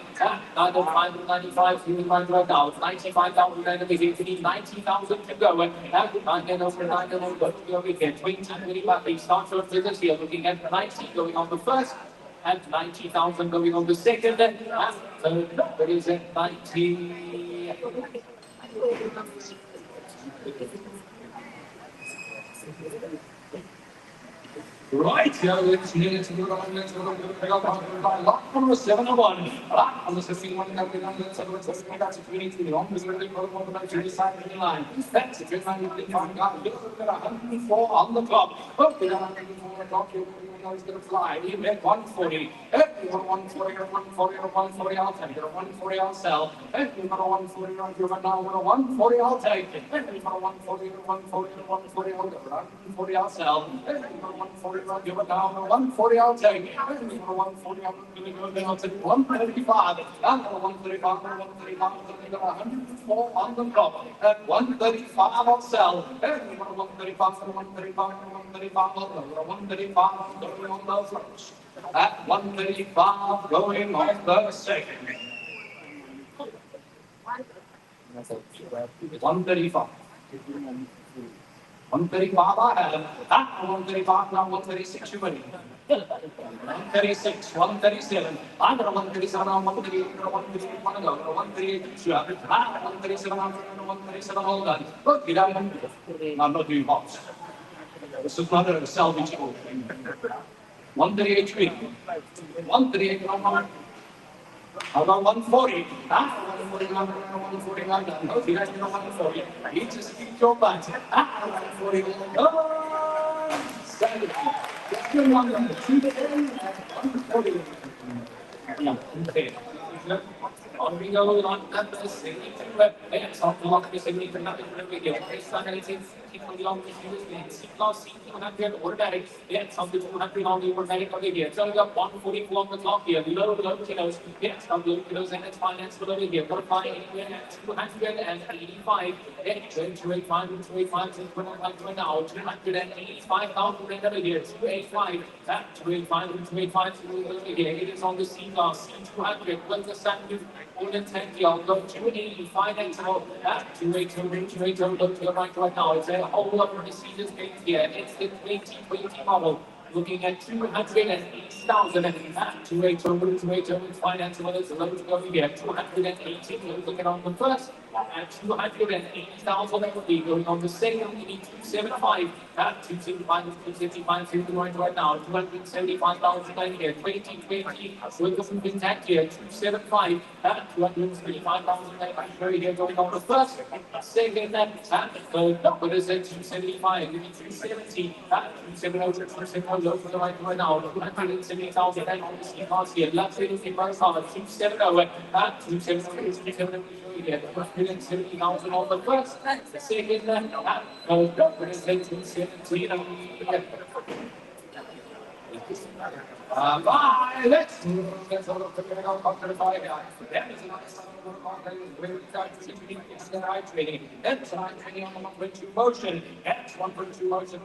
9,595, human mind right now. 95,000 over here. 90,000 to go. And over 9 over over here. 2025. They start to figures here. Looking at 90 going on the first. And 90,000 going on the second. And third, that is at 90. Right, here, let's go on. Lock number 701. Lock on the 61. That's we need to be on. We're going to go on the side of the line. That's it. 104 on the clock. Okay, 104 on the clock. He's going to fly. He met 140. 140 or 140 or 140, I'll take it. 140, I'll sell. If you've got a 140 or you're now with a 140, I'll take it. If you've got a 140 or 140 or 140, I'll go. 140, I'll sell. If you've got a 140 or you're now with a 140, I'll take it. If you've got a 140, I'm going to go down to 135. I'm going to 135 or 135. I've got 104 on the clock. At 135, I'll sell. If you've got a 135 or 135 or 135, I'll go. 135, I'm going on the first. At 135, going on the second. 135. 135 I have. At 135, now 136, you ready? 136, 137. I'm going to 137, I'm 138, 138, 138, 137, I'm 137, hold on. Look, you know, I'm not doing box. This is not a salvageable thing. 138, 138, How about 140? Ah, 140, 140, 140. Oh, you guys know 140. You just keep your butt. Ah, 140. Oh, Saturday. Let's do 140. 140. Yeah, okay. On we go on number 72. Yes, on the lock is a another video. Based on anything, keep on the long machines. C plus C 200 automatic. Yes, on the 200 on the automatic over here. So we got 144 on the clock here. Low kilos. Yes, on low kilos and it's finance below here. What by anywhere at 285. Yes, 285, 285, 285 now. 285,000 over here. 285. That 285, 285, over here. It is on the C class C200. What's the standard? More than 10 yards, go 285 and so that 280, go to the right now. It's a whole lot of decisions made here. It's the 2020 model. Looking at 208,000 and that 280 finance models low to go here. 280, looking on the first. At 280,000 equity going on the second, we need 275. At 275, 275, 275 right now. 275,000 here. 2020, with the food intact here. 275. At 235,000 very here going on the first. Second, at third, what is it? 275. We need 270. At 270, 270 low to the right now. 270,000 on the sea cars here. Left side is the first car. 270. At 270, 270. Yeah, 270,000 on the first, second, bye. Let's have a look at the fire guy. That is a nice training. That's a nice training on the 1.2 motion. That's 1.2 motion.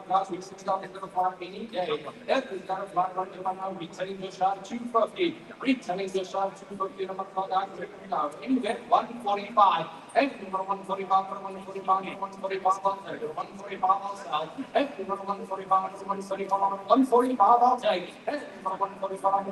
Last week, 6 dollars to the farm any day. That is got a fly right to my now. Retailing the shot 250. Retailing the shot 250 on the clock. Anyway, 145. Every 145, 145, 145, 145 outside. Every 145, 145, 145 outside. Every 145,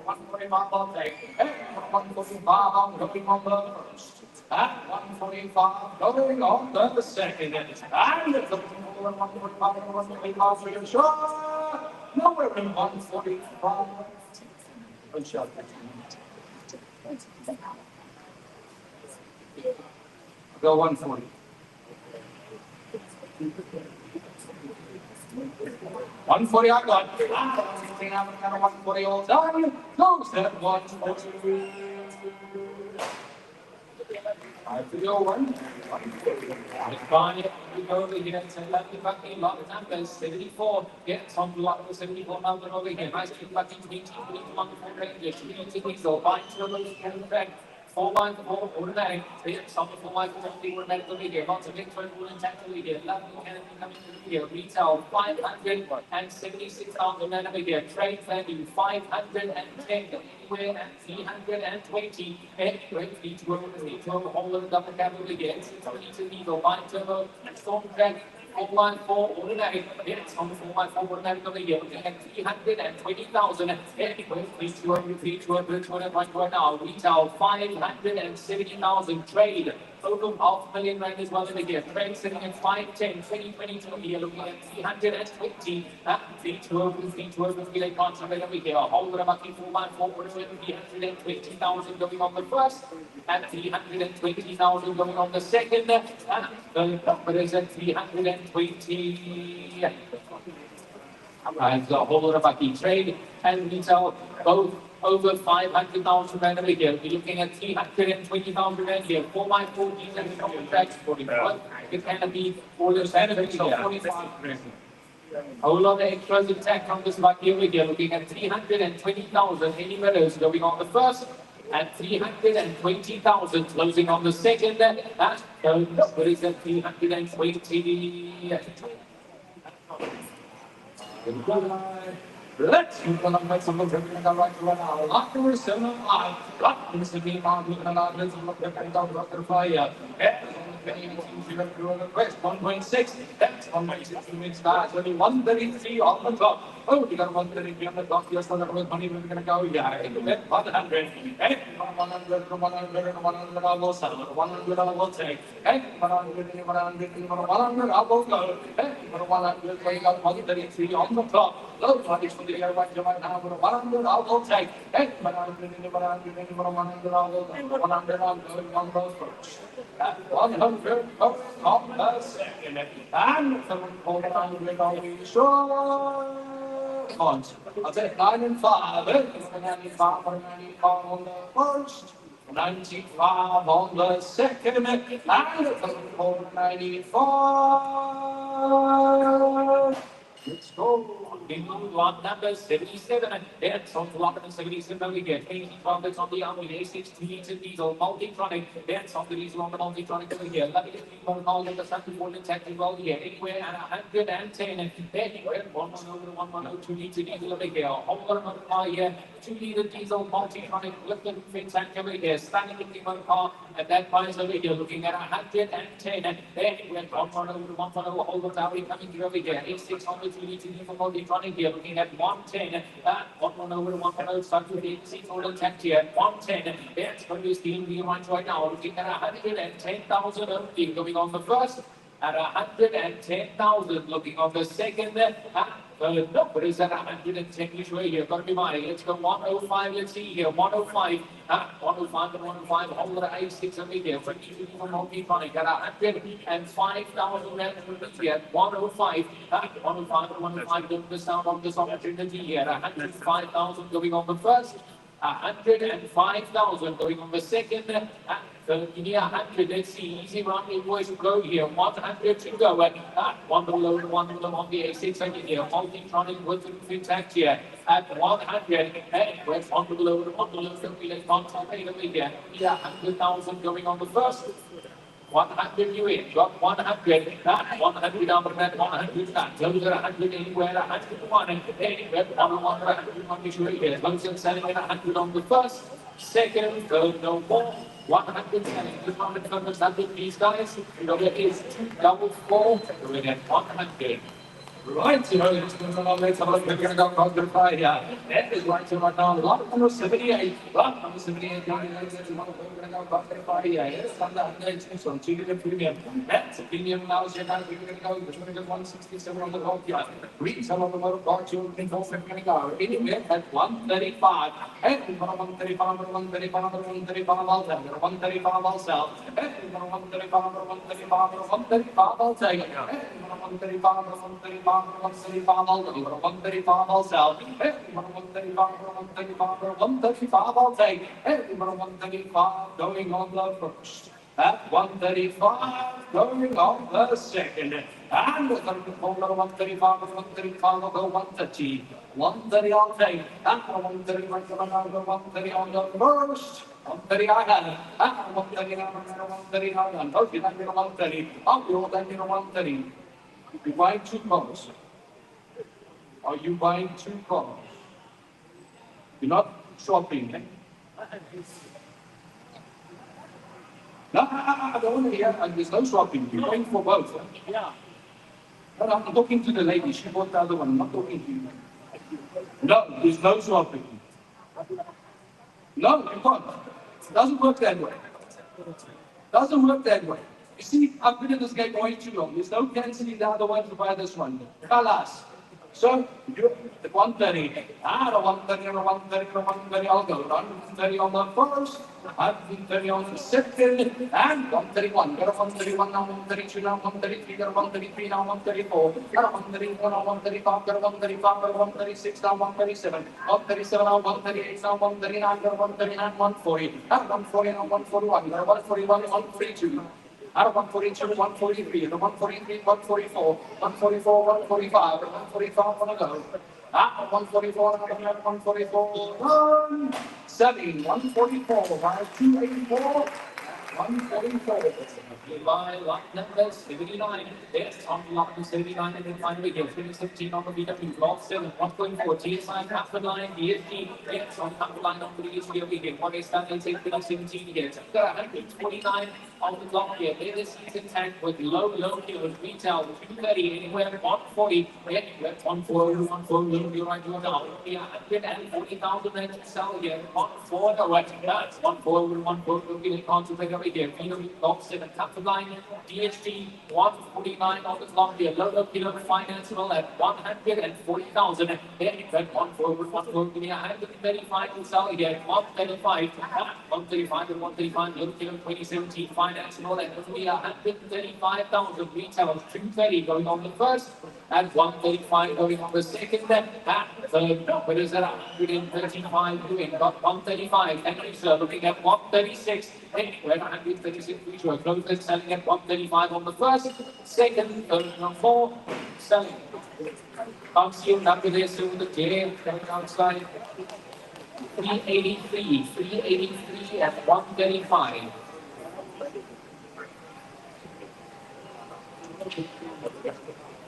145 outside. Every 145 going on the first. At 145 going on the second. And it's a 145, 145 for your shot. Nowhere in 145. Good shot. Go 140. 140 I got. 140 all done. Close that 140. I feel one. Fine. We go over here and say, let me back in lot of numbers. 74. Get some block with 74 number over here. Nice to back in 18, 21, 4 ranges. 3 so bind to those contract. 414 automatic. Some 414 automatic over here. Lots of Victor intact over here. 11 can be coming over here. Retail 576,000 over here. Trade value 510. Anywhere at 320. Anyway, each row, all of the double cap over here. 622 diesel, bind turbo, storm track. 414 automatic. It's on 414 automatic over here. Looking at 320,000. Anyway, 300 right now. Retail 570,000. Trade. Total $500,000 right as well over here. Trade sitting at 510. 2022 here. Looking at 320. 312 relay concentrate over here. Hold the bucket 414 320,000 going on the first. And 320,000 going on the second. The number is at 320. And the whole bucket trade and retail both over 500,000 rand over here. We're looking at 320,000 rand here. 4x4 diesel contracts 41. It can be for the Saturday, so 45 rand. A whole lot of extras intact on this bucket over here. Looking at 320,000 any minutes going on the first. At 320,000 closing on the second. That what is at 320. Let's move on to some of the right now. After 7 5, got this to be on the fire. 1.6. That's 1.6 minutes stars. Only 133 on the clock. Oh, you got 133 on the clock. You're still with money. We're going to go. Yeah, 100. Hey, 100, 100, I will settle. 100, I will take. Hey, 100, I will go. Hey, 100, we got 133 on the clock. Low price for the air right now. 100, I will take. Hey, 100, 100, I will go. 100, I'll go on those first. At 100 on the second. And 400 on the short. I'll take 9 and 5. 95 on the first. 95 on the second. And 495. Let's go. In lot number 77, that's on lot number 77, we get 80 profits on the army, A6 and diesel, multi-tronic, that's on the diesel on the multi-tronic over here. Let me get people all in the second one and technical here, anywhere at 110, and anywhere 110, 2 litre diesel over here, whole lot of multiply here, 2 litre diesel, multi-tronic, with the fin tank over here, standing looking on car, at that price over here, looking at 110, and anywhere 110, whole lot of coming here over here, A6 on the 2 litre diesel, multi-tronic. Here, looking at 110, 110 over 110, start to be 610 here, 110, that's going to be stealing the right now, looking at 110,000 only, going on the first, at 110,000, looking on the second, no, but is that 110 each way here? Got to be mine. Let's go 105. Let's see here. 105. 105 and 105. Hold the A6 over here. 22 from multi-tronic at 105,000 rand here. 105. 105 and 105. Don't miss out on this opportunity here. 105,000 going on the first. 105,000 going on the second. 100, let's see, easy run, invoice go here, 100 to go, one below on the A6 over here, multi-tronic with the intact here, at 100, and where's one below, so we let's not top 8 over here, 100,000 going on the first, 100 you in, got 100, 100 down that 100 that, those are 100 anywhere, 101, and anywhere, 101 issue here, as long as you're selling at 100 on the first, second, third, no more. 110, 200, these guys, you know, there is 244, we're at 100. Right, you know, let's go on, let's have a look, we're going to go across the fire here. That is right here right now, lot number 78, lot number 78, we're going to go across the fire here. Yes, under 100, so 2 litre premium. That's a premium now, so you're going to go, we're going to go 167 on the top here. Retail on the motor car, 204, we're going to go. Anywhere at 135, and 135, 135, 135, I'll take it. 135, I'll sell. And 135, 135, 135, I'll take it. And 135, 135, 135, I'll go. 135, I'll sell. And 135, 135, 135, I'll take it. And 135, going on the first. At 135, going on the second. And with the 135, 135, I'll go 130. 130, I'll take. And 130, 130 on the first. 130, I have it. And 130, 130, I have it. Okay, then 130. I'll go then 130. You buying 2 cars? Are you buying 2 cars? You're not shopping, eh? No, I don't want to hear, there's no swapping. You're going for both. Yeah. But I'm talking to the lady. She bought the other one. I'm not talking to you. No, there's no swapping. No, you can't. It doesn't work that way. Doesn't work that way. You see, I've been in this game way too long. There's no cancelling the other one to buy this one. Alas. So, you, the 130, the 130, 130, 130, I'll go. 130 on the first, 130 on the second, and 131. Got a 131 now, 132 now, 133, got a 133 now, 134. Got a 134 now, 135, got a 135, got a 136 now, 137. 137 now, 138 now, 139, got a 139, 140. Got a 140 now, 141. Got a 141, 142. Out of 142, 143, the 143, 144, 144, 145, 145 on a go. Out of 144, 144, 1, 7, 144, 284, 144. By lot number 79. Yes, on lot number 79, and then finally here, 2017 on the BW, lot 7, 1.4, GSI, half the line, ESG, yes, on half the line on the ESG over here, what is that, let's say 2017 here, 149 on the clock here, there is season 10 with low kilos, retail, 230, anywhere 140, anywhere 140, 140, you're right, you're down, 140,000 and to sell here, 140, right, that's 140, 140, will be the concentrate over here, lot 7, half the line, DSG 149 on the clock here. Low kilo financeable at 140,000. Then you got 140, 135 to sell here. 135, 135 and 135. Low kilo 2017 financeable at only 135,000. Retail 230 going on the first and 135 going on the second. Then third, what is that? 135 doing. Got 135. And Lisa looking at 136. Anyway, 136 we were closest selling at 135 on the first, second, third, and fourth, selling. Concealed up with this over the day, coming outside. 383 at 135.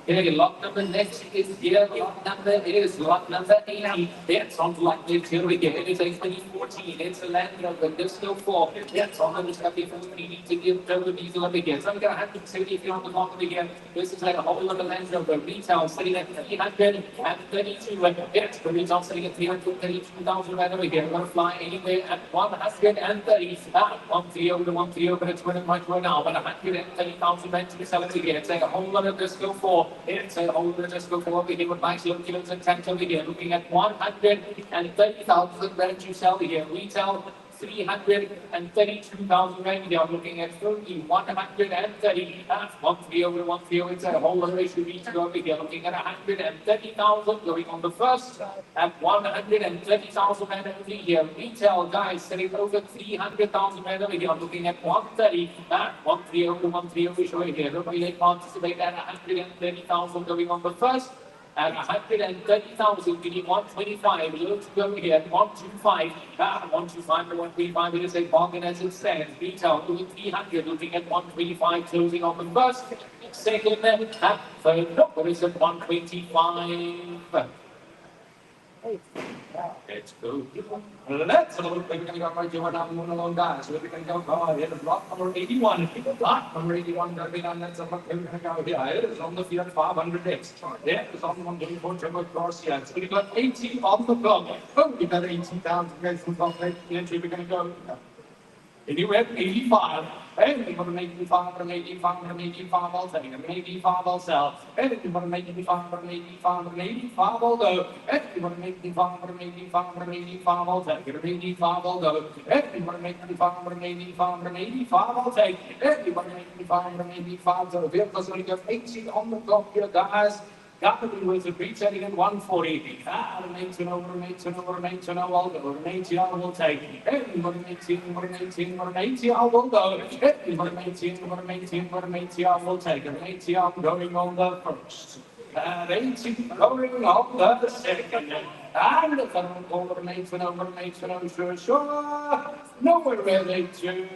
Okay, lot number next is here. Lot number is lot number 80. It's on lot next here we get. It is a 2014. It's a Land Rover Disco 4. It's on the Discovery 4. We need to give turbo diesel up again. So I'm going to have to say if you're on the market again. This is like a whole lot of Land Rover retail sitting at 332. It's the retail sitting at 332,000 right over here. We're going to fly anywhere at 130. 130 over 130, but it's running right now. But 130,000 rent to sell it again. It's like a whole lot of Disco 4. It's a whole just go for here with nice little kilos and tanks over here, looking at 130,000 rand to sell here. Retail 332,000 rand. They are looking at 130. 130 over 130. It's a whole ratio to go over here, looking at 130,000 going on the first at 130,000 rand over here. Retail guys selling over 300,000 rand over here, looking at 130. 130 over 130 we show here. Nobody participate at 130,000 going on the first. At 130,000, we need 125. Let's go here at 125. 125 to 125, it is a bargain as it stands. Retail doing 300, looking at 125, closing on the first. Second, third, what is it? 125. Let's go. Let's look. We're going to go right here now. Moving along, guys. We're going to go ahead and block number 81. Block number 81. That's what we're going to go here. It is on the field 500X. There is on 124 turbo cross here. So we've got 80 on the block. Oh, we've got 80,000 guys from block entry. We're going to go anywhere 85. Hey, we're going to make 85, we're going to make 85, we're going to make 85, I'll take it. We're going to make 85, I'll sell. Hey, we're going to make 85, we're going to make 85, we're going to make 85, I'll go. Hey, we're going to make 85, we're going to make 85, we're going to make 85, I'll take it. We're going to make 85, I'll go. Hey, we're going to make 85, we're going to make 85, we're going to make 85, I'll take it. Hey, we're going to make 85, we're going to make 85, so the vehicle's going to go 80 on the clock here, guys. Got to be with the pre-setting at 140. Remain to know, I'll go. Remain to know, we'll take. Hey, we're 18, we're 18, we're 80, I will go. Hey, we're 18, we're 18, we're 80, I will take. And 80, I'm going on the first. And 80 going on the second. And the final call, remain to know, sure. Nowhere really to.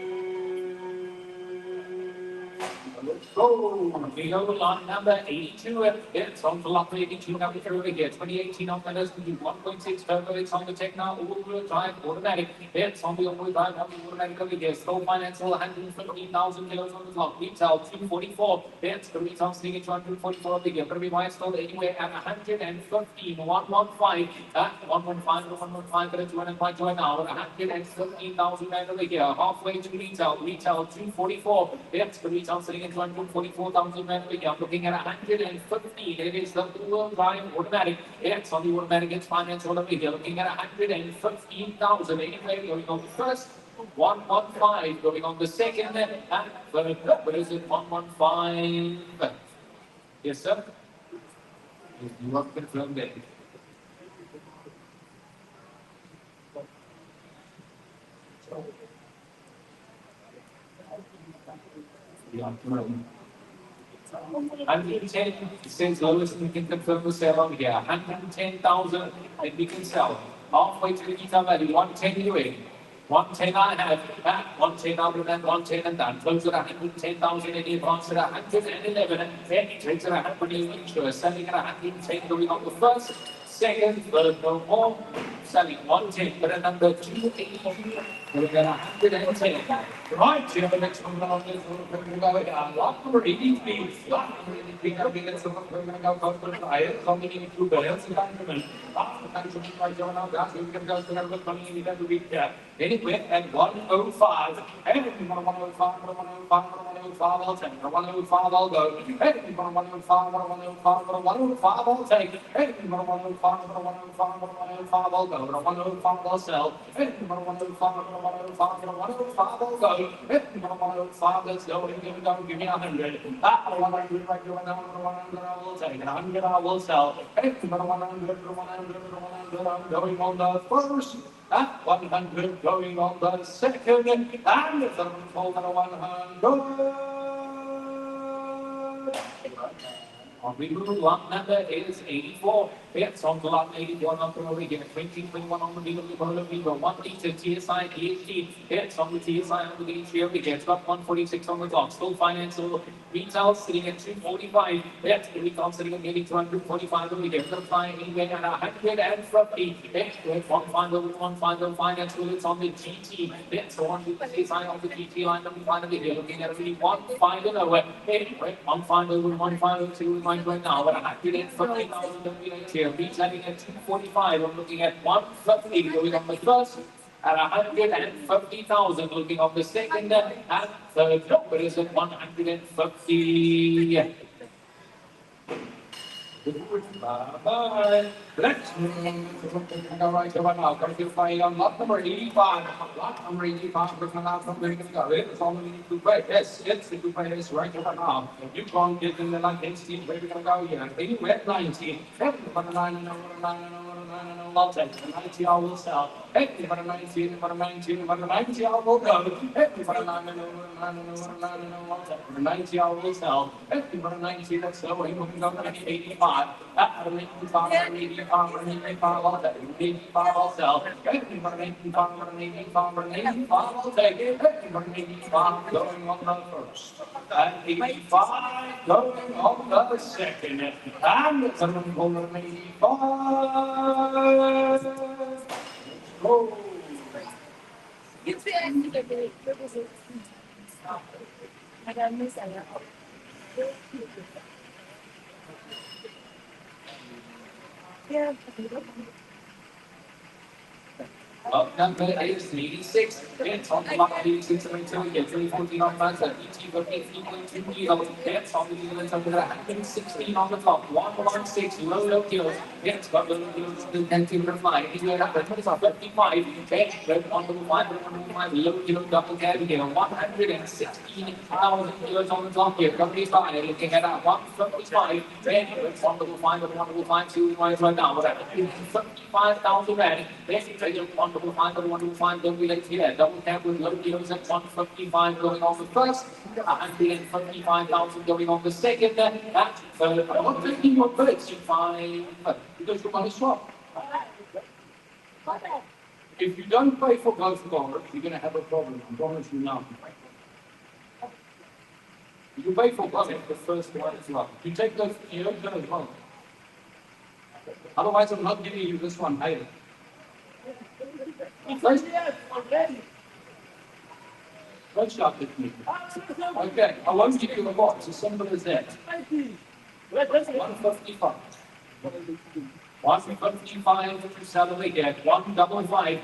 Let's go. We go lot number 82. It's on the lot 82 number through here. 2018 on the list. We do 1.6 turbo. It's on the Techno all-wheel drive automatic. It's on the all-wheel drive automatic over here. Slow finance 115,000 kilos on the clock. Retail 244. It's the retail sitting at 244 over here. But we might install anywhere at 115. 115. 115. But it's running by join now. 115,000 rand over here. Halfway to retail. Retail 244. It's the retail sitting at 244,000 rand over here. Looking at 115. It is the dual drive automatic. It's on the automatic. It's finance all over here. Looking at 115,000. Anyway, going on the first. 115. Going on the second. And third. What is it? 115. Yes, sir. You are confirmed there. Yeah, 110 cents lowest we can confirm the sale over here. 110,000 that we can sell. Halfway to the retail value, 110 anyway. 110 I have, back, 110 out of that, 110 and done. Close at 110,000 in advance at 111, and trades at 100 each, selling at 110 going on the first, second, third, no more. Selling 110, but another 280, going at 110. Right, you have the next one on this one. Lot number 83, lot number 83, coming in some of the higher, coming in two barrels and countrymen. After countrymen, right, you're now gas, you can go to the money in the week there. Anyway, at 105, everything on 105, 105, I'll take. 105, I'll go. Everything on 105, 105, I'll take. Everything on 105, 105, I'll go. 105, I'll sell. Everything on 105, 105, I'll go. Everything on 105, let's go. Give me 100. 100, right, you're now 100, I will take. 100, I will sell. Everything on 100, 100, I'm going on the first. 100 going on the second, and the third fold on 100. We move lot number is 84. It's on the lot 81 on the over here. 2021 on the middle of the 1 liter TSI PhD. It's on the TSI on the gauge here. We get about 146 on the clock. Still financial retail sitting at 245. That's the retail sitting at nearly 245 over here. Gonna fly anywhere at 150. It's 150 over 150 financial. It's on the GT. It's on the TSI on the GT line. We find over here looking at really 150 over. 150 over 152 right now. But 150,000 here. Retailing at 245. I'm looking at 150 going on the first. At 150,000 looking on the second. And third number is at 150. Bye-bye. Let's right over now. Going to find on lot number 85. Lot number 85. We're coming out from where we're going to go. It's only the coupe. Yes, it's the coupe is right over now. You can't get in the like 18. Where we're going to go here. Anywhere at 19. I'll take it. 90 I will sell. Hey, for 19, for 19, for 90 I will go. Hey, for 90 I will sell. Hey, for 90 let's go. We're going to go to 85. At 85, 85, 85 I'll take it. 85 I'll sell. Hey, for 85, for 85, for 85 I'll take it. Hey, for 85 going on the first. At 85 going on the second. And it's on the 85. Oh. It's the end of the I got miss a lot. Yeah. Up number is 86. It's on the mark 86 until we get 314 on months. ET for 18.2 kilos. It's on the units under 116 on the top. 116 low kilos. It's got low kilos and timber fly. Anywhere up at 55. It's on the 105 low kilo double carry here. 116,000 kilos on the top here. Company 5 looking at 155. It's on the 105 right now. 55,000 rand. Basically, wonderful find, don't we like here. Double tap with low kilos at 155 going on the first, 155,000 going on the second, and third. I'm not taking your birds, you find, because you want to swap. If you don't pay for both cars, you're going to have a problem. I promise you now. You pay for both, the first one as well. You take those, you don't go as well. Otherwise, I'm not giving you this one either. Don't shout at me. Okay, I won't give you a box, as simple as that. 155. 155 to salary at 155.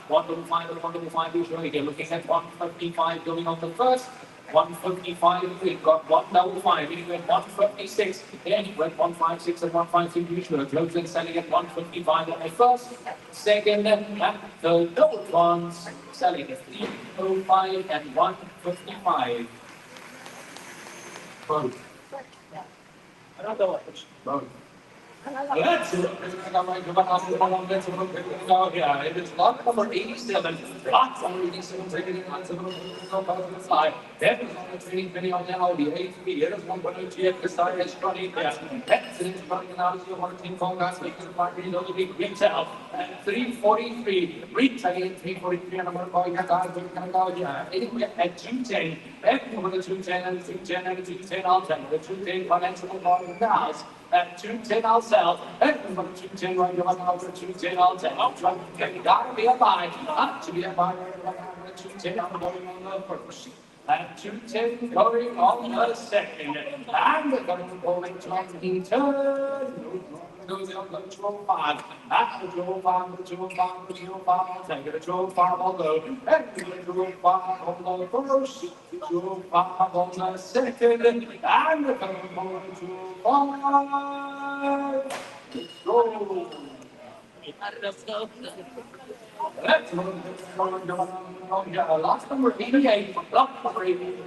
155 is right here. Looking at 155 going on the first. 155, we've got 155, we went 156, then he went 156 and 153, usually close and selling at 155 on the first, second, and third, those ones selling at 305 and 155. Both. Both. Let's look at here. It is lot number 87. Lots number 87 taken in on 705. That is on the training penny on the Audi A3. It is 1.0 this side is running there. That's it. Running out of the 1 phone guys. We can find the other big retail at 343. Retail at 343. And I'm going to call you guys. We're going to go here. Anyway, at 210. Over the 210 and 210 and 210. I'll take the 210 financial volume now. At 210, I'll sell. And from 210, right here, I'm over 210, I'll take. I'm trying to get you gotta be a buy. To be a buyer, at 210, I'm going on the first. At 210, going on the second. And we're going to go into the third. Goes on the 205. At the 205, the 205, the 205, I'll take it. The 205, I'll go. And the 205 on the first. 205 on the second. And we're going to go into 205. Let's go. Let's lots number 88. Lots number 88.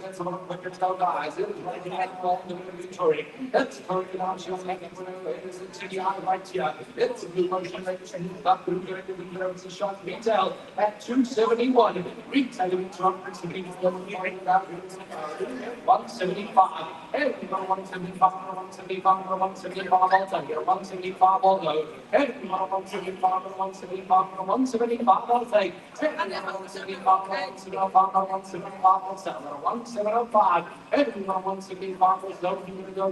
That's one of the quickest guys. It was right at the inventory. That's very large. You'll make it when it is in city on right here. It's a blue motion making up blue the shot retail at 271. Retail in Toronto to be 175. Hey, 175, 175, 175, I'll take it. 175, I'll go. Hey, 175, 175, 175, I'll take. Hey, 175, 175, 175, I'll sell. 175. Hey, 175, let's go.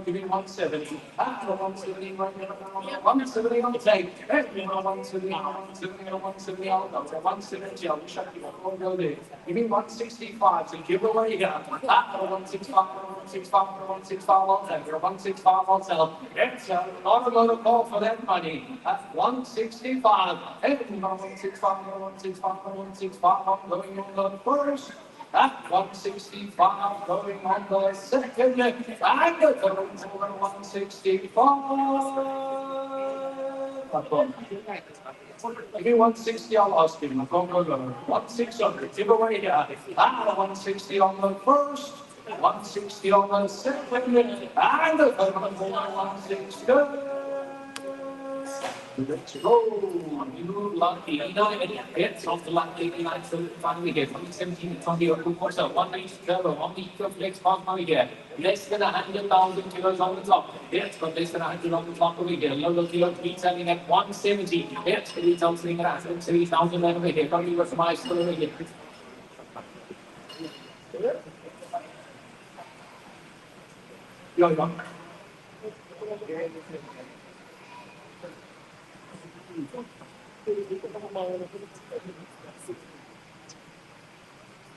Give me 170. 170, right here. 170, I'll take. Hey, 170, 170, 170, I'll go. 170, I'll shut you up. I'll go there. Give me 165 to give away here. 165, 165, 165, I'll take. 165, I'll sell. It's an automotive call for that money. At 165. Hey, 165, 165, 165, I'm going on the first. At 165, going on the second. And going to 165. Give me 160, I'll ask him. Go. 1600. Give away here. 160 on the first. 160 on the second. And the 160. Let's go. You lucky. It's off the lucky 89. So finally here. 2017, 20 or 2 so 197 on the flex part money here. Less than 100,000 kilos on the top. It's got less than 100 on the top over here. Low kilo retailing at 170. It's retail selling at 170,000 over here. Coming with my store over here. Yo.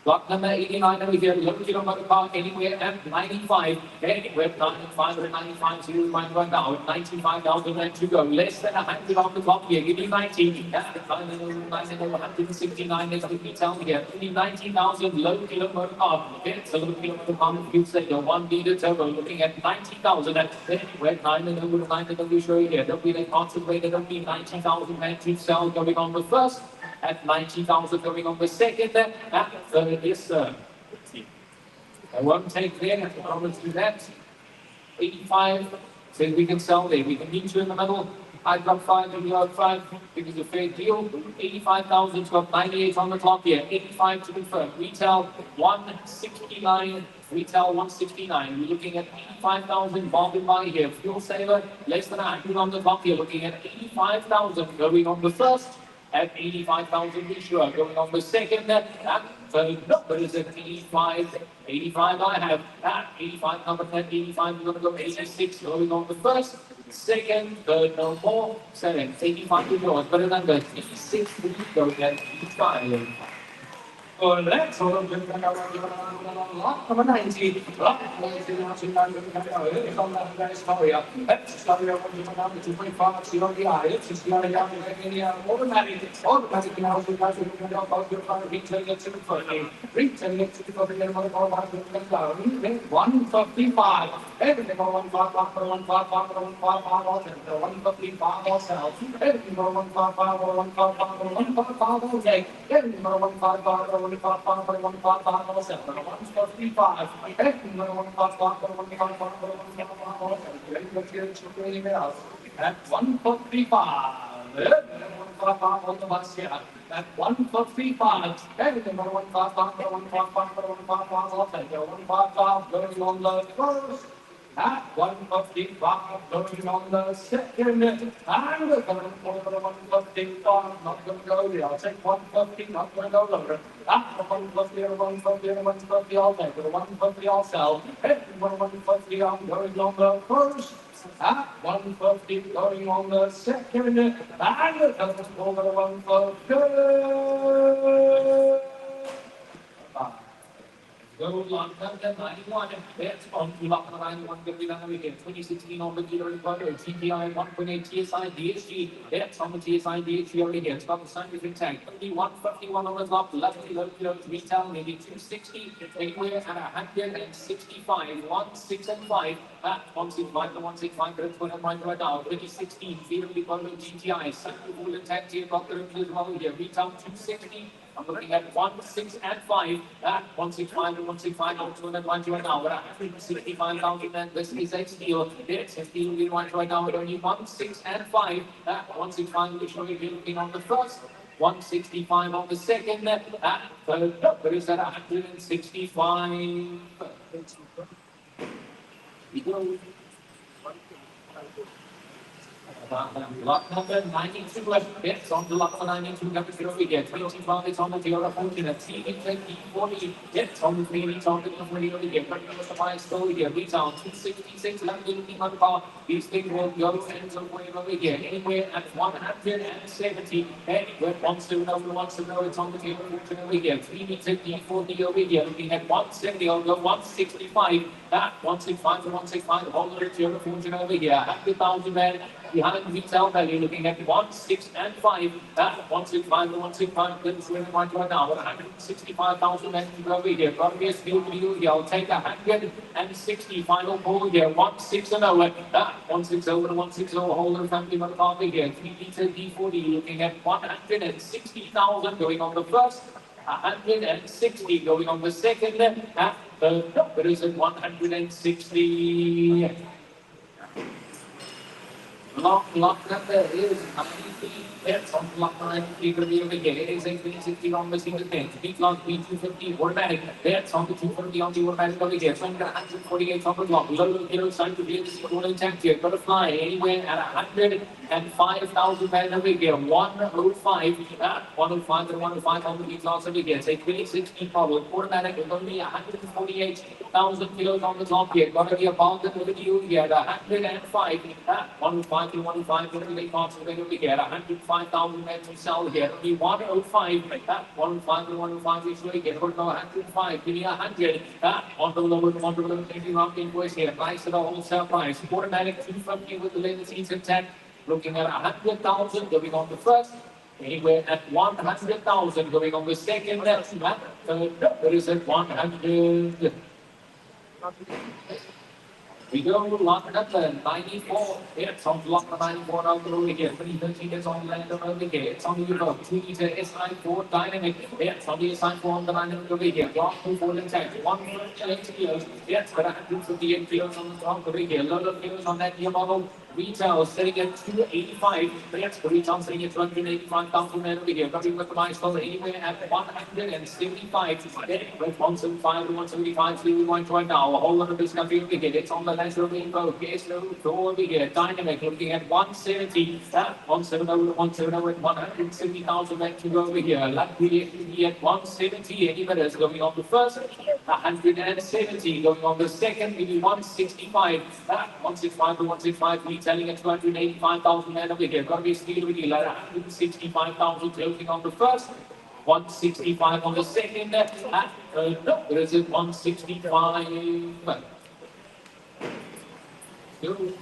Lot number 89 over here, low kilometer park anywhere at 95. Anywhere 95 and 95, so you might run down 95,000 and to go. Less than 100 on the clock here, give me 90. 169 is the retail here. Give me 90,000 low kilometer park. It's a low kilometer park, you say your 1 liter turbo looking at 90,000. Anywhere 9 and over 9 and over show here. Don't be like concentrated, don't be 90,000 and to sell going on the first. At 90,000 going on the second, at third, yes sir. I won't take there, I promise you that. 85, says we can sell there. We can meet you in the middle. I drop 5 and you have 5. It is a fair deal. 85,000 to up 98 on the clock here. 85 to confirm. Retail 169. Retail 169. We're looking at 85,000 bargain buy here. Fuel saver, less than 100 on the clock here. Looking at 85,000 going on the first. At 85,000 we sure going on the second. At third, but is it 85? 85 I have. At 85 number 10, 85 we're going to go 86 going on the first. Second, third, no more. Seven, 85 is yours. But remember, 86 we go at 85. Well, let's hold on to lot number 90. Lot 90, let's story up. Let's story up on the 2.5, see on the eye. It's just not a young automatic now. We have to about your retail it to the first. Retail it to the first. 155. Everything on 155, 155 ourselves. Everything on 155, 155, okay. Everything on 155, 155, ourselves. 155. Everything on 155, 155, let's get it to 20 minutes. At 1:45. 1:45 on the bus here. At 1:45. Hey, number 155, number 155, number 155, I'll take it. 155 going on the first. At 1:55 going on the second. And the third quarter 1:55, not going to go there. I'll take 150, not going to go lower. At the 150, 150, 150, I'll take it. 150, I'll sell. Hey, 150, I'm going on the first. At 150 going on the second, and the third quarter 150. Go on, number 91. That's on to lock the 91. Good enough. We get 2016 on the dealer inverter. TPI 1.8 TSI DHG. That's on the TSI DHG already here. It's got the scientific tag. 151 on the top. Left low kilos retail. Maybe 260. Anywhere at 165. 1, 6, and 5. At 165 to 165. That's what I'm right now. 2016. Feeder inverter GTI. Second full intact here. Got the reviews as well here. Retail 260. I'm looking at 1, 6, and 5. At 165 to 165, out to 220 right now. We're at 165,000, and this is a steal. It's a steal we want right now. We're only 1, 6, and 5. At 165, we're showing you looking on the first. 165 on the second. At third, there is at 165. We go. Lock number 92, it's on the lock for 92, number 0 we get 25, it's on the Toyota Fortuner, T40, it's on the 3, it's on the 20 we get, but the price still here, retail 266, looking on the car, these things will go ends of whatever we get, anywhere at 170, anywhere 170 over 170, it's on the Toyota Fortuner we get, 3 meter D40 over here, looking at 170 over 165, at 165 to 165, the whole other Toyota Fortuner over here, 100,000 man. Behind retail value, looking at 1, 6, and 5. At 165 to 165, this is right now. 165,000 men to go over here. Got a steal video here. I'll take 160 final call here. 1, 6, and 0. 160 to 160, holder family member over here. 3 meter D40, looking at 160,000 going on the first. 160 going on the second. At the top, it is at 160. Lock number is 93. It's on lock 93. Going to be over here. It is a 360 on the single thing. Big lock B250 automatic. It's on the 240 on the automatic over here. 148 on the lock. Low kilo sign to be all intact here. Got to fly anywhere at 105,000 man over here. 105. 105 to 105 on the big lock over here. It's a 2060 power. Automatic with only 148,000 kilos on the top here. Got to be a bound over the you here. 105. 105 to 105 going to be parts of the over here. 105,000 men to sell here. Only 105. 105 to 105 is really get. Got 105. Give me 100. On the lower, on the lower, taking round invoice here. Price at a wholesale price. Automatic 250 with the latest season 10. Looking at 100,000 going on the first. Anywhere at 100,000 going on the second. That's that. There is at 100. We go lock number 94. It's on lock number 94 over here. 313 is on land over here. It's on the Europe. 2 meter SI4 dynamic. It's on the SI4 on the line over here. Block 2 intact. 158 kilos. It's got 158 kilos on the top over here. Load of kilos on that new model. Retail sitting at 285. That's the retail sitting at 285,000 over here. Coming with the price for anywhere at 175. With 175 to 175, we want right now. A whole lot of this country over here. It's on the last of the info. Yes, no, go over here. Dynamic looking at 170. 170 to 170 with 170,000 men to go over here. Luckily at 170. Any minutes going on the first. 170 going on the second. Maybe 165. 165 to 165. Selling at 285,000 men over here. Got to be a steal with you. 165,000 closing on the first. 165 on the second. No, there is it 165. Good.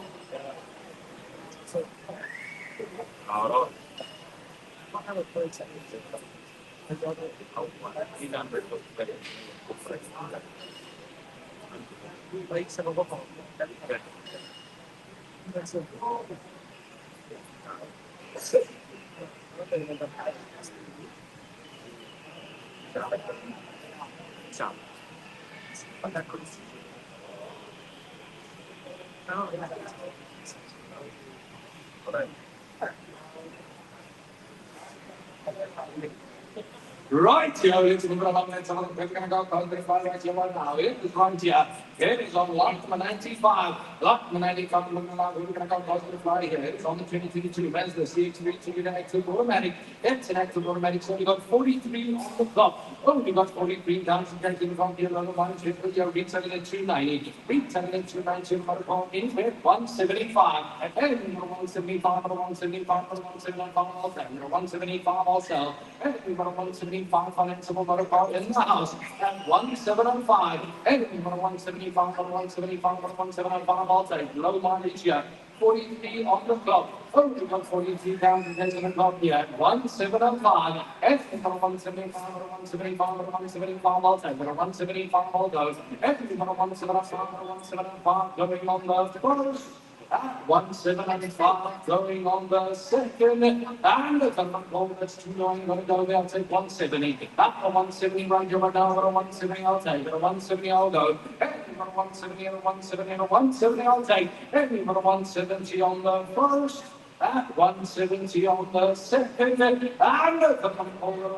Right here, it's going to go, it's going to go, right here, right now. It is right here. It is on lot number 95. Lot number 95, we're going to go, positive fly here. It's on the 2022 Mazda CX-3 an active automatic. It's an active automatic, so we got 43 on the clock. Oh, we got 43 down, so taking from here, level 1, you're retailing at 290. Retailing at 290, motor in with 175. And number 175, number 175, number 175, also. Number 175 also. And we've got a 175 financial motor car in the house at 1705. And we've got a 175, 175, 175 also. Low mileage here. 43 on the clock. Oh, we've got 43 down to 10 on the clock here at 1705. And we've got a 175, 175, 175 also. We've got a 175 all goes. And we've got a 175, 175 going on the first. At 175 going on the second, and the ball that's 2-9 going to go there. I'll take 170. At the 170 right here right now, a 170 I'll take. At a 170 I'll go. And we've got a 170 and a 170 and a 170 I'll take. And we've got a 170 on the first. At 170 on the second, and the ball at a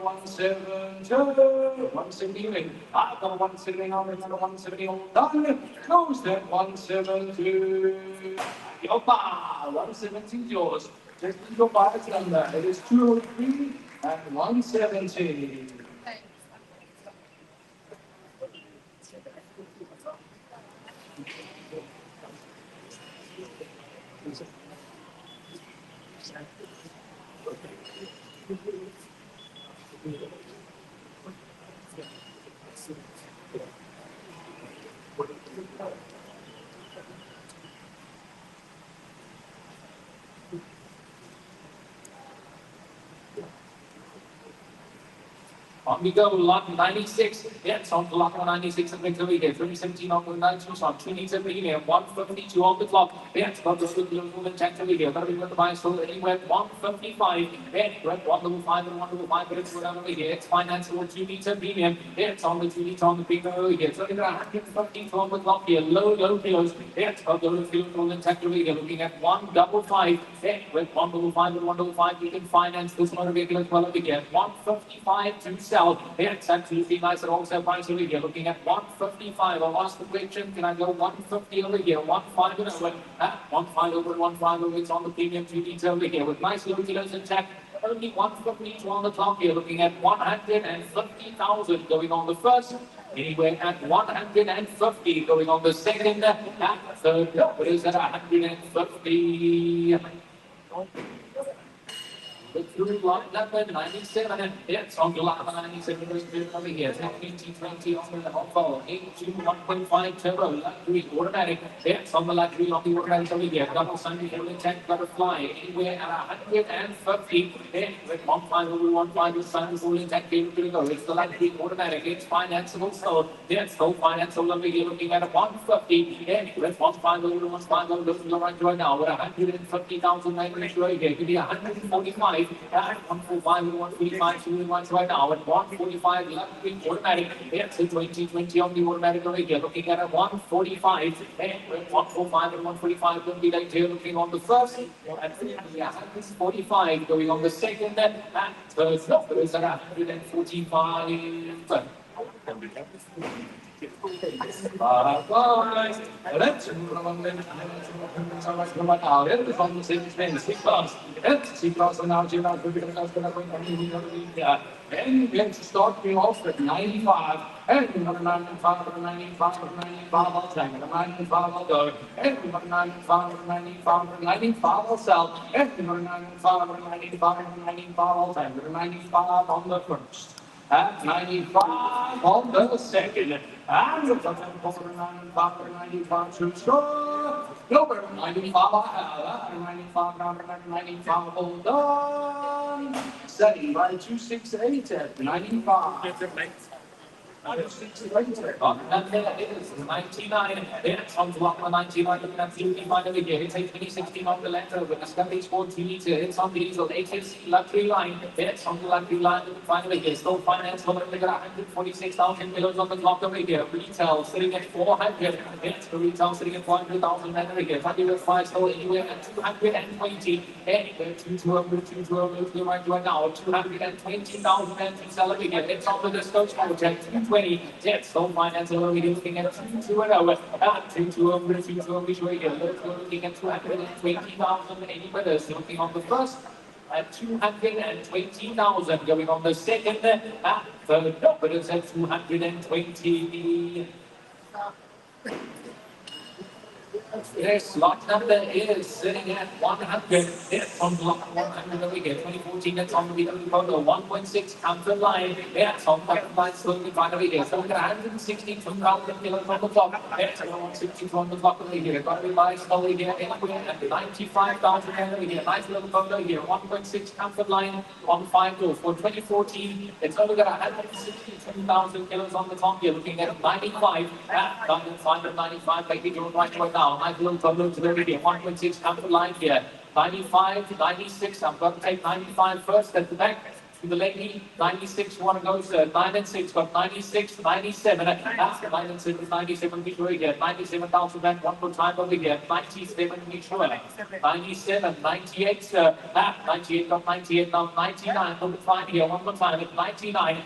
170, 170 I've got a 170 on and a 170 all done. Close that 170. Yopa, 170 is yours. Just go by its number. It is 203 and 170. On we go, lot 96. Yes, on to lot 96 and Victor here. 317 on the 92 shot. 287 here. 152 on the clock. Yes, got the little and check here. Got to be with the bicycle anywhere. 155. Yes, red 155 and 155. But it's whatever here. It's finance over 2 meter premium. Yes, on the 2 meter on the big over here. So in 152 on the clock here. Low kilos. Yes, got the little fuel and check here. Looking at 155. Yes, with 155 and 155. You can finance this motor vehicle as well over here. 155 to sell. It's absolutely nice and also price over here. Looking at 155. I'll ask the question, can I go 150 over here? 15 and over. 15 over, 15 over. It's on the premium 2 detail over here with nice little kilos intact. Only 152 on the clock here. Looking at 150,000 going on the first. Anywhere at 150 going on the second. And third, what is at 150? Through lot number 97, it's on the lot number 97, over here, 2020 on the Volvo, 1.5 turbo, luxury automatic, it's on the luxury on the automatic over here, double sunroof, full intact, butterfly, anywhere at 150, with 1.5 over 1.5 with sunroof, full intact, cable to go, it's the luxury automatic, it's financeable, so it's so financeable over here, looking at a 150, with 1.5 over 1.5 over, looking right now, with 150,000 right here, could be 145. At 145, 145, 2 right now at 145, luxury automatic. It's a 2020 on the automatic over here. Looking at a 145, and 145 and 145 will be right here. Looking on the first, and 145 going on the second, and third number is at 145. Bye. Let's from the same C-class. It's C-class now, G-class, we're going to and let's start me off at 95. And we got a 95, 95, 95, I'll take it. A 95, I'll go. And we got a 95, 95, 95, I'll sell. And we got a 95, 95, 95, I'll take it. A 95 on the first. At 95 on the second. And it's a 95, 95 to score. Number 95, I have. 95, number 95, hold on. Setting by 268 at 95. And there is 99. It's on to lock the 99. Looking absolutely fine over here. It's a 2016 on the letter with a Scottish 14 meter. It's on the diesel. It's luxury line. It's on the luxury line. Looking fine over here. Still finance. We're looking at 146,000 kilos on the clock over here. Retail sitting at 400. It's the retail sitting at 400,000 over here. Fabulous price still anywhere at 220. Anywhere 220, 220, to right now. 220,000 and sell over here. It's on the disco project. 220. It's still finance over here. Looking at 220. 220, sure you get looking at 220,000 any bidders. Looking on the first at 220,000. Going on the second at third. No bidders at 220. Yes, lot number is sitting at 100. It's on block 100 over here. 2014, it's on the BW photo. 1.6 counter line. It's on the line slowly right over here. So we're at 162,000 kilos on the clock. It's 162 on the clock over here. Got to be by slowly here anywhere at 95,000 over here. Nice little photo here. 1.6 counter line on 5 doors. For 2014, it's over at 162,000 kilos on the top here. Looking at 95. At 95, making it right now. Nice little photo to the video. 1.6 counter line here. 95, 96. I'm going to take 95 first at the back. To the lady, 96, want to go, sir. 9 and 6, got 96, 97. That's the 9 and 6, 97, be sure again. 97,000 and one more time over here. 97, be sure. 97, 98, sir. 98, got 98, now 99, number 5 here. One more time at 99.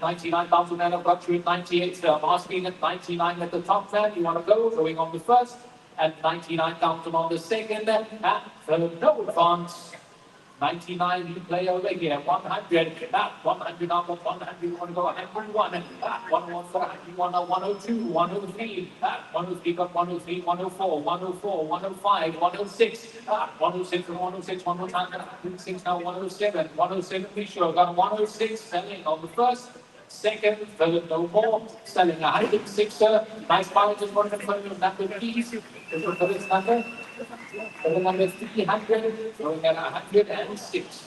99,000 and I've got you at 98, sir. I'm asking at 99 at the top there. You want to go? Going on the first. At 99,000 on the second. No advance. 99, you play over here. 100, 100 up, 100, you want to go 101, 101 for 101, 102, 103, 103 got 103, 104, 104, 105, 106, 106 and 106, one more time, 106 now, 107, 107, be sure, got 106, selling on the first. Second, third, no more. Selling 106, sir. Nice buy, just want to confirm your number, please. For this number. For the number 300, going at 106.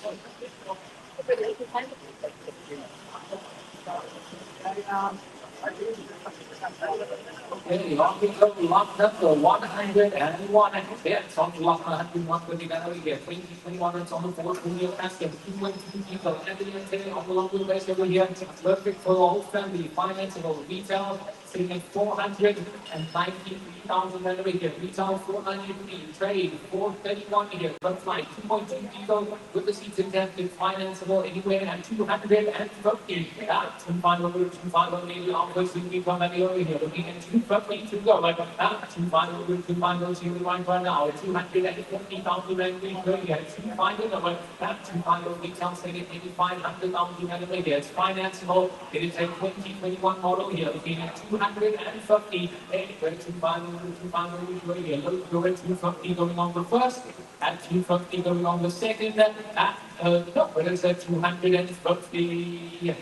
Okay, on we go, lock number 101. It's on lock 101, 29 here. 2021, it's on the fourth wheel basket. 212 people. Anthony and Taylor on the long wheel base over here. Perfect for the whole family. Financeable retail. Sitting at 493,000 over here. Retail 493. Trade 431 here. But like 2.2 diesel with the seats exempted. Financeable anywhere at 250. Two final, maybe almost we come at the over here. Looking at 250 to go. But two final, here right now. 250,000 and we go here. Two final retail sitting at 8,500,000 over here. It's financeable. It is a 2021 model here. Looking at 250, two final, here. Look, 250 going on the first, and 250 going on the second, no, but it's at 250.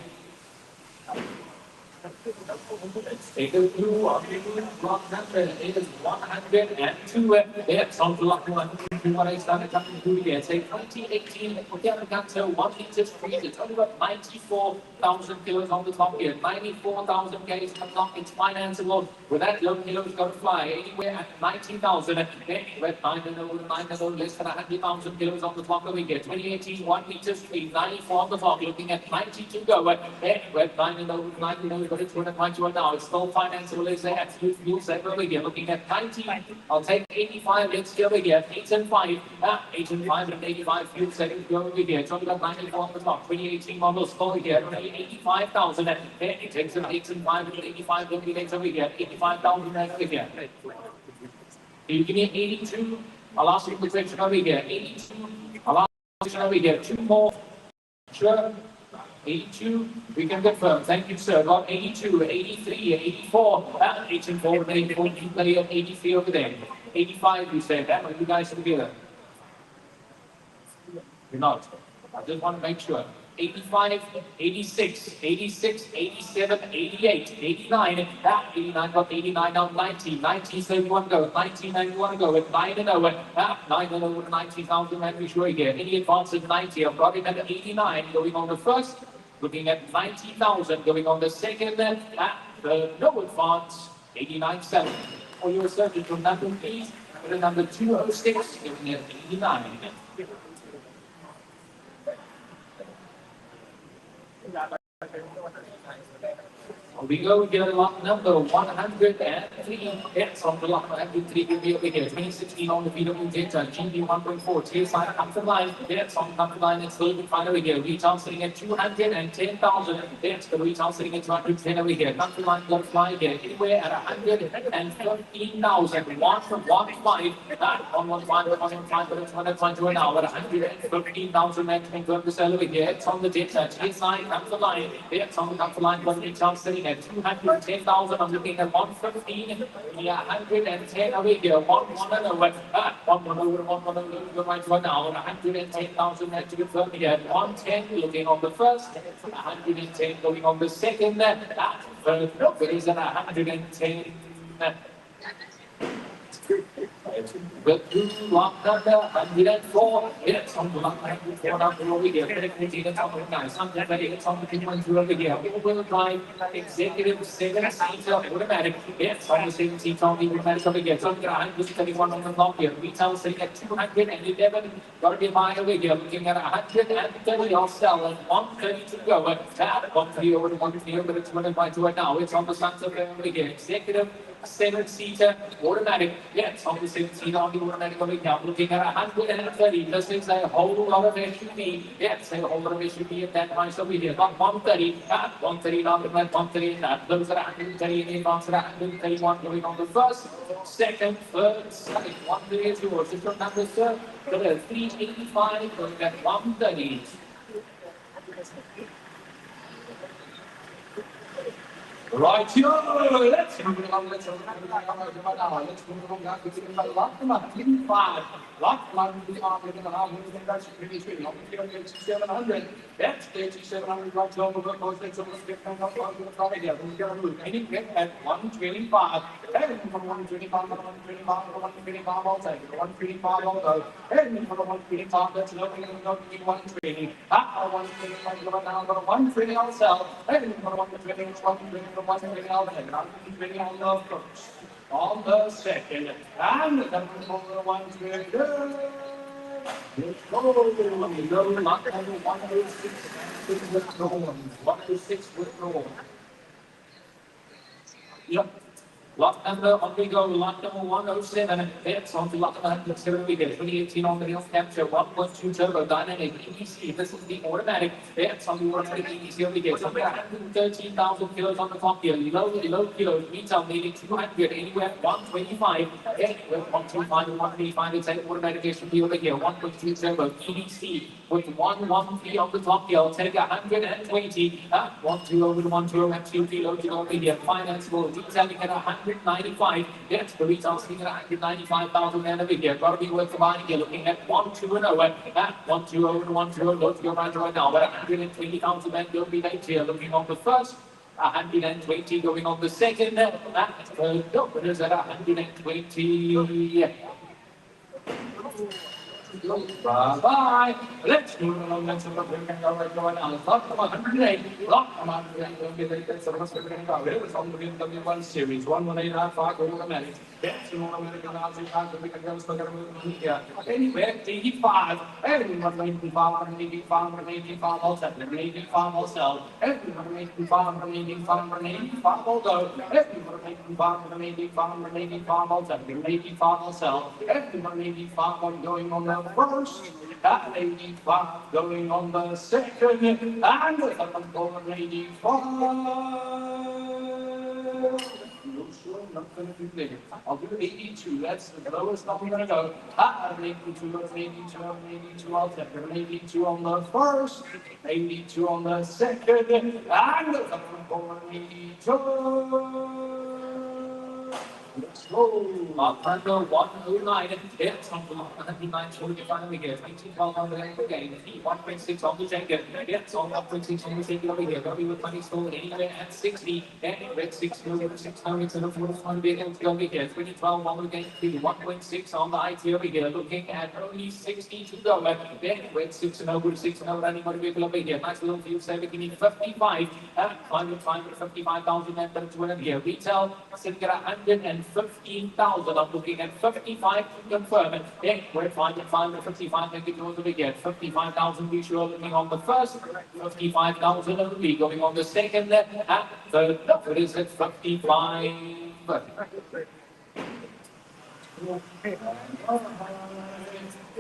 Let's take a blue on the block number. It is 102. It's on block 102. What I started coming through here. It's a 2018 Gatto 1 liter street. It's only got 94,000 kilos on the top here. 94,000 k's on the top. It's financeable. With that low kilos got to fly anywhere at 90,000. Anywhere 9 less than 100,000 kilos on the top over here. 2018 1 liter street. 94 on the top. Looking at 92 go. Anywhere 9 but it's going to find you now. It's still financeable. It's the absolute fuel set over here. Looking at 90. I'll take 85. Let's go over here. 8 and 5. 8 and 5 and 85 fuel settings go over here. It's only got 94 on the top. 2018 model still here. Only 85,000. It takes an 8 and 5 and 85 over here. 85,000 over here. You give me 82. I'll ask you the question over here. 82. I'll ask you the question over here. 2 more. Sure. 82, we can confirm. Thank you, sir. Got 82, 83, 84, 8 and 4, 84, you play at 83 over there. 85, you said. Are you guys together? You're not. I just want to make sure. 85, 86, 86, 87, 88, 89, 89 got 89 now 90, 90 so you want to go, 99 you want to go with 9 and 0, 9 and 0 with 90,000 and be sure you get any advance at 90, I've got it at 89 going on the first, looking at 90,000 going on the second, and the no advance, 89.7. For your surgeon from number please, the number 206, giving it 89. We go here lot number 103. Yes, on the lot 103 will be over here. 2016 on the VW data, GB 1.4. TSI comes to line. Yes, on the line, it's still been fine over here. Retail sitting at 210,000. Yes, the retail sitting at 210 over here. Come to line, go fly here. Anywhere at 115,000. 115. 115, but it's 100 to an hour. 115,000 and confirm the sell over here. It's on the data. TSI comes to line. Yes, on the come to line, but retail sitting at 210,000. I'm looking at 115. Yeah, 110 away here. 1 over. 1 over. 1 over. Right for now. 110,000 at to confirm here. 110 looking on the first. 110 going on the second. Third. It is at 110. With two lock number 104. It's on the lock 104 down below here. Connecting it's on the guys. Something ready. It's on the 212 over here. All-wheel drive executive 7-seater automatic. It's on the 7-seater on the automatic over here. So I'm going to 31 on the block here. Retail sitting at 211. Got to be mine over here. Looking at 130. I'll sell at 130 to go. 130 over to 130 over to 205 to it now. It's on the sunset over here. Executive 7-seater automatic. Yeah, it's on the 7-seater on the automatic over here. Looking at 130. This is a whole lot of SUV. Yeah, it's a whole lot of SUV at that price over here. Not 130. 130 down to 130. Those at 130 and advance at 131 going on the first, second, third, second. 130 is yours. It's your number, sir. 385 going at 130. Right, let's move along. Let's move along. Let's move along. Lock them up. 5. Lock them up. We are looking at that's pretty sweet. 700. That's 700 right over the post. Let's get on the probably there. We're going to move. Any get at 125. And from 125, 125, 125, I'll take it. 125, I'll go. And from 125, that's looking at 120. 125, now, 120, I'll sell. And from 120, it's 120. On the second, and the one lock number 106 withdrawal. Yep. Lot number, on we go, lot number 107, it's on to lot number 107, we get 2018 on the health capture, 1.2 turbo dynamic EDC, this is the automatic, it's on the automatic EDC, we get 113,000 kilos on the top here, low kilos, retail needing 200, anywhere 125, anywhere 125 and 135, it's an automatic SUV over here, 1.2 turbo EDC, with 113 on the top here, I'll take 120, 12 over to 120, and 2 kilos over here, finance will detailing at 195. Yes, the retail sitting at 195,000 and over here. Got to be worth the buying here. Looking at 120 at 120 to 120. Don't go right now. But 120,000 and will be late here. Looking on the first. 120 going on the second. No, it is at 120. Bye-bye. Let's move along. Let's move along. We can go right now. Lock them 108. Lock them 108. Don't get it. That's what's going to go. It was on the BMW1 series. 118.5 automatic. That's an automatic announcing time. We can go. Still got to move here. Anyway, 85. And 185, 185, 185. I'll sell. 185, I'll sell. And 185, 185, 185. I'll go. And 185, 185, 185. I'll sell. 185, I'll sell. And 185, I'm going on the first, 85 going on the second, and 185. No, sure, I'm not going to do there. I'll do 82. That's the lowest I'm going to go. 82, 82, I'll take it. 82 on the first, 82 on the second, and 182. Let's go. Under 109. It's on the 109. So we find over here. 1912 on the end again. 1.6 on the check. It's on 1.6 on the check over here. Got with money stolen anywhere at 60. And red 6 over 6 targets and a 41 big over here. 2012 on the game. 1.6 on the IT over here. Looking at only 60 to go. Then red 6 and over 6 and over running on the vehicle over here. Nice little field 17. 55. 555,000 and 200 here. Retail sitting at 115,000. I'm looking at 55 to confirm. Then we're finding 555 and it goes over here. 55,000 we sure looking on the first. 55,000 only going on the second. And third, it is at 55.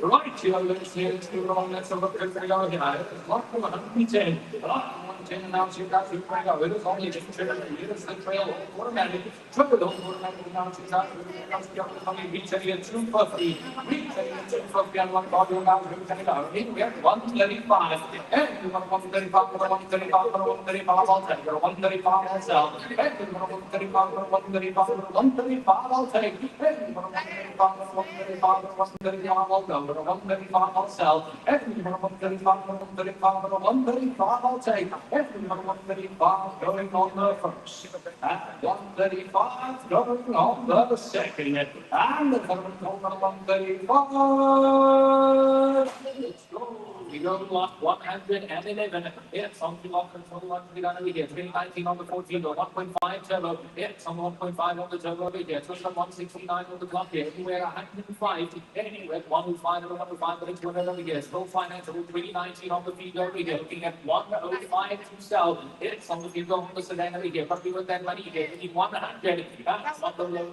Right, let's do on. Let's have a look at the guy here. Lock from 110. Lock 110 now, so you got to bring out. It is only just it's the trail automatic. Triple automatic now, she's out. It's only retailing at 250. Retailing at 250 and one body now, retailing out. We have 135. And we want 135, 135, 135, I'll take. 135, I'll sell. And we want 135, 135, 135, I'll take. And we want 135, 135, 135, I'll go. 135, I'll sell. Every 135, 135, 135, I'll take. Every 135 going on the first. And 135 going on the second. And the third over 135. Let's go. We go lock 111. It's on the lock control 139 over here. 2019 on the 14 or 1.5 turbo. It's on 1.5 on the turbo over here. 169 on the clock here. Anywhere 105. Anywhere 105 or 105, but it's 200 over here. Slow finance over 2019 on the field over here. Looking at 105 to sell. It's on the field on the sedan over here. But we with that money here. We need 100. That's on the low,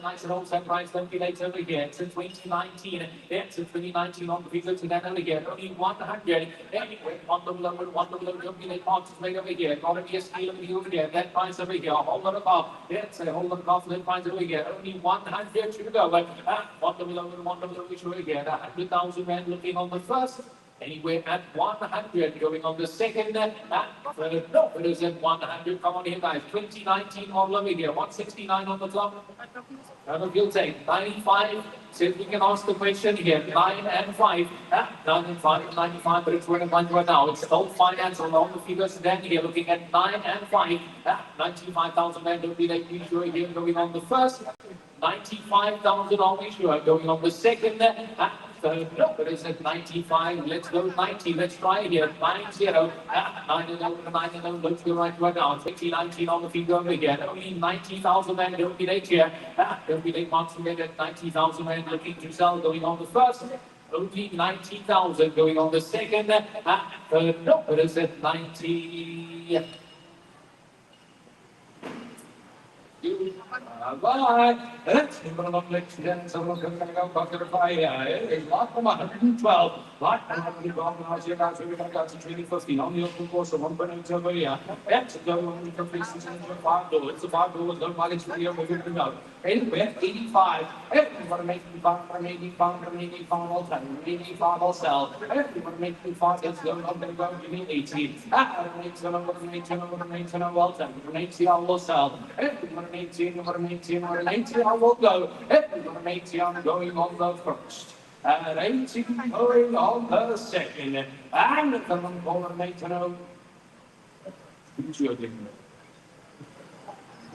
nice and wholesale price. Don't be late over here. It's in 2019. It's in 2019 on the field sedan over here. Only 100. Anyway, one double low, don't be late parts made over here. Gotta be a scale over here. That price over here. A whole lot of off. It's a whole lot of off. That price over here. Only 100 to go. But one double low, we show again. 100,000 rand looking on the first. Anywhere at 100 going on the second. And third. No, it is at 100. Come on here, guys. 2019 on over here. 169 on the clock. You'll take 95. Says we can ask the question here. 9 and 5. 9 and 5, 95, but it's where I'm right now. It's all finance on all the figures. Then here looking at 9 and 5. 95,000 rand will be like we sure here going on the first. 95,000 on we sure going on the second. Third, no, but it's at 95. Let's go 90. Let's try it here. 90. 9 and 0, 9 and 0. Let's go right now. 2019 on the field over here. Only 90,000 rand. Don't be late here. Don't be late. Marks at 90,000 rand looking to sell going on the first. Only 90,000 going on the second. Third, no, but it's at 90. Bye. Let's go on next again. So we're going to go back to the fire. It's lock from 112. Lock from 112. Now, so we're going to go to 2015 on the open course of 1.8 over here. That's the only completion into $5. It's a $5. No mileage for you. We're going to go. Anyway, 85. If you want to make me fun from 85, from 85, I'll tell you. 85, I'll sell. If you want to make me fun, let's go. I'm going to go. Give me 80. I'm going to I'll tell you. 80, I will sell. If you want to 18, or 18, or 18, I will go. If you want to 80, I'm going on the first. And 80 going on the second. And the third over 18. Who's your thing?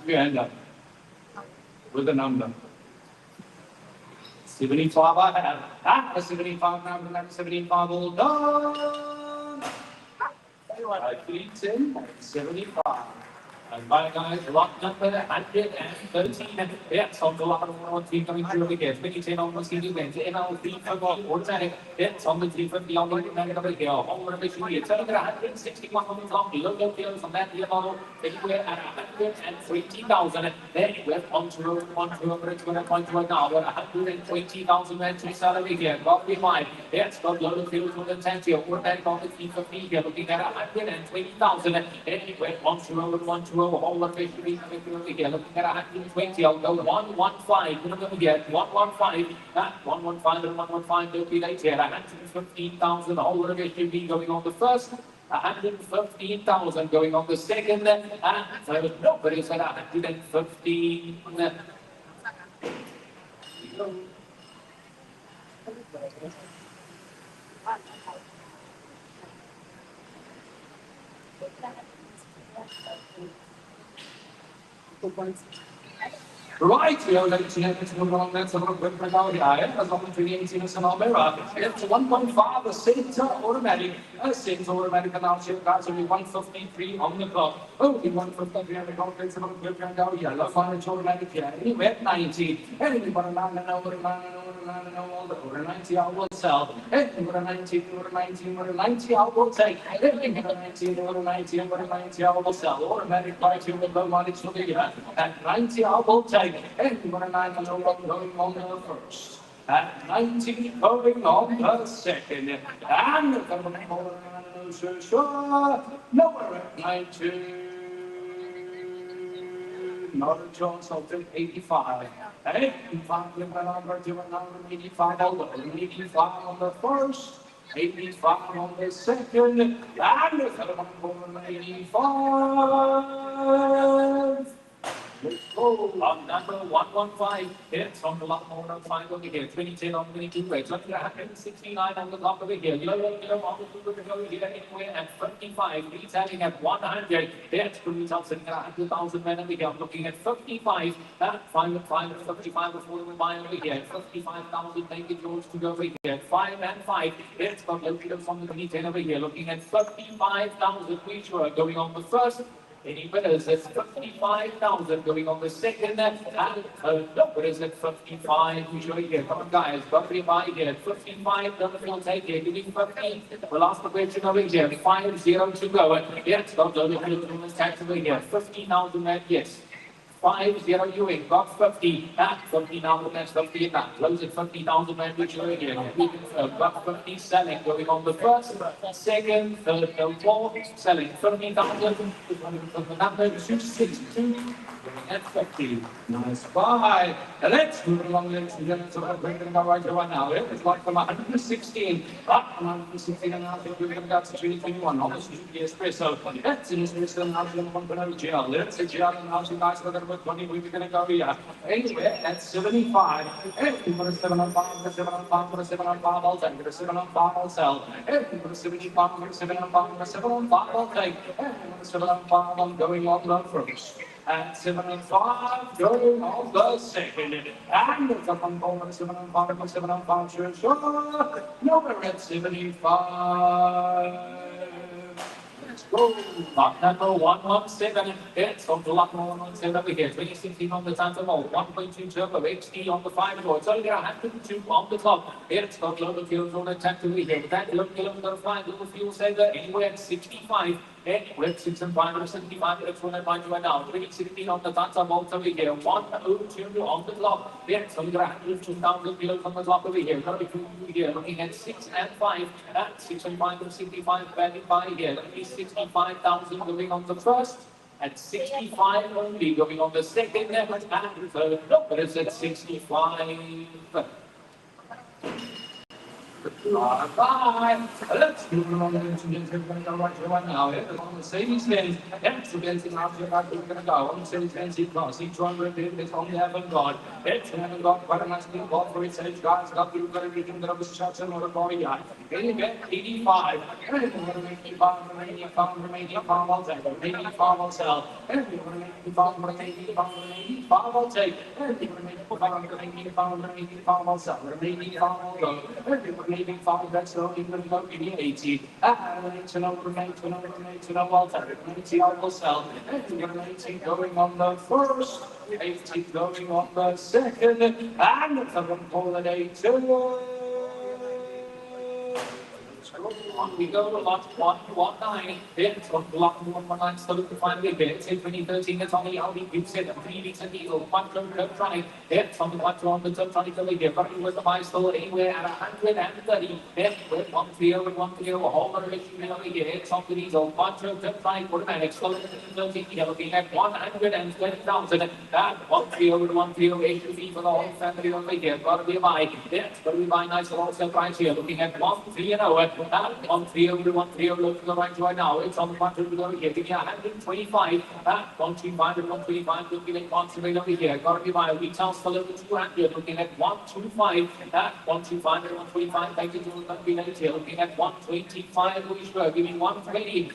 You end up with a number. 75 I have. 75 number, 75 all done. I please in 75. And my guys, lock number 113. Yes, on the lock of 113 coming through again. 2010 on the CD bench. NL3 for automatic. Yes, on the 350 on the magnet over here. All of it here. Turning at 161 on the top. Logo kills on that here model. Anywhere at 120,000. Then we're on to road 100 to a point right now. 120,000 rand to sell over here. Got behind. Yes, got logo kills on the 10 here. Automatic on the 350 here. Looking at 120,000. Anywhere on to road 120. Whole of history coming through again. Looking at 120, I'll go 115. We're going to get 115. 115 and 115. Don't be late here. 115,000. Whole of history going on the first. 115,000 going on the second. And third, nobody's at 115. Right, we are ladies and gentlemen, move along. Let's have a quick break out here. As long as we ain't us an Almira. It's 1.5, the center automatic. Center automatic announcement. Guys, only 153 on the clock. Only 153 on the clock. Let's have a quick break out here. Love on it's automatic here. Anywhere 90. Anybody over 90, I will sell. Over 90, over 90, over 90, I will take. Over 90, over 90, over 90, I will sell. Automatic buy to the low mileage for the year. At 90, I will take. And we're 9 going on the first. At 90, going on the second. And nowhere at 90. Not a chance, I'll take 85. 85, with my number to a number 85, I'll go. 85 on the first. 85 on the second. And the 85. Let's go. On number 115, it's on the lot more on 5 over here. 2010 on 22 rates. Looking at 169 on the top of it here. Yellow on the go here anywhere at 55. Retailing at 100. It's pretty tough sitting at 100,000 men over here. I'm looking at 55. At 5 and 5 and 55 before we buy over here. 55,000. Thank you, George, to go over here. 5 and 5. It's got low from the 2010 over here. Looking at 55,000. We sure going on the first. Any winners at 55,000 going on the second, and no winners at 55. We show you here. Come on, guys. Got to buy here at 55. Don't feel take here. Giving 50. We'll ask the question over here. 5-0 to go. Yes, got to the tax over here. 50,000 and yes. 5-0 Ewing, got 50, at 50 now, the next 50 and that, close at 50,000 and which are again, we confirm, got 50 selling, going on the first, second, third, and fourth, selling 30,000, the number 262, at 50. Nice buy. Let's move along, ladies and gentlemen, so we're going to go right over now. It's like from 116, up from 116 and a half, we're going to go to 2021, almost the espresso. That's an espresso and half, and 1.0 gel. Let's say gel and half, you guys are going to 20, we're going to go here. Anywhere at 75. Everything for a 7 on 5, for a 7 on 5, for a 7 on 5, I'll take. For a 7 on 5, I'll sell. Everything for a 75, for a 7 on 5, for a 7 on 5, I'll take. Everything for a 7 on 5, I'm going on the first. At 7 on 5, going on the second. And it's up on 4, 7 on 5, for 7 on 5, sure. Nowhere at 75. Let's go. Lot number 117. It's on the lot number 117 over here. 2016 on the time all. 1.2 turbo HD on the 5 door. It's only 102 on the top. It's got lower fuels on the tank over here. That low kilometer 5 little fuel saver anywhere at 65. Anywhere at 6 and 5 or 75. That's what I find right now. 2016 on the Tata Volt over here. 102 on the clock. It's only 102,000 kilos on the top over here. Very cool here. Looking at 6 and 5. At 6 and 5 or 65 value by here. 65,000 going on the first, at 65 only going on the second, and third. No, but it's at 65. Bye. Let's move along to the right now. On Mercedes-Benz, it's the Benz in after we're going to go. On Mercedes-Benz E-Class, E200, it's on the Avant-Garde. It's an Avant-Garde, quite a nice little ball for its age, guys. Got to look at everything that I was shouting on the body yard. Anyway, 85. 85, 85, I'll take. 85, I'll sell. 85, I'll take. 85, I'll sell. 85, I'll go. Maybe 5, that's not even going to be 80. To know, I'll take it. 80, I will sell. 80 going on the first, 80 going on the second, and it's a holiday too. On we go to lot 119. It's on lot 119, so to find it. It's in 2013, it's on the Audi Q7, 3 weeks and diesel, 1 curve tronic. It's on the 1 on the turn tronic over here, running with the bicycle anywhere at 130. It's with 1 clear, with 1 clear, a whole other issue over here. It's on the diesel, 1 turn tronic, automatic, slow in 13, you're looking at 120,000. That 1 clear with 1 clear, HUV for the whole family over here. Got to be a buy. It's got to be buy nice wholesale price here, looking at 130. on 3 over 1, 3 over to the right now. It's on the 1 to the over here. Give me 125. 125 and 125. Looking at concentrate over here. Got to be my retail still over 200. Looking at 125. 125 and 125. Thank you to the combination here. Looking at 125. We sure. Giving 120.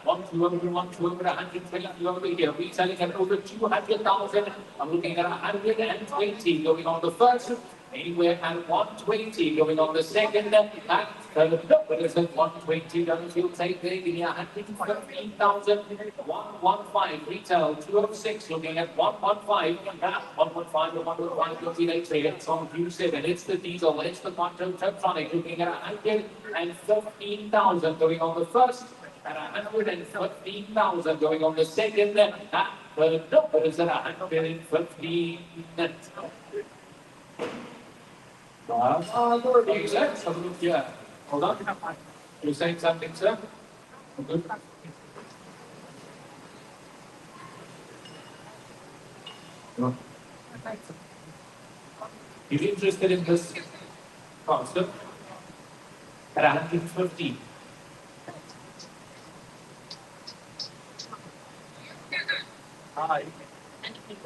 1 2 over 1 2 over 120 over here. Retailing at over 200,000. I'm looking at 120 going on the first. Anywhere at 120 going on the second. At what is it? 120 doesn't feel safe there. Give me 115,000. 115 retail 206 looking at 115. 115 to 115 looking at it's on Q7. It's the diesel. It's the quantum Tiptronic looking at 115,000 going on the first. At 115,000 going on the second. What is it? 115. Yeah. Hold on. You're saying something, sir? Good. No. If you're interested in this concept, at 150. Hi.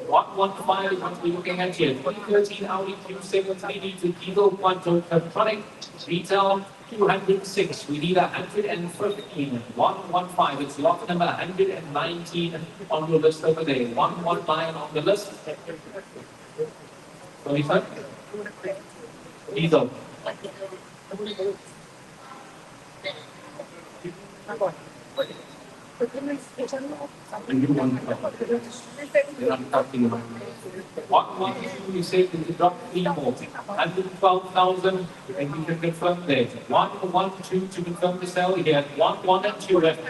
115 is what we're looking at here. 2013 Audi Q7 3-liter diesel quantum Tiptronic retail 206. We need 115. 115. It's lot number 119 on your list over there. 119 on the list. 25. Diesel. And you want I'm talking about. What you say is to drop 3 more. 112,000 and you can confirm there. 112 to confirm the sale here. 1 and 2 left.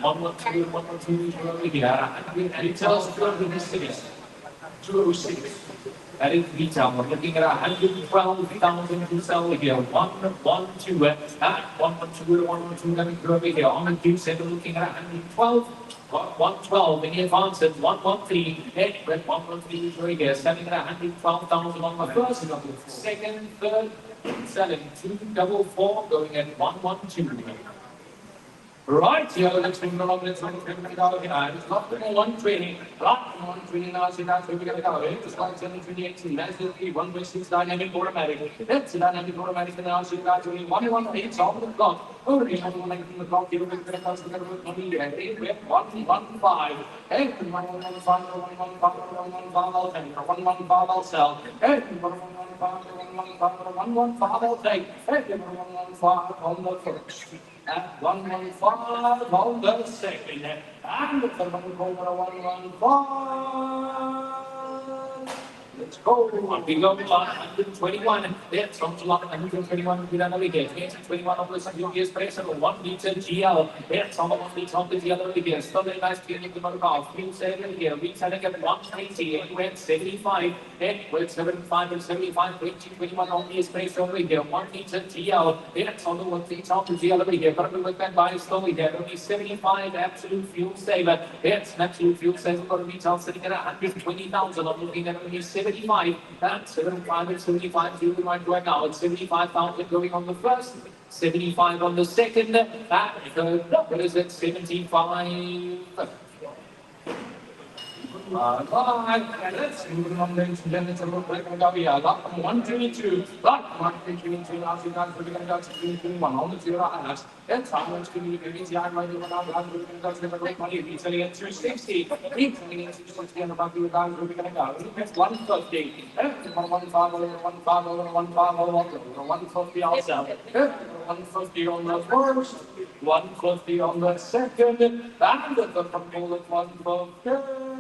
112, 112 over here. And it tells 206. 206. That is retail. We're looking at 112,000 to sell here. 112. 112, let me go over here. On the Q7, looking at 112. 112 in the advance at 113. With 113 is right here. Selling at 112,000 on the first. Second, third, selling 244, going at 112. Right, here, let's bring along, let's bring it out here. It's not the 120. Lot 120 now, so that's where we're going to go. It's like 728, that's the 1.6 dynamic automatic. That's the dynamic automatic now, so that's 118, it's on the clock. Only 119 the clock, here, we're going to cost the government money, and 115. And 115, 115, I'll sell. And 115, I'll take. And 115 on the first. At 115 on the second, and the 115. Let's go. We go 121. That's on 121. We don't know we get 21 of the Sanyogi's press of 1 liter GL. That's on the 1 liter of the GL again. Still very nice feeling the motor car. Fuel saving here. We selling at 180. And we're 75. And we're 75 and 75. 21 on the space over here. 1 liter GL. That's on the 1 liter of the GL over here. But with that by slowly there. Only 75 absolute fuel saver. That's an absolute fuel saver for a retail sitting at 120,000. I'm looking at only 75, that's 75 and 75 fuel right now. It's 75,000 going on the first, 75 on the second, what is it, 75. Let's move on then to Dennis and look like Gavia. Lot 122. Lot 122. Now, so guys, we're going to go to 21 on the 0 hours. That's how much can you give me? I'm right now. I'm going to go to the money. He's selling at 260. He's selling at 260 and about you guys. We're going to go. It's 150. 150 also. 150 on the first. 150 on the second. And the couple at 150.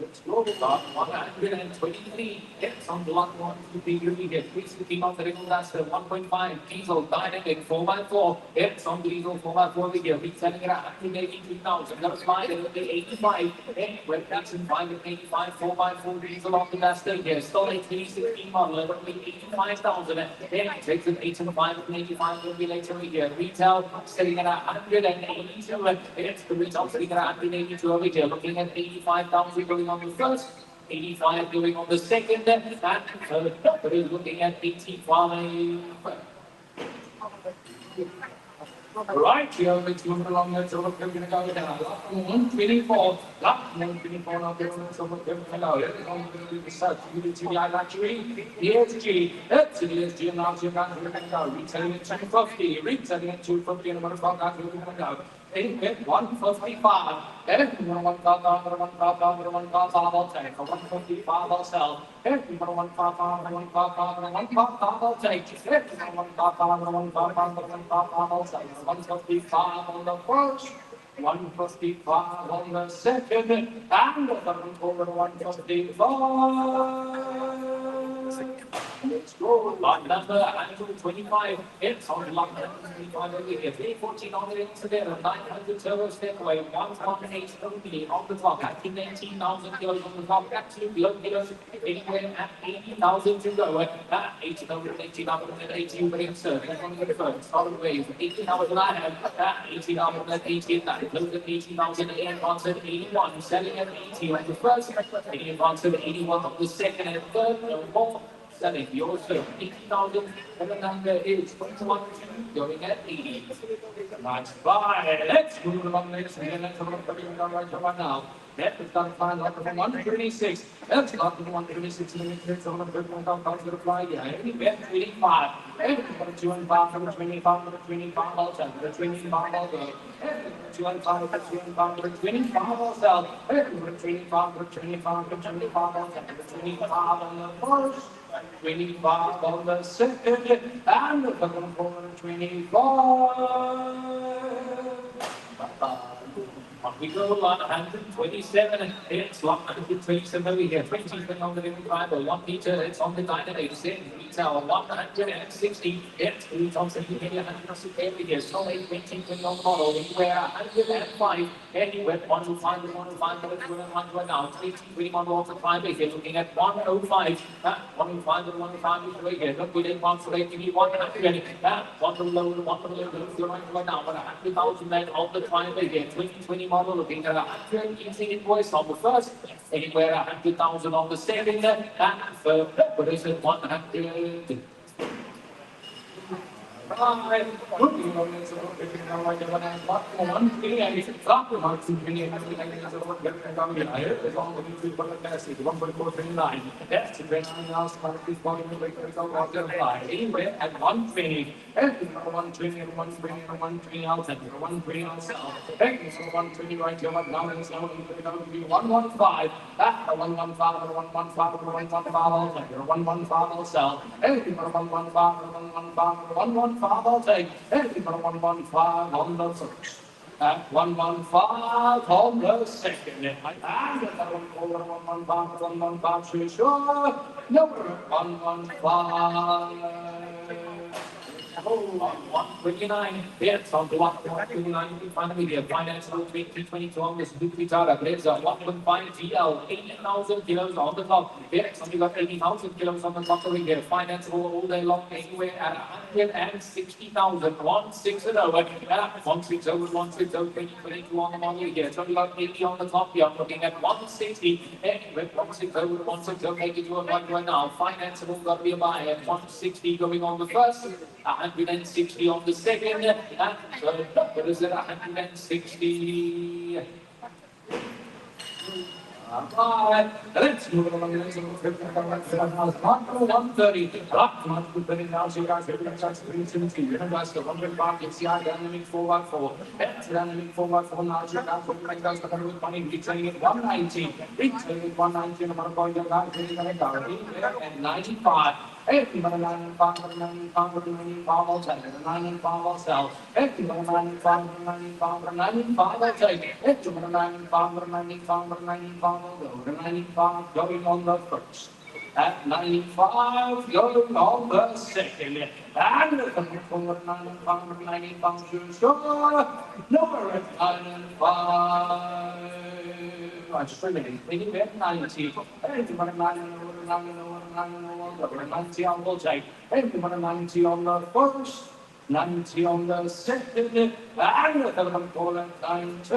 Let's go. Lot 123. It's on block 1 to be really get. Please looking on the regular last 1.5 diesel dynamic 4x4. It's on diesel 4x4 video. We're selling it at 183,000. That was fine. It will be 85. We're passing 585 4x4 diesel on the last day here. Still a 2016 model. It will be 85,000. It takes an 85 and 85 will be later here. Retail selling at 182. It's the retail selling at 182 over here. Looking at 85,000 going on the first, 85 going on the second, and third is looking at 85. Right, here let's move along. Let's over here. We're gonna go down. 124. 124. Now we're going to over here. Hello. It's going to be the search. You do the luxury. ESG. That's the ESG. Now you're going to go. Retailing at 250. Retailing at 250. And what about that? We're going to go. 155. If you want to one I'll take. 155, I'll sell. If you want I'll take. If you want I'll sell. 155 on the first. 155 on the second, and the third over 155. Let's go. Lot number 125. It's on lot number 25 over here. 314 on the incident. 900 servers step away. 118 only on the top. At 19,000 kilos on the top. Absolute low kilos. Anywhere at 80,000 to go. 18,080 over insert. That's on the first. Solid wave. 18,000 I have. 18,080 at close at 18,000. 81. Selling at 80 on the first. 81 on the second and third. No more. Selling yours for 80,000, and the number is 21 going at 80. Nice buy. Let's move along, ladies and gentlemen. Let's right now. That is done fine. Lot from 126. That's lot from 126 minutes. On the third one, down to the fly. Yeah, any bet 25. Everybody 205 from the 25 to the 25 all time. The 25 all go. 205 to 25 to the 25 all sell. Everybody 25 to the 25 to the 25 all time. The 25 on the first. 25 on the second, and the second for 25. On we go, 127, it's 127 over here, 20 on the living fiber, 1 meter, it's on the 986, retail 160, it's 3 Thompson, 160 every year, so 20 on the model, anywhere 105, anywhere 105, 105, now, 20 on the fiber, here, looking at 105, 105 to 105 is right here, look, we didn't want to give you 100, 1 to low, right now, but 100,000 men on the fiber here, 20 model looking at 100 using invoice on the first, anywhere 100,000 on the second, and third, what is it, 100. Right, looking on this, looking at like one thing, and if it's not remarks in many of the things of what we're coming in here, it's all the new people that pass it, 1.429. That's the grand announced market is going to make it all out of line. Anyway, at 120, and 120 and 120 and 120 out, and 120 on sell. Thank you for 120 right here, but now it's going to be 115, 115 or 115 or 115 out, and 115 will sell. Anything for 115 or 115 or 115. I'll take anything but 115 on the first. At 115 on the second. And the 115, sure. Number 115. Oh, 129. It's on the 129. Finally, the financial 2022 on this Duke Tara. There's a 1.5 GL, 80,000 kilos on the top. It's only got 80,000 kilos on the top of the financial all day long, anywhere at 160,000. 160 over. 160 over 2022 on the model here. It's only got 80 on the top here. I'm looking at 160. Anyway, 160 over 160, make it to a 1 right now. Financial got to be a buy at 160 going on the first. 160 on the second, and what is it, 160? Let's move along. 130. Now, so you guys have been starting to 17. You have guys the 105. It's the dynamic 4x4. That's dynamic 4x4. Now, so you guys have been guys the 100 money. Retailing at 190. Retailing at 190. And I'm going to go and 95. Every 95, 95, 95, I'll take it. 95, I'll sell. Every 95, 95, 95, I'll take it. Every 95, 95, 95, I'll go. 95 going on the first. At 95 going on the second. And the 95, 95, sure. Number 95. I'm streaming. We need 90. Every 90 on the take. Every 90 on the first. 90 on the second. And the third one at 90.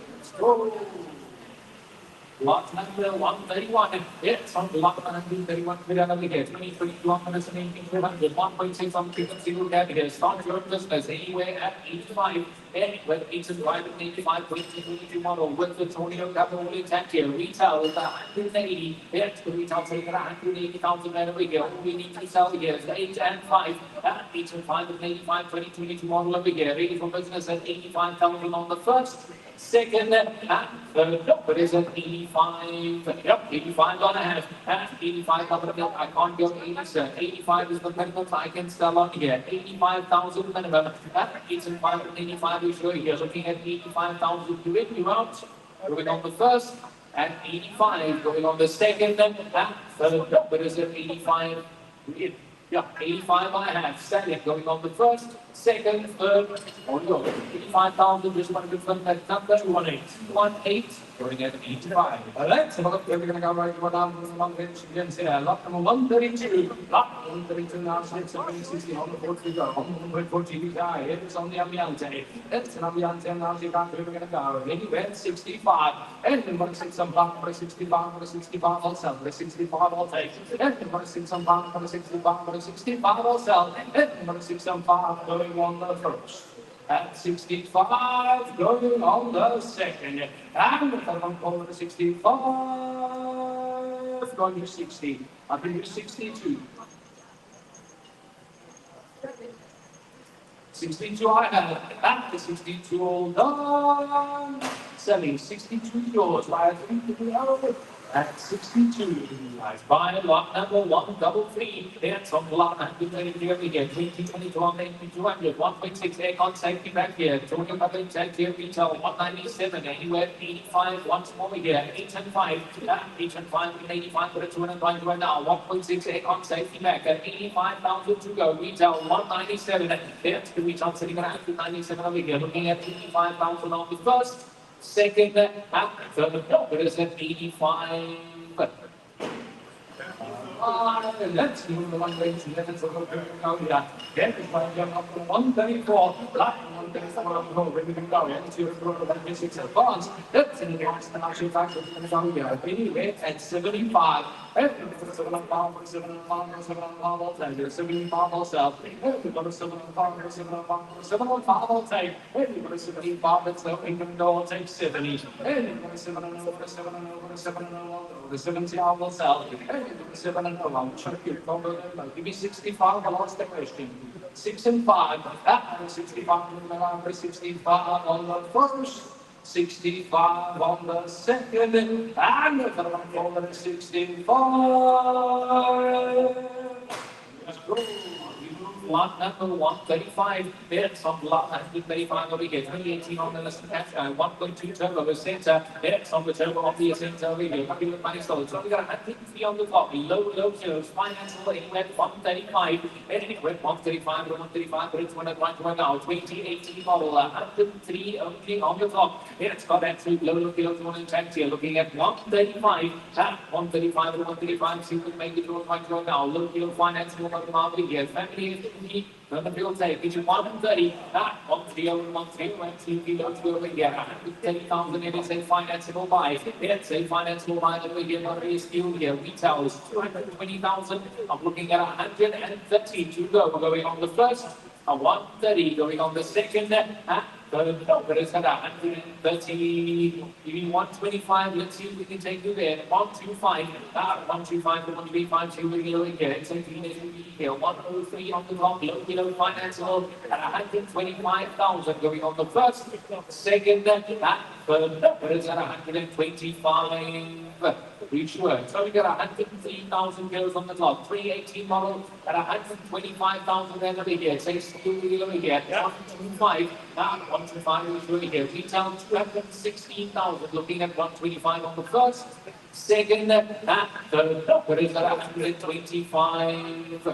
Let's go. Lot number 131. It's on lot 131. We're going to get 23 kilometers and 1800. 1.6 on frequency. Look at it. Start your business anywhere at 85. Anywhere 85 and 85. 22 model with the Antonio Capital intact here. Retail is 180. It's the retail selling at 180,000 over here. All we need to sell here is 8 and 5. 8 and 5 and 85. 22 model over here. Ready for business at 85,000 on the first. Second, and third, but is at 85. Yep, 85 on a half. 85 up the I can't go 80, sir. 85 is the minimum I can sell on here. 85,000 minimum. 85 and 85 is sure here. Looking at 85,000 you in, you out. Going on the first. At 85, going on the second, and third, but is at 85. Yeah, 85 I have. Second, going on the first, second, third, on your 85,000, just want to confirm that number, 18, going at 85. Let's have a look, we're going to go right to down to 132, lot number 132, lot 132 now, 660, on the 40 go, on the 40 guy, it's on the Ambiente, it's an Ambiente, now see back where we're going to go, anywhere 65, and we're going to see some back for 65, for 65, I'll sell, for 65, I'll take, and we're going to see some back for 65, for 65, I'll sell, and we're going to see some back going on the first. At 65, going on the second. And if I'm over the 65, going to 60. I think it's 62. 62 I have. At the 62 all done. Selling 62 yours. By 3 at 62, I buy lot number 133. That's on lot 133 over here. 2022 on 200. 1.6 aircon safety back here. Talking about the exact here retail 197. Anywhere 85 once more here. 8 and 5. 8 and 5 and 85 for a 290 right now. 1.6 aircon safety back at 85,000 to go. Retail 197. That's the retail sitting at 197 over here. Looking at 85,000 on the first. Second, third, it is at 85. Let's move the one way to let us go here. Get this one jump up to 134. Line 134 ready to go. And to the 106 advance. That's in the gas and actually factor to come here. Anyway, at 75. And for the 75, 75 also. And we've got a 75, 75 I'll take. And we've got a 75, that's no income go, I'll take 70. And we've got a 7 and over, 7 and over, 7 and over. The 70 I will sell. And we've got a 7 and over. I'm trying to keep it. Give me 65, I'll ask the question. 6 and 5. 65 number 65 on the first. 65 on the second, and the 65. Let's go. Lot number 135, there's on lot 135 over here, 2018 on the list catch guy, 1.2 turbo center, there's on the turbo of the center over here, happy with money sold. So we got 150 on the top, low zeros, financial anywhere 135, anywhere 135 to 135, but it's one at right now, 2018 model, 103 only on the top. It's got absolute low zeros on intact here, looking at 135, 135 to 135, see if we can make it to a right now, low zero financial over here, family the field take is 130, 130, 130, kilos over here, 130,000 it is a financeable buy. It's a financeable buy over here, what is still here, retail is 220,000. I'm looking at 130 to go, going on the first, 130 going on the second, but it's at 130, even 125, let's see if we can take you there, 125, 125 to 135, see we go here, it's 18 here, 103 on the top, low kilo financeable, at 125,000 going on the first, second, but it's at 125. Reach work. So we got 103,000 kilos on the clock. 318 model at 125,000 then over here. Say still over here. 125. 125 over here. Retail 216,000. Looking at 125 on the first. Second, third, but it's at 125.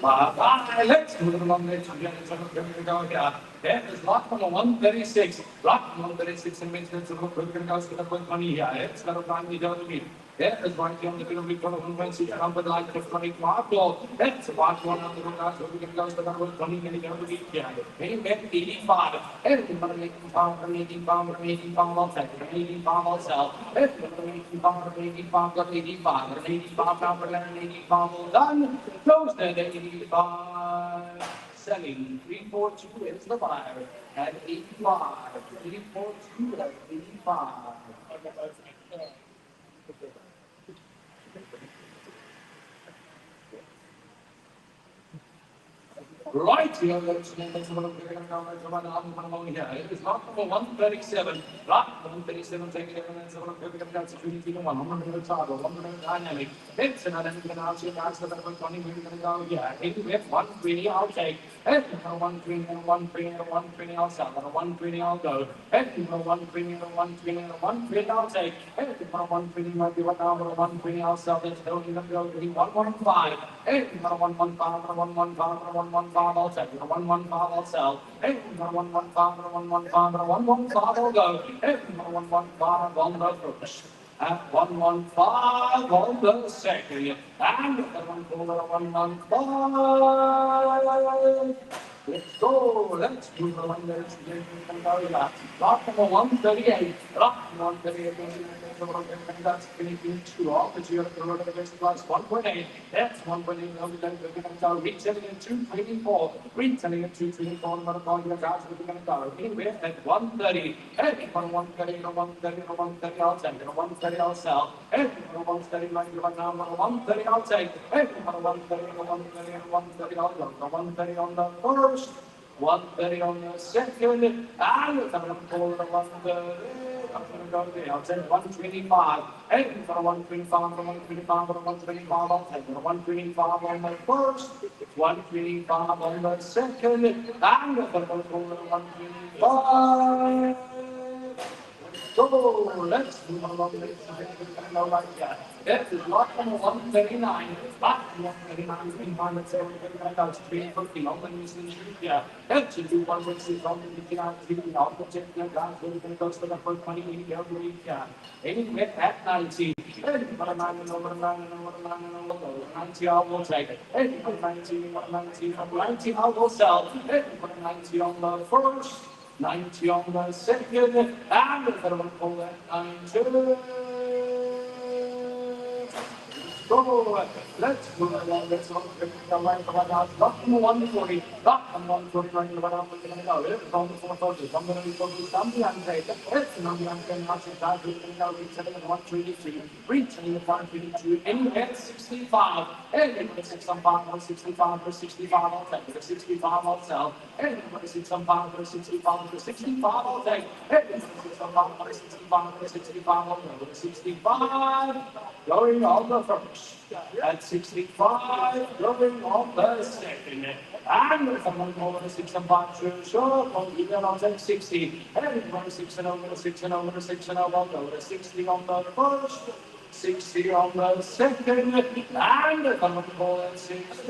Bye. Let's move along there to the other side. Here we go here. That is lot number 136. Lot number 136 and maintenance of a program goes to the point money here. It's got a plan we don't need. That is right on the middle of the 1.6 number like the funny marble. That's part one of the guys who can go to the 20 minutes of the week here. Amen. 85. Everybody making pound, making pound, making pound on second, making pound on self. Everybody making pound, making pound, got 85. 85 number 85 done. Close that 85. Selling 342 is the buyer at 85. 342 at 85. Right here, let's make it one here. It is lot number 137. Lot 137, taking it and so on. That's 1 100 dynamic. It's another announcer. That's the 20 minutes go. Yeah, anyway, 120 I'll take. And 120 and 120 and 120 I'll sell. 120 I'll go. And 120 and 120 and 120 I'll take. And 120 might be what now, 120 I'll sell. That's don't even go to 115. And 115, 115, 115. I'll take 115 I'll sell. Hey, 115, 115, 115 I'll go. Hey, 115 on the first. At 115 on the second. And 115. Let's go. Let's move along. Let's lot number 138. Lot number 138. That's finishing 2 off. But you have to roll against plus 1.8. That's 1.8. Retailing at 224. Retailing at 224. I'm going to call you guys. We're going to go. Anyway, at 130. Hey, 130, 130, 130. I'll take it. 130, I'll sell. Hey, 130, like you right now. 130, I'll take. Hey, 130, 130, 130. I'll go. 130 on the first. 130 on the second, and I'm going to pull the 130. I'm going to go there. I'll take 125. And for 125, for 125, for 125, I'll take 125 on the first, 125 on the second, and I'm going to pull the 125. So let's move along. Like that. That is lot number 139. Lot number 139 in pilot 350 on the Eastern Street. Yeah, that's a 216 on the beginning. I'll protect the guys who are going to go to the first 20 every week. Yeah, anyway, at 90. 90 I will take it. 90 I will sell. 90 on the first. 90 on the second, and the third one pull that 92. So let's move along. Let's look at the line for about lot number 140. Lot number 140 running about from the 440. I'm going to be focused on the unpaid. It's not the unpaid. Not the guy who's going to go reaching at 133. Reaching at 132. And at 65. And at 65 for 65 for 65. I'll take it. 65 I'll sell. And at 65 for 65 for 65 I'll take. And at 65 for 65 for 65 I'll go. 65 going on the first. At 65, going on the second. And if I'm going to 6 and 5, sure, I'll take 60. And 6 and over 6 and over 6 and over, I'll go to 60 on the first, 60 on the second, and if I'm going to go at 60,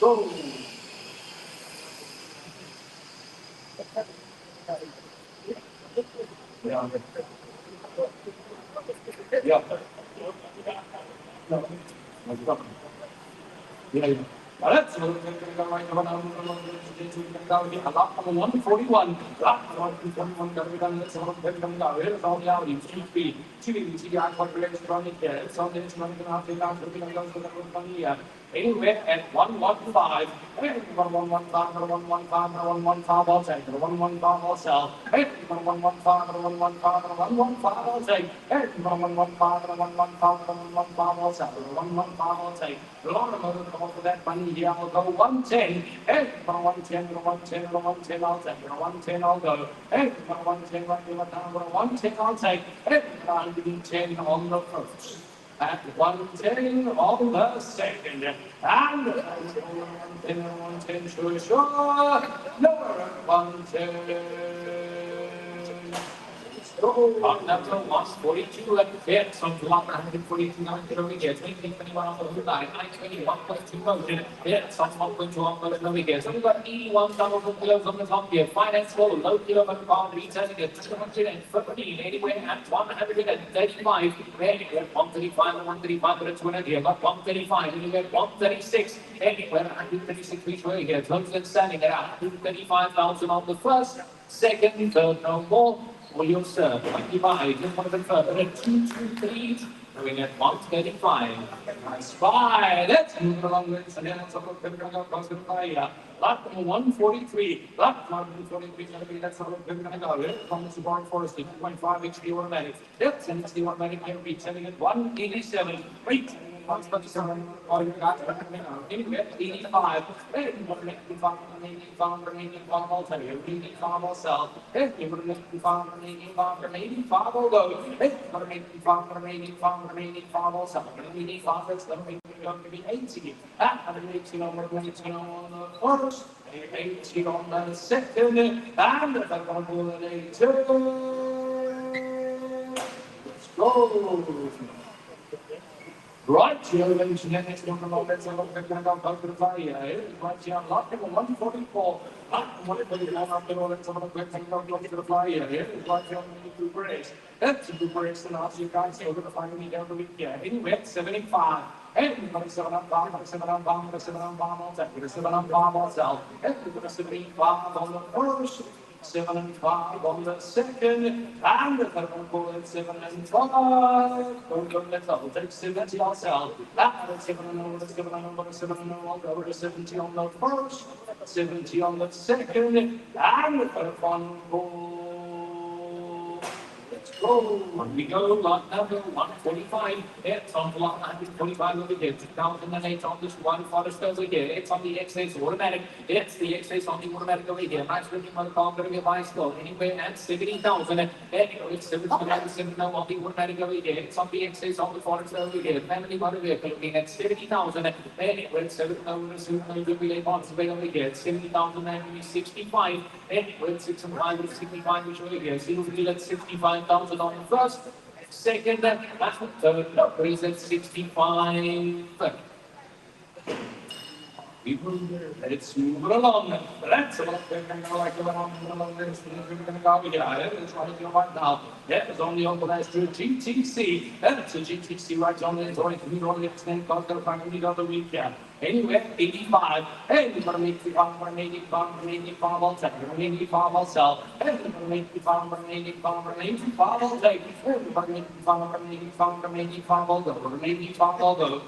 go. Yeah. Yeah. Yeah. Let's look at the right of lot number 141. Lot 141 got to be done. Let's look at them now. Here's all the Audi, 2 feet. 2 TDI population running here. It's on the instrument and after that, we're going to go to the money here. Anyway, at 115, and 115, 115, 115, I'll take it. 115, I'll sell. And 115, 115, 115, I'll take. And 115, 115, 115, I'll sell. 115, I'll take. The automotive call for that money here, I'll go 110. And 110, 110, 110, I'll take. 110, I'll go. And 110, 110, I'll take. And 110 on the first. At 110 on the second, and 110, sure, lower at 110. Up number 142 at the fit, so 142 now to the get 21 on the line, 21.2 motion, hit, some 1.2 on the get. So we've got 81,000 kilos on the top here. Finance flow, low kilo on the bar, returning at 215, anywhere at 135. Anywhere 135 and 135, but it's winner here. Got 135, anywhere 136, anywhere 136 each way here. Close and standing at 135,000 on the first, second, third, no more. William Sir, 25, just want to confirm, but at 223, going at 135. Nice five. Let's move along with and then it's up to the fire. Lot number 143. Lot number 143 is going to be that's how we're going to go. Here comes the Barn Forest, 2.5 HP automatic. Yep, and it's the automatic here, reach sending at 187. Wait. 127, all you got, anyway, 85, and what make you found remaining found remaining found alternative, remaining found all self, and you would make you found remaining found all go, and what make you found remaining found all self, remaining found that's going to make you going to be 80, and 18 on the first, 18 on the second, and the third one will be 82. Let's go. Right here, ladies and gentlemen, let's have a look at the fire. Right here, lot number 144. Lot number 144, let's have a look at the fire. Right here, two breaks. That's two breaks, and also you guys are going to find me down the weekend. Anyway, 75. Everybody 7 on bomb, 7 on bomb, 7 on bomb, all that. 7 on bomb, all everybody 75 on the first. 7 and 5 on the second, and the third one at 7 and 5. Don't go let's double take 70 ourselves. That is 7 and 0, 7 and 0, 7 and 0, go over to 70 on the first, 70 on the second, and the third one goal. Let's go. We go, lot number 145. It's on block 145 over here. 2008 on this one. Forest over here. It's on the XS automatic. It's the XS on the automatic over here. Nice looking on the car. Going to be a bicycle. Anyway, at 70,000. Anyway, it's 70,000 on the automatic over here. It's on the XS on the Forest over here. Family motor vehicle looking at 70,000. Anyway, it's 70,000 over here. 70,000 and 65. Anyway, it's 6 and 5 with 65 which way here. So you'll at 65,000 on the first, second, and third number is at 65. Let's move along. Let's like along this. We're going to go here. It's right now. Yeah, it's only on the last GTC. That's a GTC right on the only the extent cost of the other weekend. Anyway, 85. Hey, we're going to make the farm 85 all take. 85 all sell. Hey, we're going to make the farm 85 all take. Hey, we're going to make the farm 85 all go. 85 all go.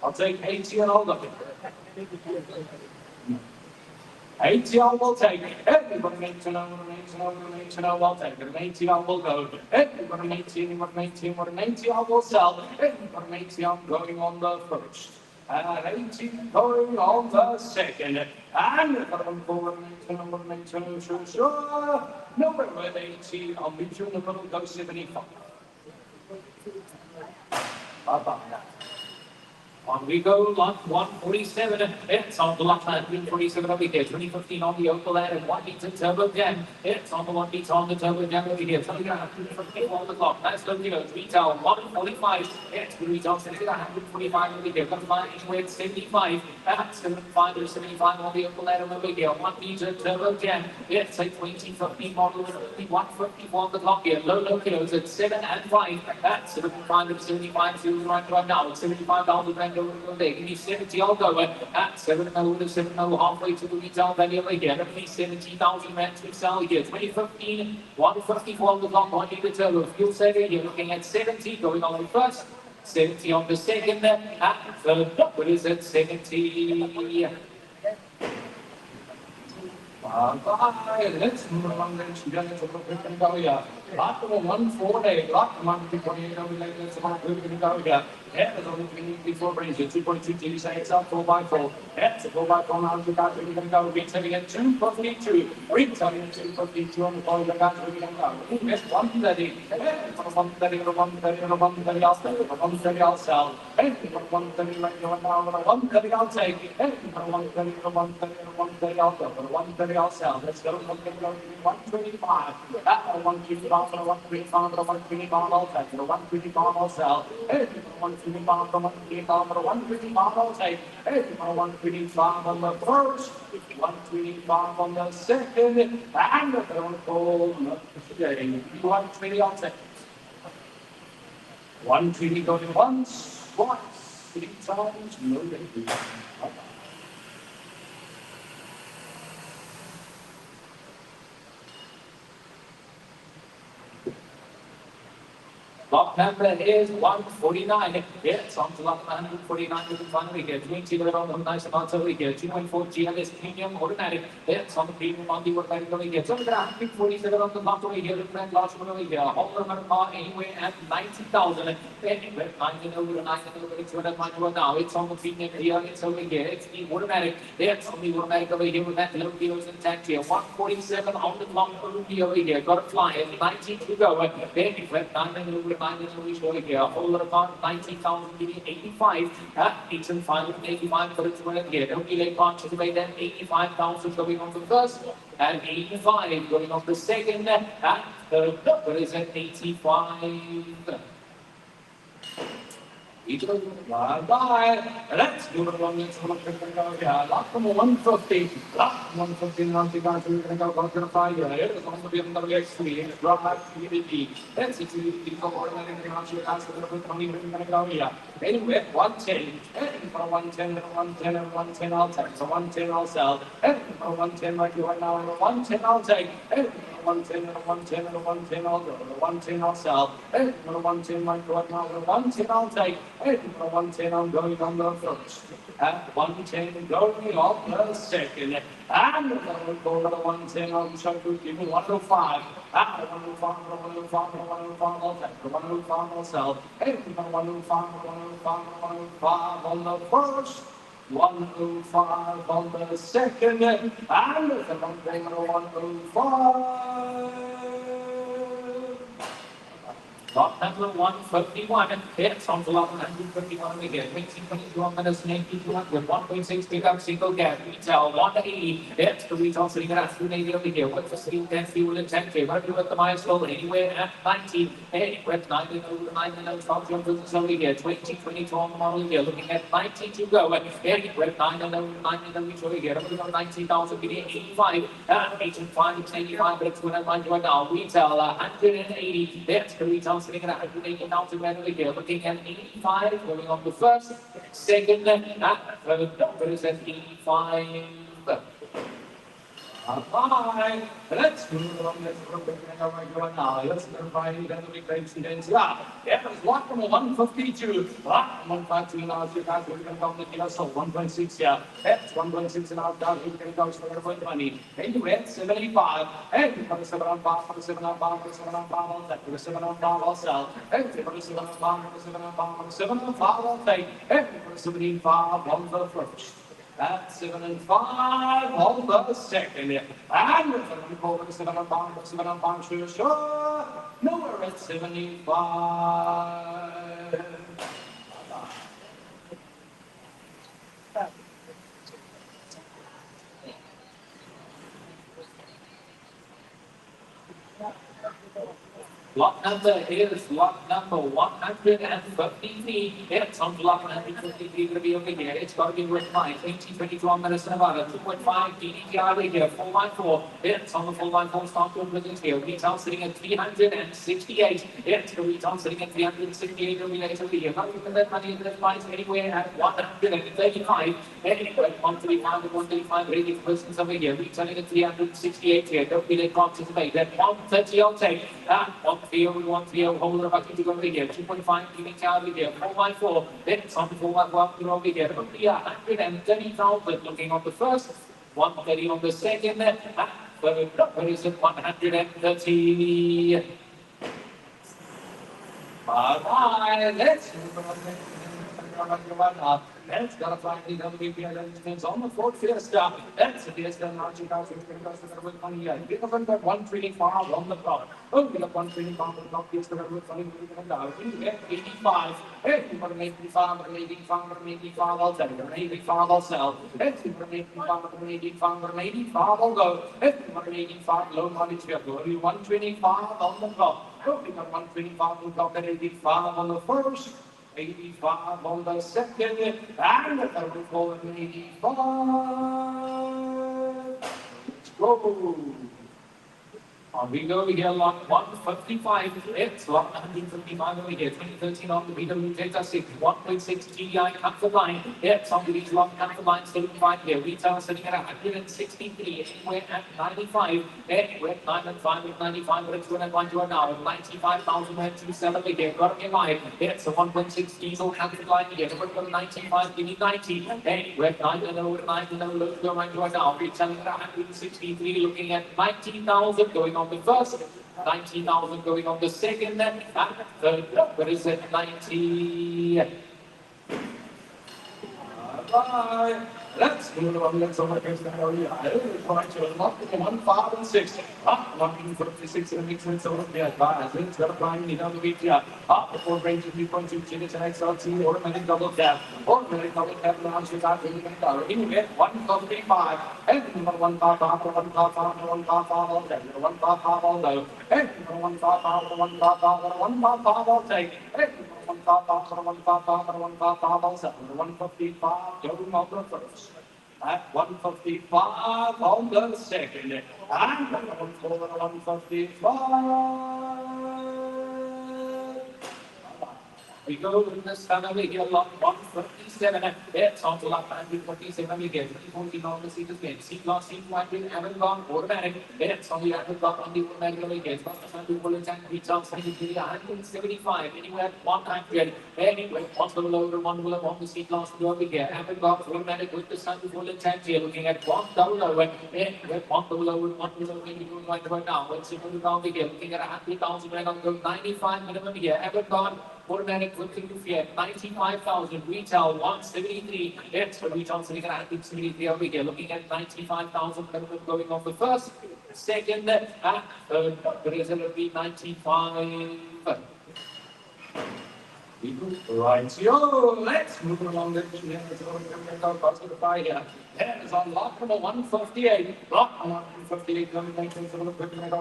I'll take 80 and hold up. 80 I will take. Everybody needs to know, I'll take it. 80 I will go. Everybody needs to know, 80 I will sell. Everybody needs to know, I'm going on the first. And 80 going on the second. And if I'm forward, number 80, I'll meet you in the middle, go 75. Bye-bye. On we go, lot 147. It's on the lot 147 over here. 2015 on the Opel and 1 meter turbo jam. It's on the 1 meter on the turbo jam over here. 250 on the clock. That's looking at retail 145. It's retail 145 over here. Come by anywhere at 75. That's 75 to 75 on the Opel and over here. 1 meter turbo jam. It's a 2015 model. 154 on the clock here. Low kilos at 7 and 5. That's 75 to 75. So right now. It's 75,000. Give me 70, I'll go at 70 to 70, halfway to the retail value over here. Give me 70,000 rents we sell here. 2015, 154 on the clock, 1 meter turbo fuel saving. You're looking at 70 going on the first, 70 on the second, and third. What is it? 70. Bye. Let's move along then. We're going to go here. Lot number 148, lot number 228, over like that's about good to go here. Yeah, there's only 3 brings you 2.2 TD size up 4x4. Yeah, so 4x4 now you got we're gonna go. Retailing at 252. Retailing at 252 on the phone, you got we're gonna go. It's 130. 130 or 130 or 130 I'll sell. 130 I'll sell. Hey, 130 right now, 130 I'll take. Hey, 130 or 130 or 130 I'll go. 130 I'll sell. Let's go. 125. 125 or 125 or 125 I'll take. 125 I'll sell. Hey, 125 or 125 or 125 I'll take. Hey, 125 on the first, 125 on the second, and the third call. 120 I'll take. 120 going once, twice, 3 times, no repeat. Lot number is 149. Yes, on to lot 149. You can finally get 20 around the nice amount over here. 2.4 GLS premium automatic. Yes, on the premium on the automatic over here. So we're going to 147 on the lot over here. Different lots over here. All of them are anywhere at 90,000. Anywhere 90 over 90 over 200 now. It's on the premium here. It's over here. It's the automatic. Yes, on the automatic over here with that low deals intact here. 147 on the clock over here. Got a fly at 90 to go. Anywhere 90 over 90 over here. A whole lot of fun. 90,000 85. 8 and 585 for the 200 here. Don't delay participate then 85,000 going on the first. And 85 going on the second. And third number is at 85. Bye-bye. Let's do the one that's going to go here. Lot number 150. Lot 150 now to go to the fire. It's going to be on the WX3. It's right TVD. Let's see if you can go over and everything else you ask for the money we're going to go here. Anyway, 110. Heading for 110 and 110 and 110 I'll take. So 110 I'll sell. Heading for 110 like you right now. And 110 I'll take. Heading for 110 and 110 and 110 I'll go. 110 I'll sell. Heading for 110 like you right now. And 110 I'll take. At 110, I'm going on the first. At 110, going on the second. And I'm going to go to the 110, I'm trying to give me 105. At 105, 105, 105, I'll take. 105, I'll sell. At 105, 105, 105 on the first. 105 on the second. And I'm going to 105. Lot number 151, it's on to lot 151 again. 2021 minus 9200 with 1.6 pickup single gap. Retail 180. It's the retail sitting at 380 over here. With facility 10 fuel and 10K. Revenue with the milestone anywhere at 19. Anywhere 9 over 9 and those top jump business over here. 2022 on the model here. Looking at 90 to go. Anywhere 9 and over 9 and over over here. Over 19,000 getting 85. 8 and 5, it's 85. But it's going to mind right now. Retail 180. That's the retail. Sitting at 180,000 over here, looking at 85, going on the first, second, third number is at 85. Bye. Let's move along. Let's go now. Let's go by the big students. Yeah, it's lot number 152. Lot 152 now. You guys are going to come with us. So 1.6 here. That's 1.6 and out down. We're going to go for the money. Anyway, 75. And for the 7 on 5, for the 7 on 5, for the 7 on 5, I'll take. For the 7 on 5, I'll sell. And for the 7 on 5, for the 7 on 5, for the 7 on 5, I'll take. And for the 75 on the first. That's 7 and 5 on the second. And we're going to go over the 7 and 5, 7 and 5, sure. No, we're at 75. Lot number is lot number 153. It's on lot 153 to be over here. It's got to be worth mine. 2022 on Medicine Nevada. 2.5 DDTI right here. 4x4. It's on the 4x4 stock to business here. Retail sitting at 368. It's the retail sitting at 368 over here. Not even that money in this price anywhere at 135. Anyway, 135 to 135 ready for business over here. Retailing at 368 here. Don't be late participate. At 130 I'll take. 130, hold the bucket to go over here. 2.5 DDTI over here. 4x4. It's on the 4x4 over here. Only 130,000 looking on the first. 130 on the second. Third number is at 130. Bye-bye. Let's move on. Let's got a flight lead on the VPN arrangements on the Ford Fiesta. That's the Fiesta now 2000 with money. Give us under 125 on the clock. Oh, we got 125 on the clock. Fiesta with money. We get 85. Hey, you want to make 85, but 85, but 85, I'll tell you. 85, I'll sell. Hey, you want to make 85, but 85, but 85, I'll go. Hey, you want to make 85, low mileage vehicle. Only 125 on the clock. Oh, we got 125 on the clock and 85 on the first. 85 on the second, and the third goal at 85. Let's go. On we go here, lot 155. It's lot 155 over here. 2013 on the BW Data 6, 1.6 GDI comfort line. It's on these long comfort lines, 75 here. Retail sitting at 163, anywhere at 95. Anywhere at 95 with 95, but it's going to find you now. 95,027 here. Got it live. It's a 1.6 diesel comfort line here. We're going 95, give me 90. Anywhere at 9 and over 9 and over, let's go right to now. Retail at 163, looking at 90,000 going on the first, 90,000 going on the second, and third, what is it, 90. Bye. Let's move on. Let's over here. Right to unlock the 1, 5, and 6. Up 156 and makes sense over there. It's got a prime in the week here. Up before range of 3.2 units and XLT automatic double tap. Automatic double tap launch without any power. In get 155. And 155, 155, 155 all day. 155 all day. And 155, 155, 155 all day. And 155, going on the first. At 155 on the second. And 155. We go to this family here, lot 157. It's on to lot 147 again. 314 on the seat again. Seat lock, seat white, haven't gone automatic. It's on the haven't gone on the automatic again. First of all, we will attack retail 175. Anywhere 100. Anyway, one will lower, one will on the seat loss to over here. Haven't gone automatic with the sun will attack here. Looking at one double lower. Anyway, one will lower, one will lower. We're doing right now. Let's see what we're down here. Looking at 100,000. We're going to go 95 minimum here. Haven't gone. Automatic looking to Fiat, 95,000, retail 173. It's for retail sitting at 173 over here, looking at 95,000 going off the first, second, and third. The result will be 95. Right, yo, let's move along the here. There's on lot number 158. Lot number 158 coming back to the equipment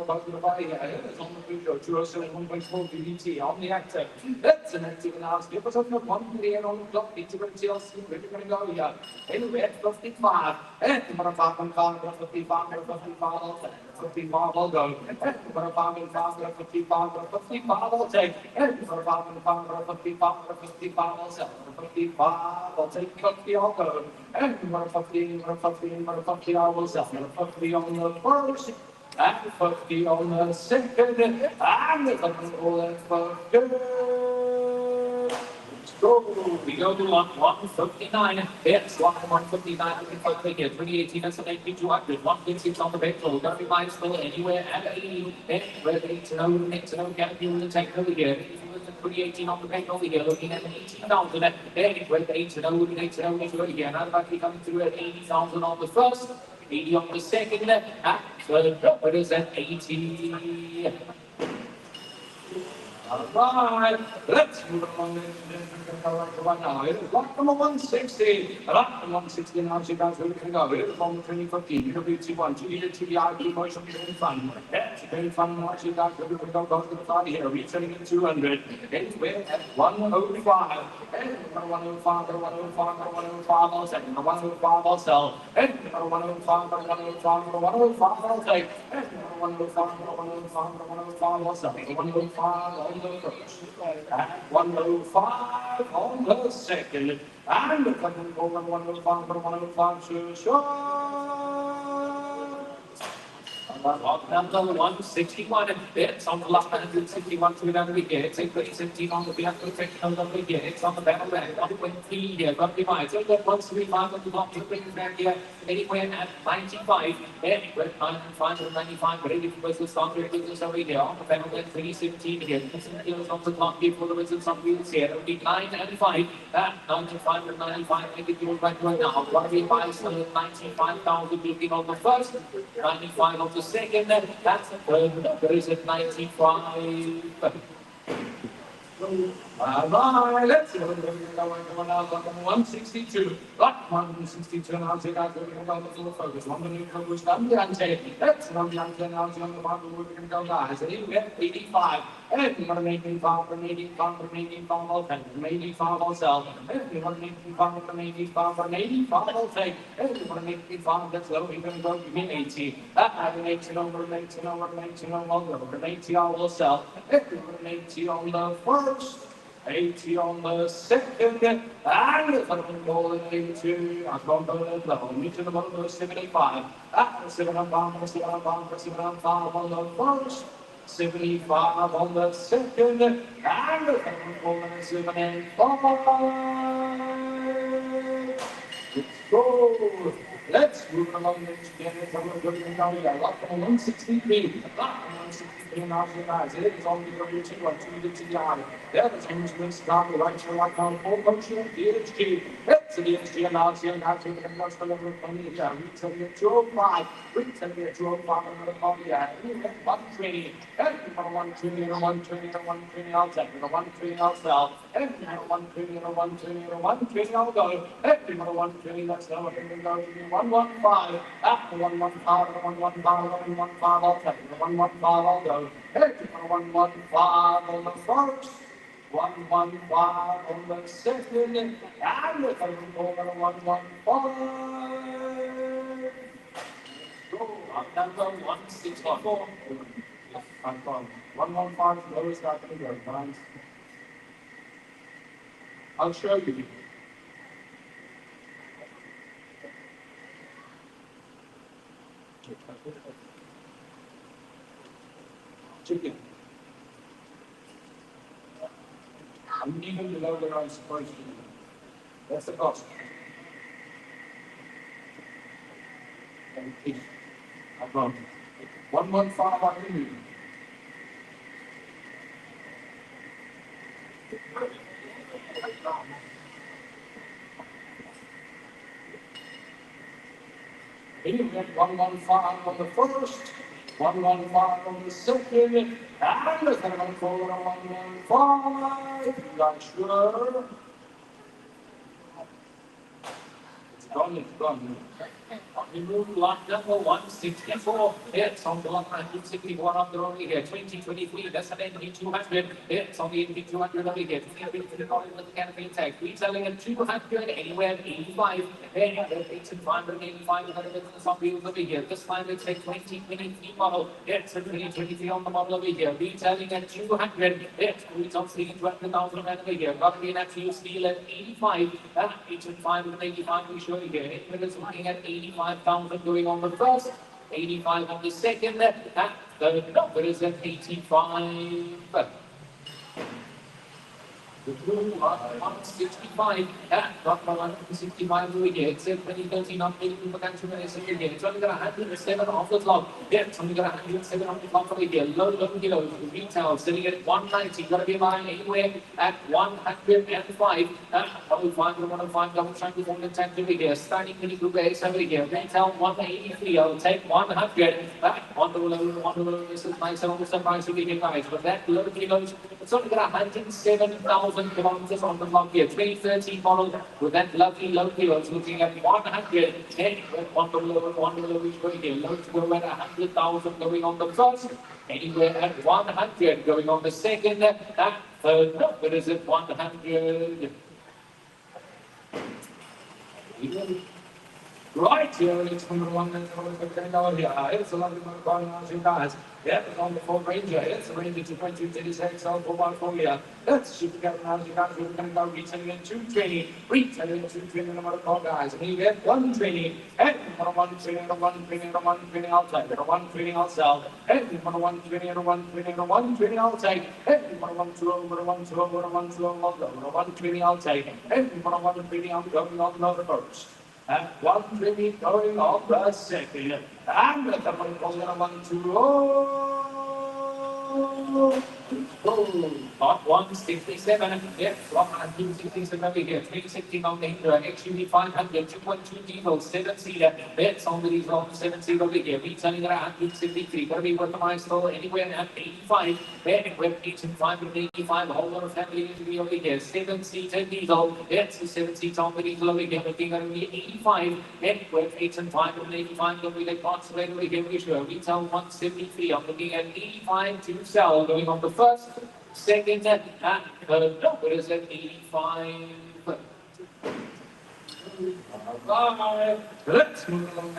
here. It's on the video 207 1.4 BDT on the active. That's an active analysis. Give us a 1 million on the clock. It's a TLC. We're going to go here. Anyway, at 55. And number 5 on car, 55, 55 will go. And number 5 and 5, 55 will take. And number 5 and 5, 55 will sell. 55 will take 50 will go. And number 50, number 50, number 50 I will sell. Number 50 on the first. And 50 on the second. And the third. Go. We go to lot 159. It's lot 159. We can find it here. 2018 and 200. 1.6 on the petrol. Gonna be buying still anywhere at 80. Anywhere 8 to know, can't be in the tank over here. 2018 on the petrol here. Looking at 18,000. Anywhere 8 to know, over here. Now about to coming through at 80,000 on the first. 80 on the second. And third. What is that? 80. Alright, let's move along right now. It is lot number 160. Lot number 160 now, so you guys really can go. It is from 2015. UWT1, 2-year TDI, commercial very fun. It's very fun. Now, so you guys really can go to the party here. Resetting at 200. Anywhere at 105. And 105, 105, 105, I'll take. 105, I'll sell. And 105, 105, 105, I'll take. And 105, 105, 105, I'll sell. 105, on the first, and 105 on the second, and the second over 105 to short. Number 161, it's on the left hand, 161 to another again, take 2017 on the back, perfect number again, it's on the battle back, 123 here, got divided, so that 135 on the top, to bring it back here, anywhere at 95, anywhere 95, ready for the start, business over here, on the battle back, 317 here, heels on the clock, here for the wizards, some wheels here, 9 and 5, 95 and 95, I think you're right now, 135, 95,000 looking on the first, 95 of the second, that's the third, there is a 95. Bye-bye, let's go. 162. 162 now, take out the focus. 1 minute focus, come down, take it. Let's go down, on the bottom, we can go guys. And you get 85. And you want to make me from 85, from 85, I'll take. From 85, I'll sell. And you want to make me from 85, from 85, I'll take. And you want to make me from, let's go, we're going to go, give me 80. I'm 80 over 80 over 80 over, I'll go. From 80, I will sell. And you want to make 80 on the first. 80 on the second, and the ball in 82. I've gone below the level. Me to the bottom of 75. 7 on bomb, 7 on bomb, 7 on 5 on the first. 75 on the second, and the ball in 7 and 5. Let's go. Let's move along next again. It's on the good down here. Lock on 163. Lock on 163 now, guys. It is on the WT 1 to the yard. There is Henry Scott, the right to lock on 4 motion. DHG. It's the DHG now. Here now to the most of the money here. Retail here 205. Retail here 205 on the call here. 120. And 120 and 120 and 120. I'll take it. 120 I'll sell. And 120 and 120 and 120 I'll go. And 120 let's go. 115, after 115, 115, 115, I'll take it. 115, I'll go. Hey, 115 on the first, 115 on the second, and the third over 115. Go up number 164. I'm from 115, lowest I can go, guys. I'll show you. Chicken. I'm even below where I'm supposed to be. That's the cost. And fish. I've gone 115 on the move. Here we have 115 on the first, 115 on the second, and the third on 115. Not sure. It's gone. We move lot number 164. It's on the lot 161 on the road here. 2023, that's an NP 200. It's on the NP 200 over here. $350 with the campaign tag. Retailing at 200, anywhere at 85. And 585 business on wheels over here. This time it's a 2023 model. It's a 2023 on the model over here. Retailing at 200. It's on 300,000 over here. Got to be an actual steel at 85. 85 and 85 we show you here. It's looking at 85,000 going on the first, 85 on the second, and the number is at 85. The blue are 165, not 165 over here. It's a 2013 updated potential medicine here. It's only got 107 off the clock. Yeah, it's only got 107 on the clock over here. Low kilos, retail sitting at 190. Got to be buying anywhere at 105. Double 105, double check with 110 over here. Starting mini group base over here. Retail 183. I'll take 100. On the low, this is nice and almost a price over here, guys. But that low kilos, it's only got 107,000. Kilometers on the clock here, 2013 model with that lovely low kilos looking at 100. And one below is going here. Low to go at 100,000 going on the first. Anywhere at 100 going on the second. That third number is at 100. Right here, it's number one, and it's a lovely going on, you guys. Yeah, it's on the Ford Ranger. It's a Ranger 2.2 so 4x4 here. Let's shoot together now, you guys. We're going to go retailing in 220. Retailing in 220 no matter what, guys. And you get 120. And number 120 and a 120 and a 120, I'll take. And a 120, I'll sell. And number 120 and a 120 and a 120, I'll take. And number 120 and a 120 and a 120, I'll go. And a 120, I'll take. And number 120, I'm going on the first. And 120 going on the second. And the one going on 120. Hot 167. Yes, 167 over here. 360 on the Hindra. XUV 500. 2.2 diesel. 7-seater. Bets on the diesel. 7-seater over here. Retailing at 173. Going to be worth my store anywhere at 85. Betting with 585. A whole lot of family to be over here. 7-seater diesel. It's the 7-seater on the diesel over here. Looking at only 85. Betting with 585. Going to be the consulate over here. Retail 173. I'm looking at 85 to sell. Going on the first, second, and no, it is at 85. Let's move along.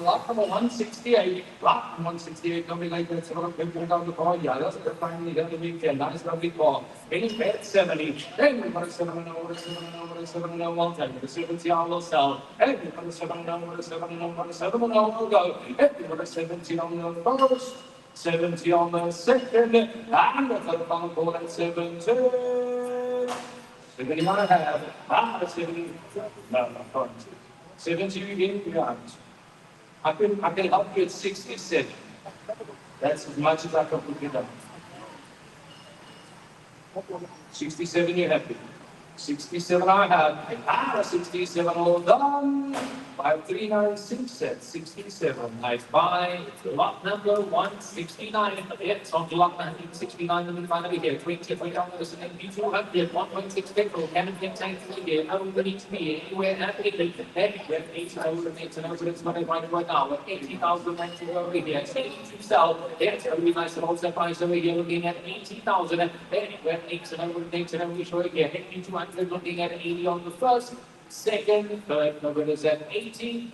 Lot number 168. Lot 168 coming like that. So we're going down the call. Yeah, that's the finally going to be a nice lovely call. Any bet 70. Then we've got a 7 and over, 7 and over, 7 and over, one time. The 70 I will sell. And we've got a 7 and over, 7 and over, 7 and over, will go. And we've got a 70 on the first. 70 on the second, and the telephone call at 70. 70 I have, 70, no, 70 again, guys. I can help you at 67. That's as much as I can put you down. 67 you're happy. 67 I have, 67 all done. 5396 at 67. Nice buy. Lot number 169. It's on lot 169. And we find over here. 20 $20 and B200. 1.6 petrol. Cannon tank here. How do we need to be? Anywhere at 80. Anywhere 80,000. It's an over. It's money right now. 80,000 over here. 80 to sell. It's going to be nice and wholesale price over here. Looking at 80,000. Anywhere 8 and over. 8 and over. Show here. 200. Looking at 80 on the first. Second, third number is at 80.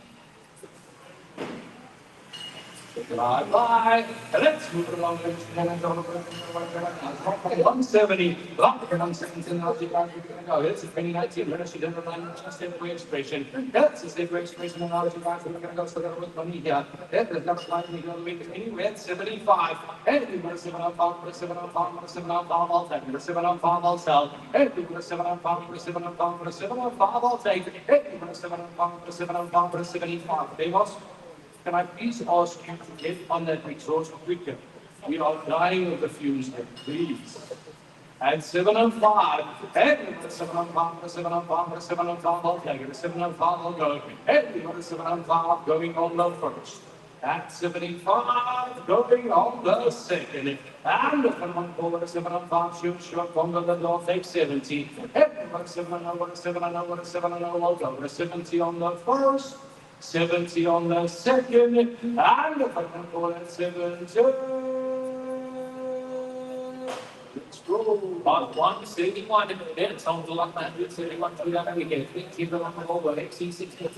Bye. Let's move along. 170. Lock 170. Now you guys are going to go. It's a 2019 Ministry of Line just in registration. That's a state registration. And now you guys are going to go. So they're with money here. There's not like we go week anywhere at 75. And we put a 7 on 5, put a 7 on 5, put a 7 on 5, I'll take. Put a 7 on 5, I'll sell. And we put a 7 on 5, put a 7 on 5, put a 7 on 5, I'll take. And we put a 7 on 5, put a 7 on 5, put a 75. Demos. Can I please ask you to get on that resource quicker? We are dying of the fumes here, please. At 7:05, and 7:05, 7:05, 7:05, I'll take it. 7:05, I'll go. And we got a 7:05 going on the first. At 75, going on the second. And the one over 7:05, shoot, from the door, take 70. And we got a 7:05, 7:05, 7:05, I'll go. 70 on the first. 70 on the second, and the final call at 70. Let's go. Lot 171, and then it's on the lot 171. We get 20 the one over XC60.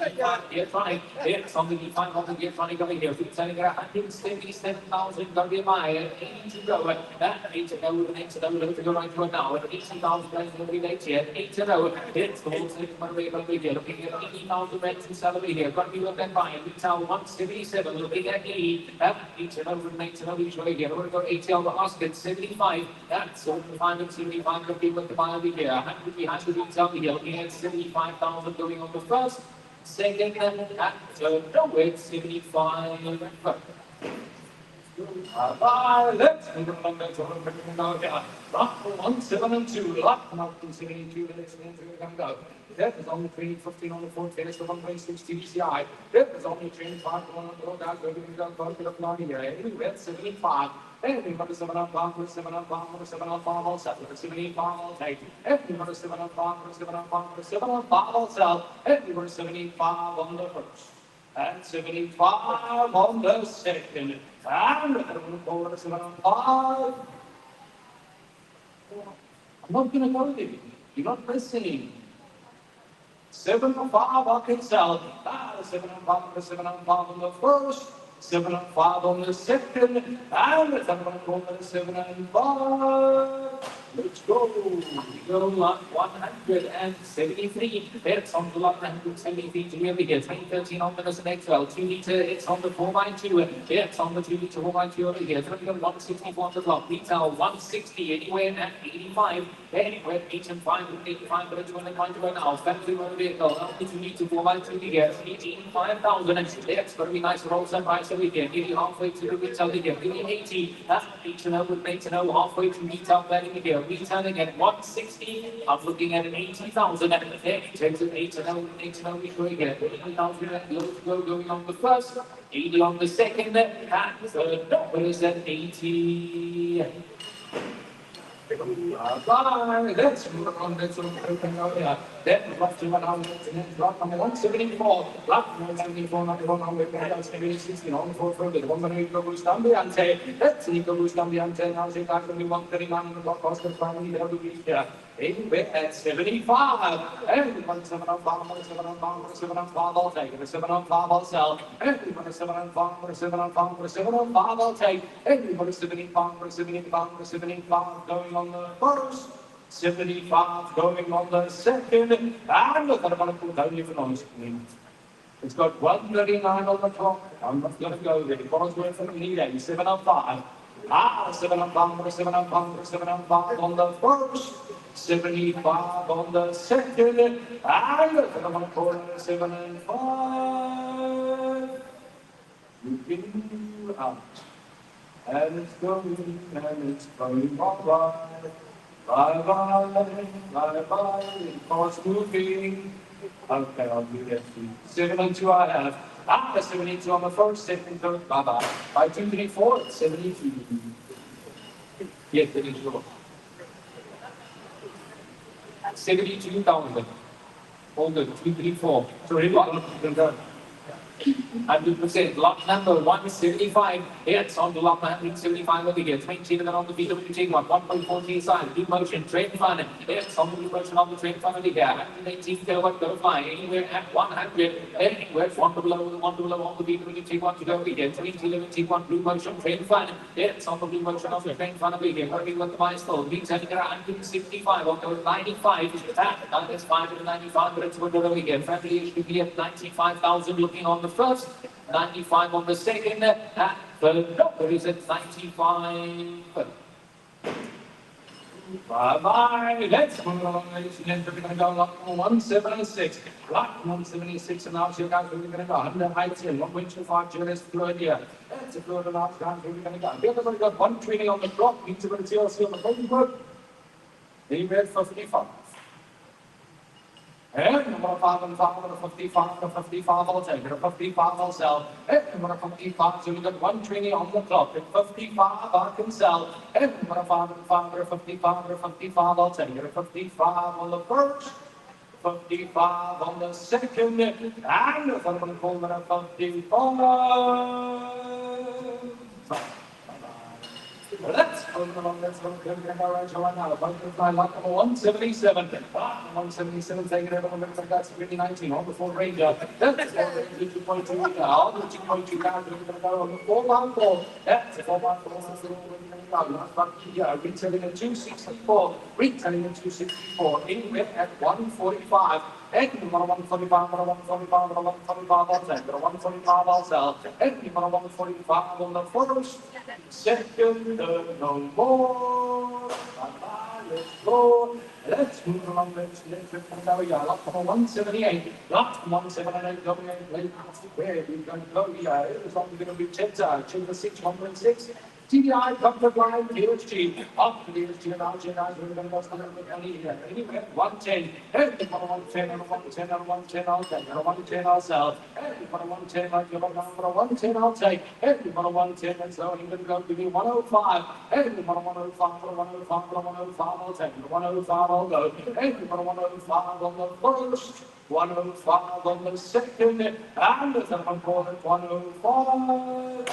Get running. It's on the D5 on the get running over here. We're selling at 177,000. Going to be my 80 to go. That 8 to go with an 8 to go. Look to go right to it now. At 80,000 rents going to be late here. 8 to go. It's the whole thing going to be here. Looking at 80,000 rents and salary here. Going to be looking at buying. Retail 177. Looking at 80. 8 to go with an 8 to go. Usually here. We're going to go 80 on the basket. 75. That's all the final 75 going to be with the buy over here. 100 behind the retail here. Looking at 75,000 going on the first. Second, and at third. No, it's 75. Let's move along to lot 172. Lot 172. Let's go. That is only 15 on the 4 tennis, the 1.6 TCI. That is only 25 on the road. That's going to be done for the long here. Anyway, 75. Anything but the 7 on 5, 7 on 5, 7 on 5, all set. 75, all take. Anything but the 7 on 5, 7 on 5, 7 on 5, all sell. Anything but 75 on the first. And 75 on the second. And we're going to go to 7 on 5. I'm not going to go there. You're not listening. 7-5, I can sell. 7-5, the 7-5 on the first, 7-5 on the second, and the 7-5 on the 7-5. Let's go. We go lot 173. It's on the lot 173 to here we get 2013 on the next well. 2 liter, it's on the 4x2. It's on the 2 liter 4x2 over here. 164 on the clock. Retail 160, anywhere at 85. Anywhere 8 and 5 and 85, but it's 2 and 5 to go now. Family motor vehicle, only 2 liter 4x2 to get 85,000. It's going to be nice roll some price over here. Nearly halfway to the retail again. Nearly 80. That's 8 to 0 with 8 to 0. Halfway to retail value again. Retailing at 160. I'm looking at an 80,000. And the thing takes an 8 to 0. 8 to 0 before we get 80,000. Going on the first. 80 on the second. And the third. What is that? 80. Bye. Let's move on. Let's open out here. Then rough to 100. Rock number 174. Rock number 174. Number 160. On for further. 1 goes down the ante. Let's see goes down the ante. Now see that from 139. The block cost of finally there to be here. Anyway, at 75. And 175. 175. I'll take it. 705. I'll sell. And 705. 705. 705. I'll take. And 75. 75. 75. Going on the first. 75 going on the second, and look at the put down even on screen. It's got 139 on the clock. I'm not going to go there. It was worth from the 8, 705. 705, 705, 705 on the first, 75 on the second, and look at the corner 7 and 5. Looking out. And it's going, bye-bye. Bye-bye, bye-bye, it's moving. Okay, I'll do that too. 7 and 2 I have. The 72 on the first, second, third, bye-bye. 5, 2, 3, 4, it's 72. Yes, it is yours. 72,000. All good, 2, 3, 4. So, 100%. Lot number 175. It's on the lot 175 over here. 20 and on the BWT one. 1.14 side. Blue motion. Trade fund. It's on the blue motion on the trade fund over here. 118 kilowatt go fly. Anywhere at 100. Anywhere one below on the BWT one to go over here. 20 one blue motion. Trade fund. It's on the blue motion of the trade fund over here. Working with the bicycle. Beats at 165. On the 95. That is 595. But it's over here. Family HPP at 95,000. Looking on the first, 95 on the second, third number is at 95. Bye-bye. Let's move on, ladies and gentlemen. We're going to go lot 176. Lot 176, and now you guys, we're going to go 100 heights here. 1.25 journeys fluid here. That's a fluid and out guys, we're going to go. We've only got 1 training on the clock. Means we're going to TLC on the paperwork. Anywhere 55. And number 5 and 5, number 55, number 55, I'll take it. 55, I'll sell. And number 55, so we got 1 training on the clock. At 55, I can sell. And number 5 and 5, number 55, number 55, I'll take it. 55 on the first, 55 on the second, and the third one called number 55. Let's go along, let's go right now. Butterfly lot number 177. 177 taking it over the that's 2019 on the Ford Ranger. That's 2.2 now. The 2.2 down to the on the 4x4. That's a 4x4. Retailing at 264. Retailing at 264. Anywhere at 145. And 145, 145, 145, I'll take it. 145, I'll sell. And 145 on the first, second, no more. Bye-bye, let's go. Let's move along. Let's go. Yeah, lot 178. Lot 178 going in. Where are we going to go? Yeah, it's only going to be chips 6, 1.6. TDI, comfort line, DHG, up to DHG and RG, we're going to go somewhere with anywhere, 110, and 110, and 110, and 110, I'll take, and 110, I'll sell, and 110, I'll give up, 110, I'll take, and 110, and so I'm going to go to be 105, and 105, 105, 105, I'll take, and 105, I'll go, and 105 on the first, 105 on the second, and the third one called it 105.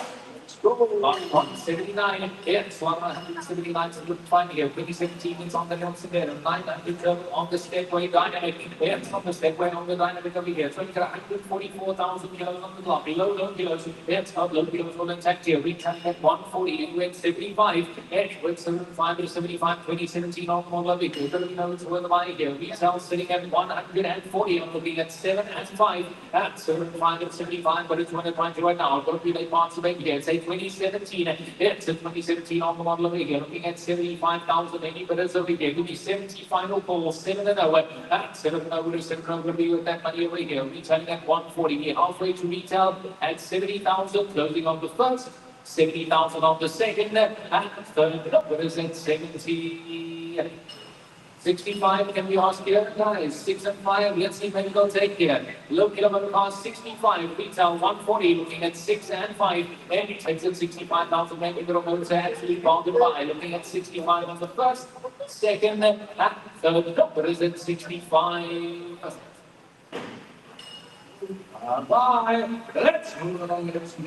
Let's go. on 179. It's 179. So good time here. 2017 is on the hills again. 900 on the Stepway Dynamic. It's on the Stepway on the Dynamic over here. 144,000 kilos on the clock. Low kilos. It's not low kilos on the intact here. Returning at 140. And with 75. It's with 75 to 75. 2017 on the lovely. We're going to be known to the buy here. Retail sitting at 140. I'm looking at 7 and 5. At 75 and 75. But it's one at right now. Don't be late parts of it here. It's a 2017. It's a 2017 on the model over here. Looking at 75,000 maybe, but it's over here. Give me 70 final call. 7 and 0. At 7 and 0. 7 and 0 going to be with that money over here. Retailing at 140. We're halfway to retail at 70,000. Closing on the first. 70,000 on the second. And third number is at 70. 65, can we ask here, guys? 6 and 5, let's see when we'll take here. Low kilometer cost 65, retail 140, looking at 6 and 5. And it takes at 65,000, maybe the motors actually bounded by. Looking at 65 on the first, second, and third number is at 65. Bye. Let's move along. Let's go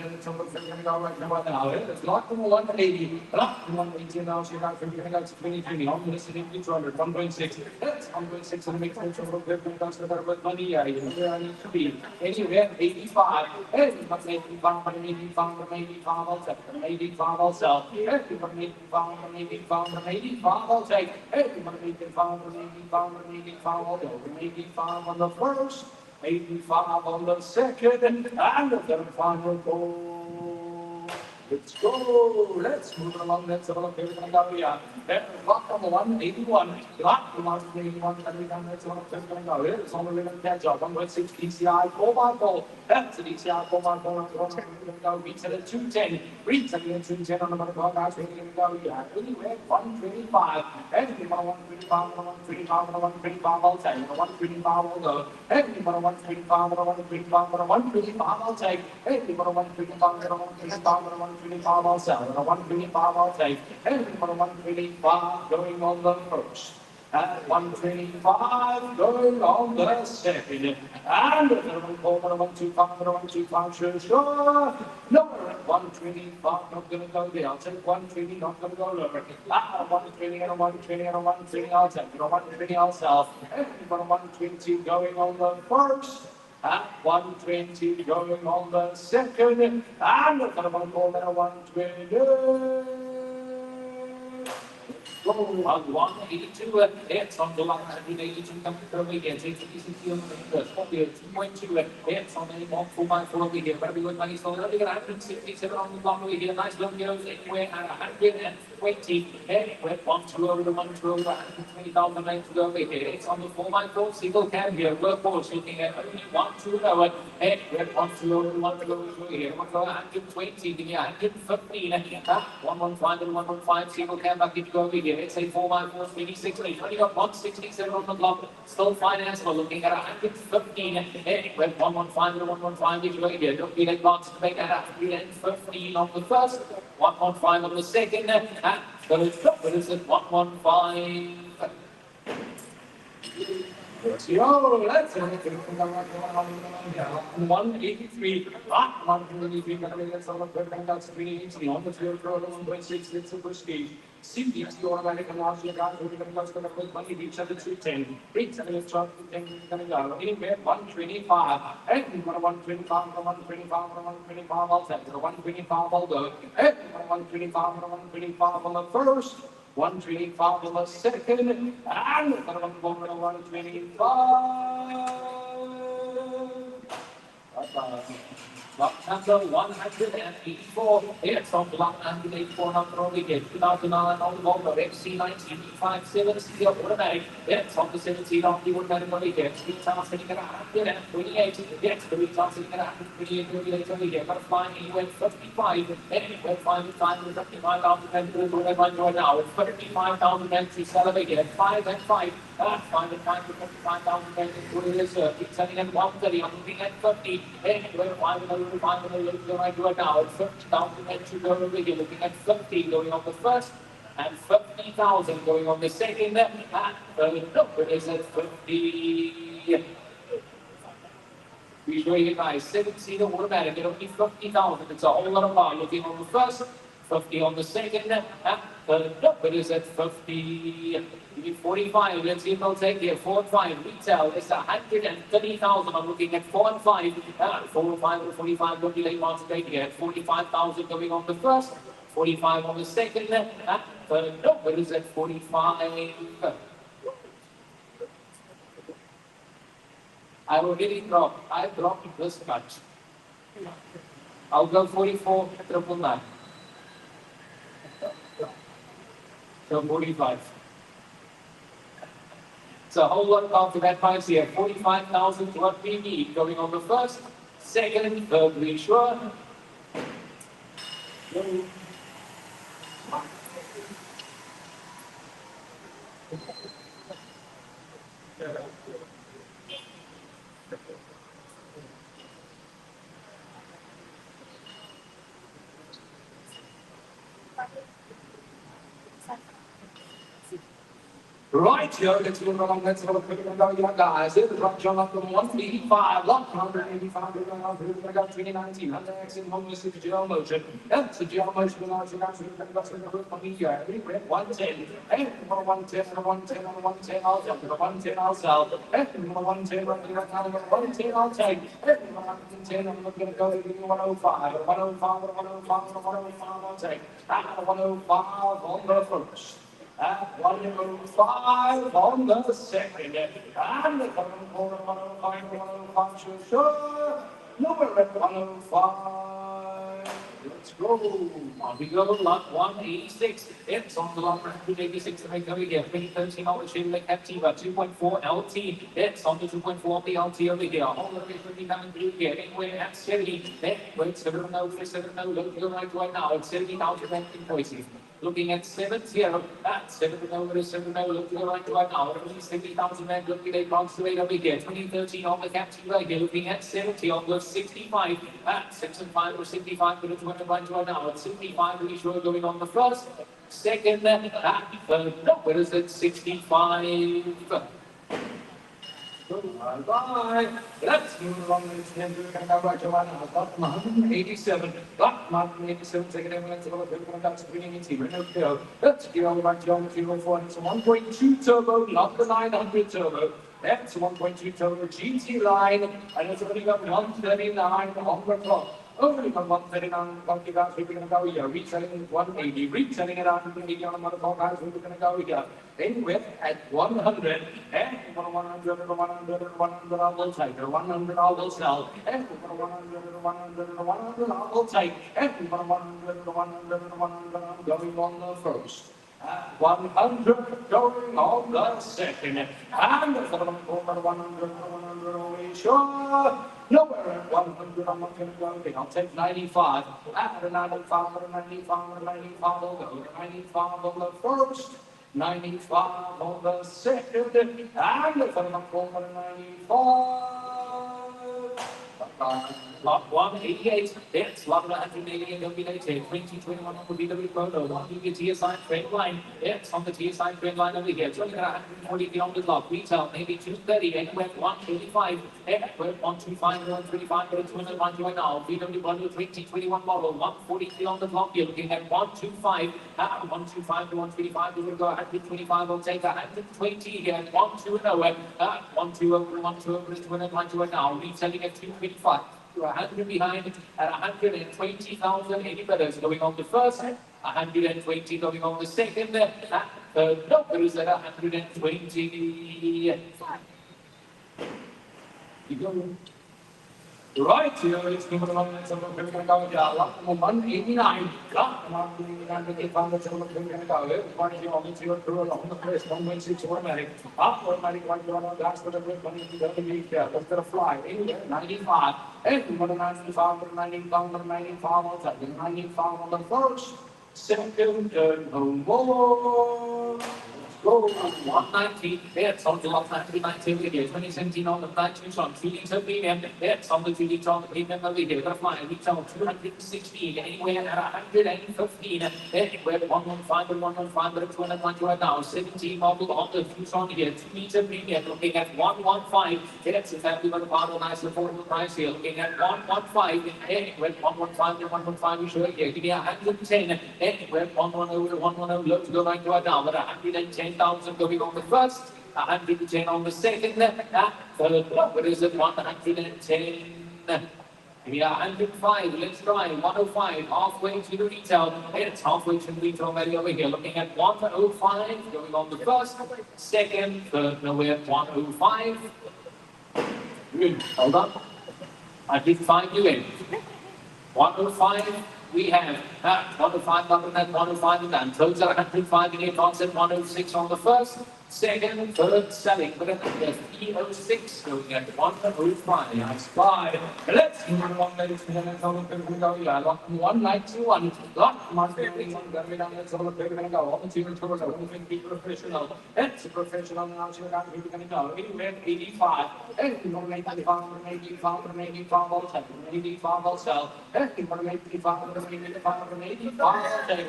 right now. It's locked in 180. Locked in 180 now. So you're not forgetting out to 2020. I'm listening to 200. 1.6. That's 1.6 and make sense of what we're talking about money. I need to be. Anywhere 85. Everyone 85, 85, 85, I'll take. 85, I'll sell. Everyone 85, 85, 85, I'll take. Everyone 85, 85, 85, I'll go. 85 on the first. 85 on the second, and the final goal. Let's go. Let's move along. Let's have a look. Everything down here. Lock on the 181. Lock the 181. And we can let's have a look. Everything down here. It's on the limit catch up. 1.6 DCI 4x4. That's a DCI 4x4. Beats at a 210. Beats at a 210 on the money clock. That's where we can go here. Anyway, 125. Everyone 125, 125, 125. I'll take. 125 will go. Everyone 125, 125, 125. I'll take. Everyone 125, 125, 125, I'll sell. 125, I'll take. Everyone 125 going on the first. At 125 going on the second. And 125, 125, sure. Lower at 125, not going to go there. I'll take 120, not going to go lower. 120 and a 120 and a 120, I'll take. 120, I'll sell. Everyone 120 going on the first. At 120 going on the second, and we're going to call that a 120. On 182, it's on the 182 coming from again. It's 60 on the first. 2.2, it's on the 4x4 over here. But we would money so early at 167 on the block over here. Nice long goes anywhere at 120. And we're 1-2 over the 1-2 over 120,000 lanes to go over here. It's on the 4x4 single cam here. Workhorse looking at only 1-2 lower. And we're 1-2 over the 1-2 over here. 120, give me 115. 115 and 115 single cam back into over here. It's a 4x4 speedy 60. 167 on the block. Still financeable. Looking at 115. Anyway, 115 to 115. If you look here, don't be like box to make that 115 on the first. 115 on the second. And third is at 115. Let's go. Let's go. 183. 123. That's all. That's 380. On the field, 1.6. It's super speed. CBT automatic and large guys who can go to the money reach at the 210. Reach at the 210 coming out. Anywhere 125. And 125, 125, 125. I'll take 125. I'll go. And 125, 125 on the first. 125 on the second. And 125. Block number 184. It's on block 184 number only here. 2009 on the Volvo XC90 570 automatic. It's on the 17 on the automatic only here. 3 sitting at 128. It's the retail sitting at 128 only here. But flying anywhere 55. Anywhere 55 with 55,000 men to the right now. It's 55,000 men to celebrate here. 5 and 5. 5 and 5 with 55,000 men to the reserve. It's selling at 130. I'm looking at 50. Anywhere 5 and 5 and a little bit right now. 50,000 men to go over here. Looking at 50 going on the first. And 50,000 going on the second. And the number is at 50. We show you guys 7-seater automatic at only 50,000. It's a whole lot of power. Looking on the first, 50 on the second, nope, it is at 50, 45. Let's see if they'll take here. 4 and 5 retail. It's 130,000. I'm looking at 4 and 5. 4 and 5 or 45. Don't delay wants to take here. 45,000 going on the first, 45 on the second, nope, it is at 45. I already dropped. I dropped this much. I'll go 44, 999. So 45. So a whole lot of that price here. 45,000 what we need. Going on the first, second, third, we sure. Right here, let's move along. Let's have a quick look at your guys. Here's the drop John up to 185, 185, we're going to go 2019. And the next in home is the gel motion. That's the gel motion. We're going to go to the roof on the year. We went 110. And for 110, and 110, and 110, I'll take. For 110, I'll sell. And for 110, for 110, I'll take. And for 110, I'm going to go to 105. 105, 105, 105, I'll take. And 105 on the first. At 105 on the second, and the 105, sure, nowhere at 105. Let's go. On we go, lot 186. It's on the lot 186 to make over here. 2013 on the Chevrolet Captiva 2.4 LT. It's on the 2.4 on the LT over here. All the way from the coming through here. Anywhere at 70. Then, wait, 7-0, 7-0, look to the right now. It's 70,000 invoices. Looking at 70, at 7-0, 7-0, look to the right now. At least 70,000 men looking at constellate over here. 2013 on the Captiva here. Looking at 70 on the 65. At 6 and 5 or 65, but it's going to right now. At 65, really sure going on the first. Second, no, where is it? 65. Bye. Let's move along this end. We're going to go right to 187. 187. Take it in. Let's go. We're going to go screening into Renault. Let's go right to 104. It's a 1.2 turbo, not the 900 turbo. That's 1.2 turbo GT line. And it's only got 139 on the clock. Only got 139 on the guys. We're going to go here. Retailing at 180. Retailing at 180 on the motherfucker guys. We're going to go here. Anywhere at 100. And 100, 100, 100, I will take. 100, I will sell. And 100, 100, 100, I will take. And 100, 100, 100, I'm going on the first. 100 going on the second. And 100, 100, sure. Nowhere at 100, I'm not going to go again. I'll take 95. After 95, 95, 95, I'll go. 95 on the first. 95 on the second. And if I'm not going to 95. Lot 188, it's lot 180 and dominated. 2021 on the BW Photo, 1 TSI trend line. It's on the TSI trend line over here. 140 beyond the clock. Retail, maybe 230, anywhere at 135. Anywhere 125, 135, but it's 191 right now. BW Photo 2021 model, 143 on the clock. You're looking at 125. 125 to 135, we're going to go 125. I'll take 120 here. 120. 120 over, 120 over is 191 right now. Retailing at 225. 100 behind at 120,000 any betters going on the first, 120 going on the second, third numbers at 120. You go. Right here, it's moving along. Let's have a look. We're going to go here. Lot 189. Lot 189. We get found. Let's have a look. We're going to go here. One here on the two along the first 1.6 automatic. Up automatic. One here on the gas for the quick one. Let's get a fly. Anywhere 95. And 195, 95, 95. I'll take it. 95 on the first. Second, no more. Let's go. 190. It's on the lot 190 over here. 2017 on the flight 2 ton. 3 litre premium. It's on the 2 litre on the premium over here. Gonna fly retail 216. Anywhere at 115. Anywhere 115 and 115, but it's 290 right now. 17 model on the 2 ton here. 2 litre premium. Looking at 115. It's a family with a power nice affordable price here. Looking at 115. Anywhere 115 and 115 we show here. Give me 110. Anywhere 110 to 110 low to go right right now. But 110,000 going on the first. 110 on the second. Third, what is it? 110. Yeah, 105, let's try 105, halfway to the retail. It's halfway to the retail value over here. Looking at 105, going on the first, second, third, nowhere at 105. Good, hold on. I did find you in. 105, we have 105 up and that 105 and down. Close at 105 in advance at 106 on the first, second, third, selling. But at the 306 going at 105. Nice buy. Let's move along, ladies and gentlemen. Lot 1921. Lot 151. Going down, let's have a look. We're going to go. All the team tours are going to be professional. It's a professional now. So we're going to go. Anywhere 85. And we're going to make 85, 85, 85, all time. 85, all sell. And we're going to make 85, 85, 85, all take.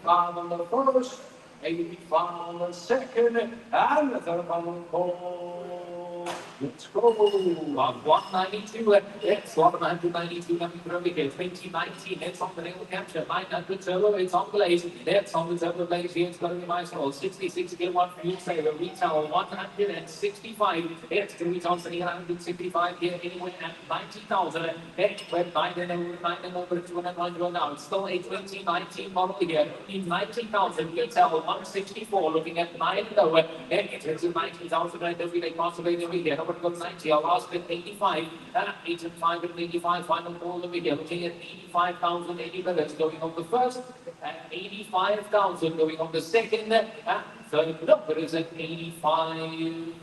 85 on the first. 85 on the second, and the third one on the fourth. Let's go. 192. It's 192. Let me put over here. 2019. It's on the nail capture. 900 turbo. It's on blaze. It's on the turbo blaze. Here it's going to be my soul. 66 kilowatt fuel saver. Retail 165. It's the retail sitting at 165 here. Anywhere at 90,000. We're 9 and over to 190 now. It's still a 2019 model here. 90,000. Retail 164. Looking at 9 lower. It is 90,000 right every day. Possibly every day. Number 90. I'll ask at 85. 85 and 85. Final call over here. Looking at 85,000. 80 minutes going on the first. And 85,000 going on the second. Third number is at 85.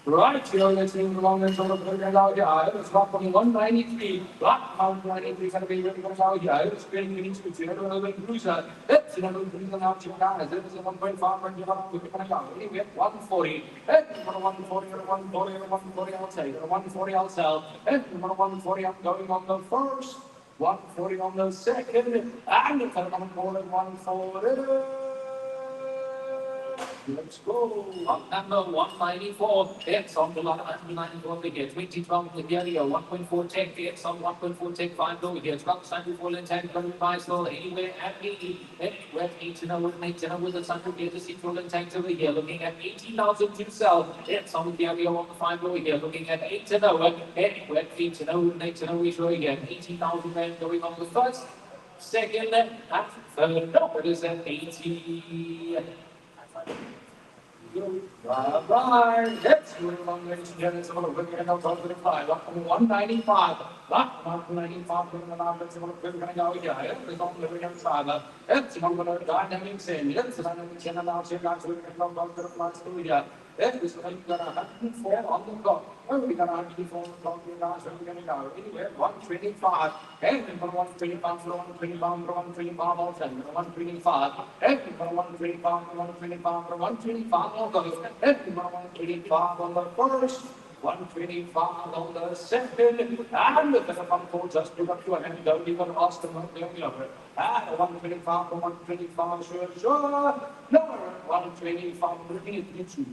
Right, here, let's move along and sort of put it out here. It's not from 193. Block 193 is going to be really going out here. It's going to be to 0 cruiser. It's another cruiser now to guys. It is a 1.5 and you're going to go. Anyway, 140. And 140 or 140 or 140 I'll take. Or 140 I'll sell. And 140 I'm going on the first. 140 on the second. And the third one for 140. Let's go. Number 194. It's on the lot 194 over here. 2012 Liberia 1.4 tech. It's on 1.4 tech 5 over here. 12 Sunday full intent. Going to buy slow anywhere at 80. Anywhere 80 with 80 with the Sunday here to see full intent over here. Looking at 18,000 to sell. It's on the area on the 5 over here. Looking at 8 to know. Anywhere 8 to know with 8 to know. We're showing again 18,000 rand going on the first, second, and third. No, it is at 80. Bye-bye. Let's move along, ladies and gentlemen. So we're going to go to the 5. Lock 195. Lock 195. We're going to go here. It's on the living side. It's on the dynamics in. It's on the channel out here. Guys, we're going to go to the flights to here. It's going to 104 on the clock. We're going to 104 on the clock. Guys, we're going to go anywhere 125. And for 125, for 125, for 125, also 125. And for 125, for 125, for 125, all goes. And for 125 on the first. 125 on the second, and the second call just put up your hand, don't even ask them what they're over. And 125 for 125, sure. No, 125, looking at you.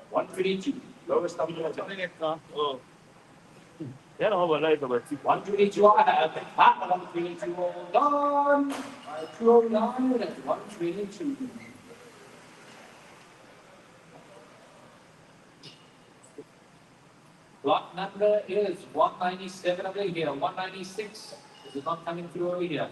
122, lowest number. Oh. Yeah, no, but like 122 I have. 122 all done. 209 and 122. Lot number is 197 over here. 196. Is it not coming through over here?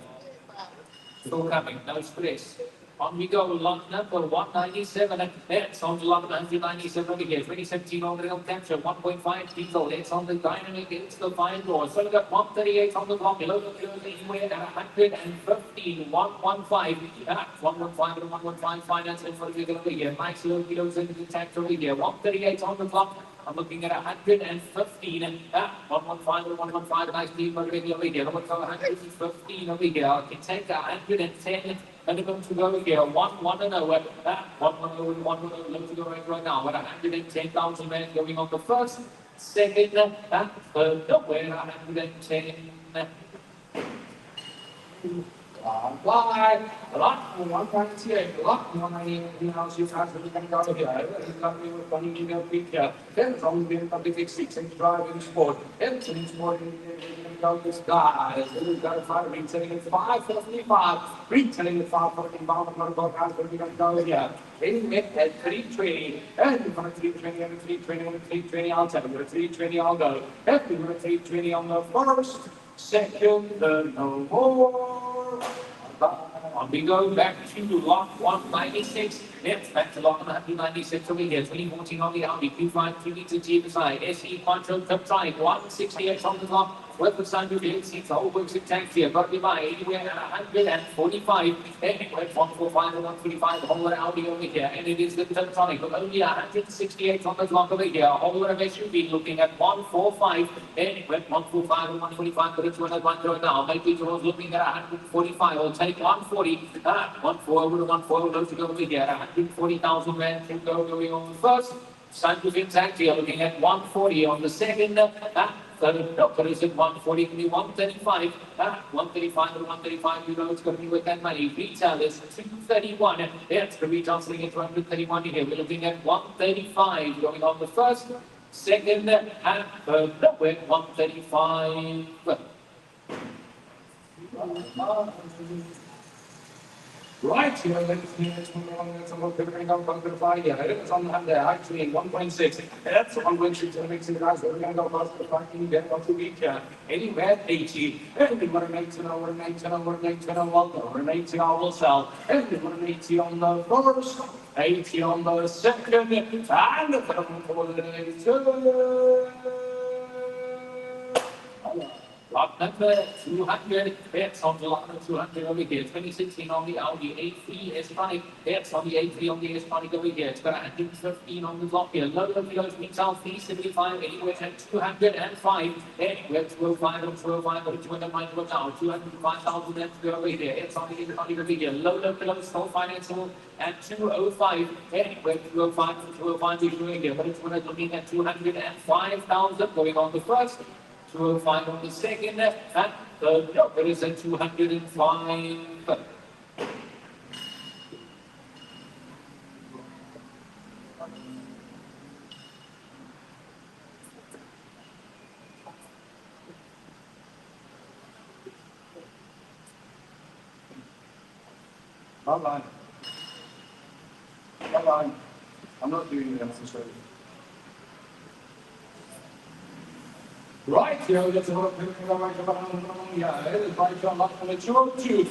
Still coming, no stress. On we go, lot number 197. It's on the lot 197 over here. 2017 on the real capture. 1.5 diesel. It's on the dynamic. It's the fine door. So we got 138 on the clock. Below the field anywhere at 115. 115. 115 and 115 finance in front of you over here. Nice little kilos into the tax over here. 138 on the clock. I'm looking at 115 and 115 and 115. Nice deal over here. Let's go 115 over here. I can take 110. And we're going to go here, 1-1 and 0, 1-1-0 and 1-1-0, let's go right now, at 110,000 men going on the first, second, third, we're 110. Bye. A lot more 198, a lot more 98 house you have to come out of here. It's got me with funny email here. Then from the public 6 and driving sport. Everything sport in the sky. We've got a fire retailing at 555. Retailing at 545. I'm not about how to go here. Anyway, at 320. And from 320 and 320 and 320, I'll tell you. At 320, I'll go. And we're 320 on the first, second, no more. On we go back to lot 196. Yes, back to lot 196 over here. 2014 on the Audi Q5 3 to G beside. SE Quattro Cup Drive 168 on the clock. With the sun revealed seats, the whole works in tax here. Got to be by anywhere at 145. Anywhere 145 and 145. The whole of Audi over here. And it is the Tiptronic. But only 168 on the clock over here. A whole of SUV looking at 145. Anywhere 145 and 145. But it's one at one going now. Maybe Joe's looking at 145. We'll take 140. 140 to 140. Those to go over here. 140,000 rand to go going on the first. Sun revealed tax here looking at 140 on the second. Doctor is at 140, can be 135. 135 and 135, you know it's going to be with that money. Retail is 231. It's the retail sitting at 231 here. We're looking at 135 going on the first, second, and third. We're at 135. Right here, ladies and gentlemen, it's on the fly here. It's on the actually 1.6. That's 1.6 to mix it guys. We're going to go past the parking get up to week here. Anywhere 80. And we're an 80 over an 80 over an 80 over an 80 will sell. And we're an 80 on the first, 80 on the second, and for the 82. Lot number 200, it's on the lot number 200 over here. 2016 on the Audi A3 S5, it's on the A3 on the S5 over here. It's got 115 on the block here. Low of kilos means out 375, anywhere at 205, anywhere 205 and 205, but 209 now. 205,000 and over here. It's on the A5 over here. Low of kilos, full financial at 205, anywhere 205 and 205 is doing here. But it's looking at 205,000 going on the first. 205 on the second, and third number is at 205. Bye-bye. Bye-bye. I'm not doing the necessary. Right here, let's have a look at the by John Lock on the 202.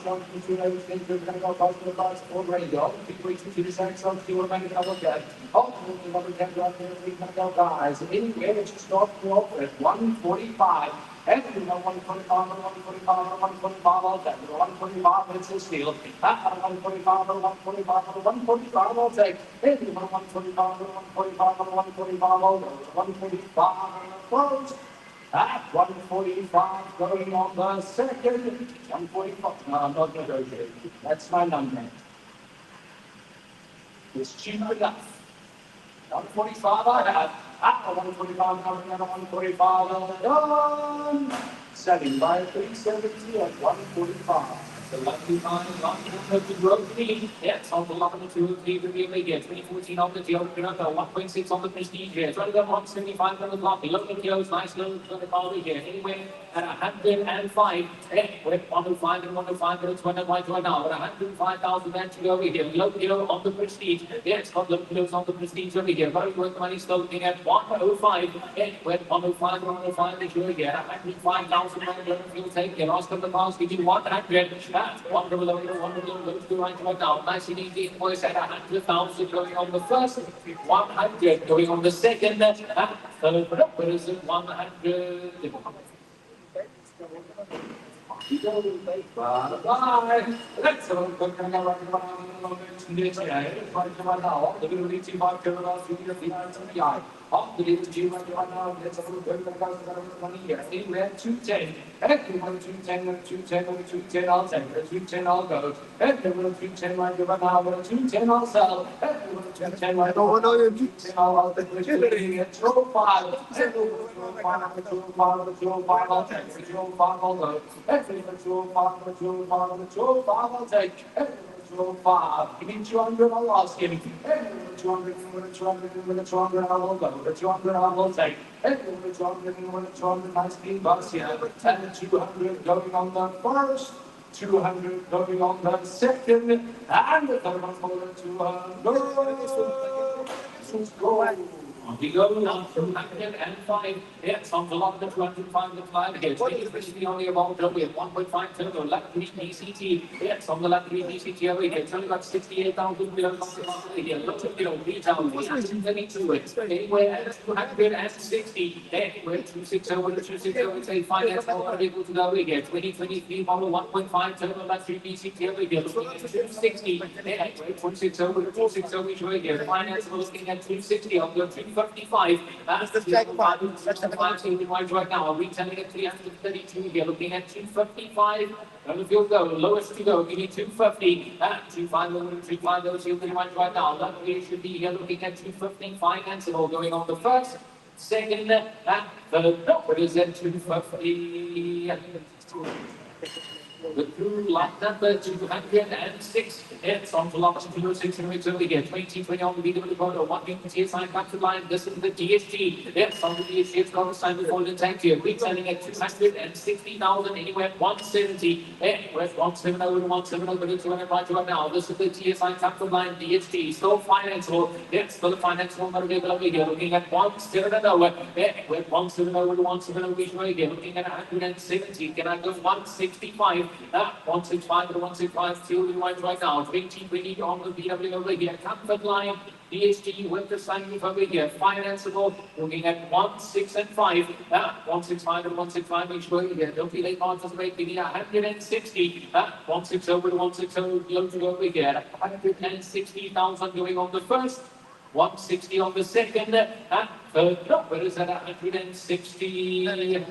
John, everything we're going to go past the bars for radio. People reaching to the sex of the woman to look at. Oh, we're going to go guys. Anyway, it's just not at 145. And you know, 145, 145, 145, I'll take it. 145, it's a steal. 145, 145, 145, I'll take. And you know, 145, 145, 145, I'll go. 145, close. At 145, going on the second. 145, no, I'm not negotiating. That's my number. It's cheap enough. 145 I have. At 145, coming at 145, done. Selling by 370 at 145. The lucky time, of the growth lead. Yes, on the lot of the 203 for the Omega. 2014 on the Toyota, 1.6 on the Prestige here. 175 on the block. Below the kilos, nice little car here. Anyway, at 105. With 105 and 105 minutes, 1 now. At 105,000 then to go over here. Low kilo on the prestige. Yes, got low kilos on the prestige over here. Very worth money still looking at 105. With 105 and 105 is over here. 105,000 then you'll take your last of the cars. Give you 100. That's one double over, one double over to right now. Nice and easy invoice at 100,000 going on the first. 100 going on the second. Third, where is it? 100. Bye. Let's go. Off the little right now, let's have a look at the money here. Anywhere 210. Everyone 210, 210, 210, I'll take it. 210, I'll go. Everyone 210 right now, 210, I'll sell. Everyone 210 right now, 210, I'll take it. 205, 205, I'll take it. 205, I'll go. Everyone 205, 205, I'll take it. 205, give me 200, I'll ask him. 200, 200, I will go. 200, I will take. 200, nice big bucks here. And 200 going on the first. 200 going on the second. And the third one for the 200. Let's go. We go now from 105. Yes, on the lot of 205 the flag here. 20 only about we have 1.5 turbo, lap 3 DCT. Yes, on the lap 3 DCT over here. It's only got 68,000 below here. Lots of below retail. 132. It's anywhere at 260. Anywhere 260 over to 260 over to finance. Not able to go over here. 2023 model 1.5 turbo, lap 3 DCT over here. Looking at 260. Anywhere 260 over to 260 over here. Finance looking at 260 on the 255. That's the flag right now. Retailing at 332. Here looking at 255. And if you'll go, lowest to go, give me 250. 250 over 250 over to right now. That we should be here looking at 250. Financeable going on the first, second, third. What is that? 250. The blue lot number 206. It's on to lot 206 and weeks over here. 2020 on the BW Photo. 1 TSI back to line. This is the DSG. It's on the DSG. It's got the sign before the tank here. Retailing at 260,000. Anywhere 170. Anywhere 170 over 170 but it's right now. This is the TSI capital line DSG. Still financeable. It's still financeable. Over here. Looking at 170 over. Anywhere 170 over 170 over here. Looking at 170. Can I go 165? 165 to 165 still right now. 2020 on the BW over here. Comfort line, DSG with the sign over here. Financeable, looking at 165. 165 to 165, make sure here. Don't be late on, just make me 160. 160 over to 160 over here. 160,000 going on the first. 160 on the second. Third, where is that? 160.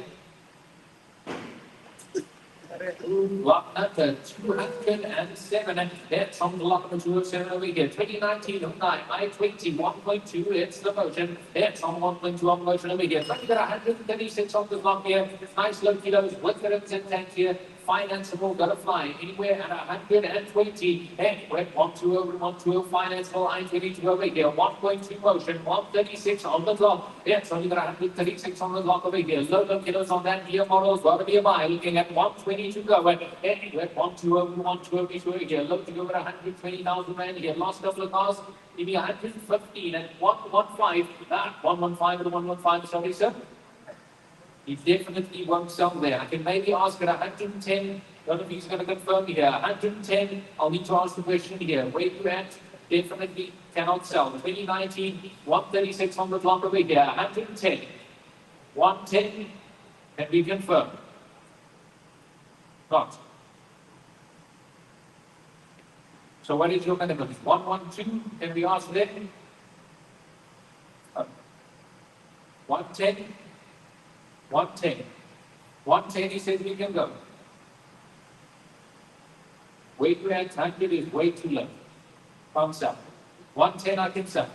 Lot number 207. It's on the lot number 207 over here. 2019 of 9, I-20, 1.2. It's the motion. It's on 1.2 on motion over here. 136 on the block here. Nice low kilos with the representative here. Financeable, gotta fly anywhere at 120. Anywhere 120 over 120 financeable. I-22 over here. 1.2 motion, 136 on the clock. It's only got 136 on the clock over here. Low kilos on that year model. Gotta be a buy. Looking at 120 to go. Anywhere 120 over 120 over here. Looking over 120,000 man here. Last couple of cars. Give me 115 and 115. 115 and 115. Sorry, sir. He definitely won't sell there. I can maybe ask at 110. None of you's going to confirm me here. 110. I'll need to ask the question here. Where you at? Definitely cannot sell. 2019, 136 on the clock over here. 110. 110. Can we confirm? Not. So what is your minimum? 112. Can we ask them? 110. 110. 110, he says we can go. Way too at 100 is way too low. Can't sell. 110 I can sell.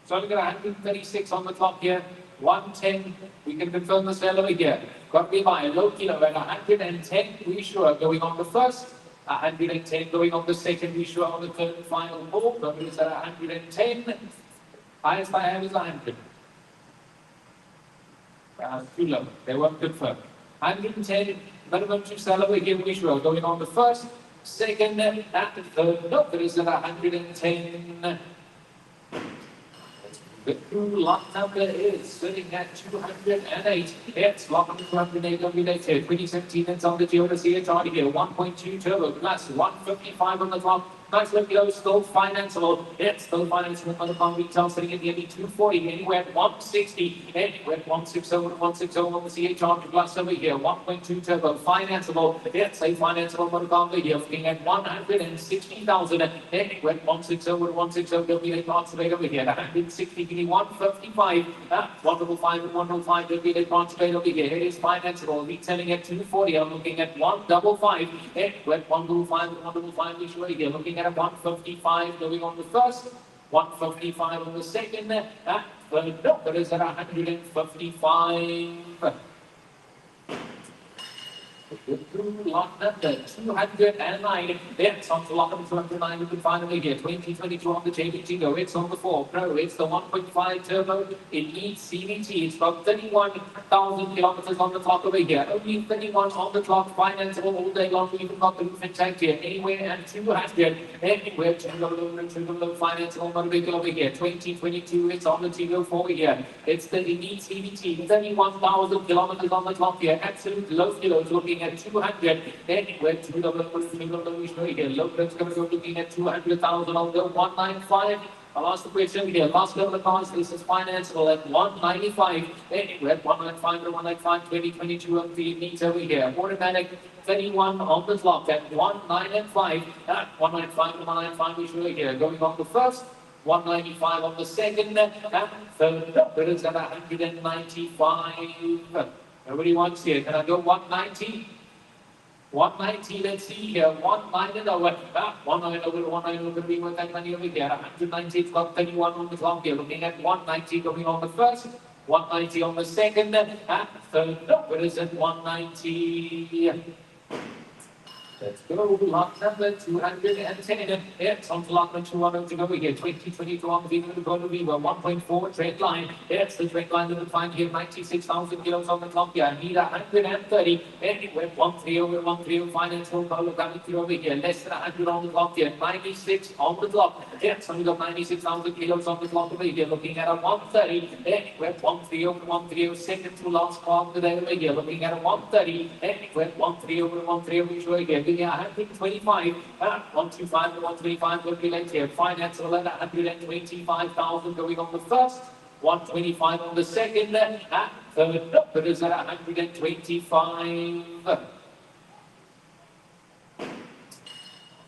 So look at 136 on the clock here. 110, we can confirm the sale over here. Got to be by a low kilo at 110, we sure going on the first. 110 going on the second, we sure on the third and final ball. But it's at 110. Highest I have is 100. Too low. They won't confirm. 110 minimum to sell over here, which we are going on the first, second, and the third. No, there is at 110. The true lot number is sitting at 208. It's lot number 208 dominated. 2017, it's on the Geodesy. It's on here. 1.2 turbo plus 155 on the top. Nice look low, still financeable. It's still financeable on the farm retail, sitting at nearly 240, anywhere at 160, anywhere at 160, 160 on the CHR plus over here. 1.2 turbo, financeable. It's a financeable on the farm over here, looking at 160,000, anywhere at 160, 160, there'll be a parts rate over here. 160, giving 155, 105 and 105, there'll be a parts rate over here. It is financeable, retailing at 240. I'm looking at 155, anywhere at 105 and 105, which way here, looking at a 155 going on the first, 155 on the second, the number is at 155. Lot number 209. It's on to lot number 209. We can finally get 2022 on the JBT Go. It's on the 4 Pro. It's the 1.5 turbo. It needs CVT. It's got 31,000 kilometers on the clock over here. Only 31 on the clock. Financeable all day long. We even got the roof intact here. Anywhere at 200. Anywhere to low financeable motor vehicle over here. 2022. It's on the Tigo 4 here. It's the Elite CVT. 31,000 kilometers on the clock here. Absolute low kilos looking at 200, anywhere to the here. Low price going to go looking at 200,000 on the 195. I'll ask the question here. Last level of cars, this is financeable at 195, anywhere at 195 to 195, 2022 on the meter over here. Automatic 31 on the clock at 195, 195 to 195 we show here. Going on the first, 195 on the second, and third number is at 195. Nobody wants here. Can I go 190? 190, let's see here. 190 over. 190 over, 190 over. We want that money over here. 190, it's got 31 on the clock here. Looking at 190 going on the first, 190 on the second, and third number is at 190. Let's go, lot number 210. It's on to lot number 200 to go here. 2022 on the Viva to go to Viva. 1.4 trend line. It's the trend line that we find here. 96,000 kilos on the clock here. I need 130. Anywhere 130 over 130 finance will follow coming through over here. Less than 100 on the clock here. 96 on the clock. It's only got 96,000 kilos on the clock over here. Looking at a 130. Anywhere 130 over 130. Second to last car of the day over here. Looking at a 130. Anywhere 130 over 130 which way here. 125, 125 to 125 will be late here. Finance will at 125,000 going on the first, 125 on the second, and third number is at 125.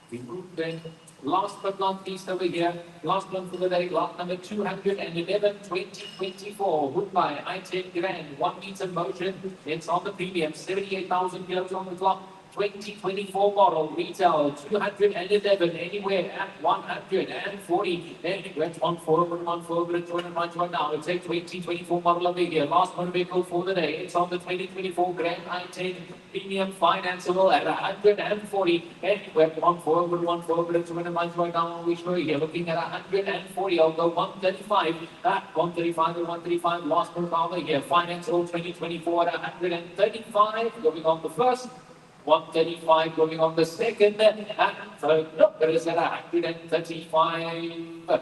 We move then. Last but not least over here, last one for the day, lot number 211, 2024. Goodbye, I-10 Grand, 1 meter motion. It's on the premium, 78,000 kilos on the clock. 2024 model, retail 211, anywhere at 140, anywhere at 140, 291 now. It's a 2024 model over here. Last one vehicle for the day. It's on the 2024 Grand I-10 Premium Financeable at 140, anywhere at 140, 291 now. We show here looking at 140. I'll go 135, at 135 and 135. Last one over here. Financeable 2024 at 135. Going on the first. 135 going on the second, and third number is at 135.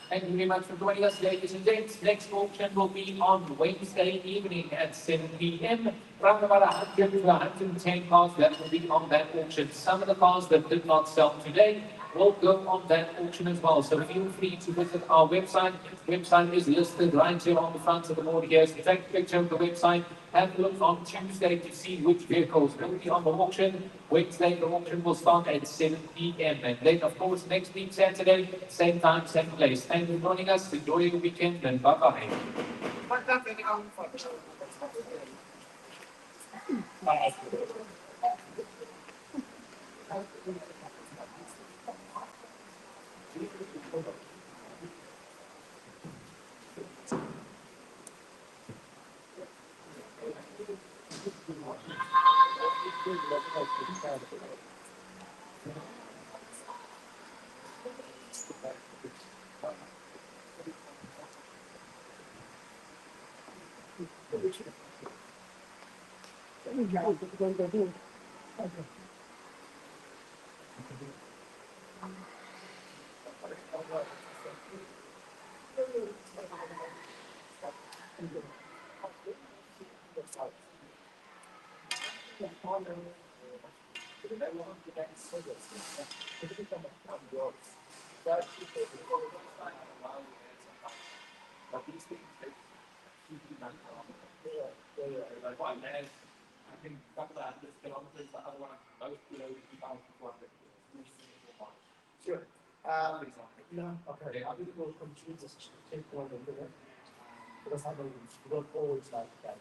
Thank you very much for joining us, ladies and gents. Next auction will be on Wednesday evening at 7 p.m. Around about 100 to 110 cars that will be on that auction. Some of the cars that did not sell today will go on that auction as well. So feel free to visit our website. The website is listed right here on the front of the board here. So take a picture of the website. Have a look on Tuesday to see which vehicles will be on the auction. Wednesday, the auction will start at 7 p.m. And then, of course, next week, Saturday, same time, same place. Thank you for joining us. Enjoy your weekend and bye-bye. Sure. No, okay, I think we'll continue this, take one of them. Because I know we don't always like that.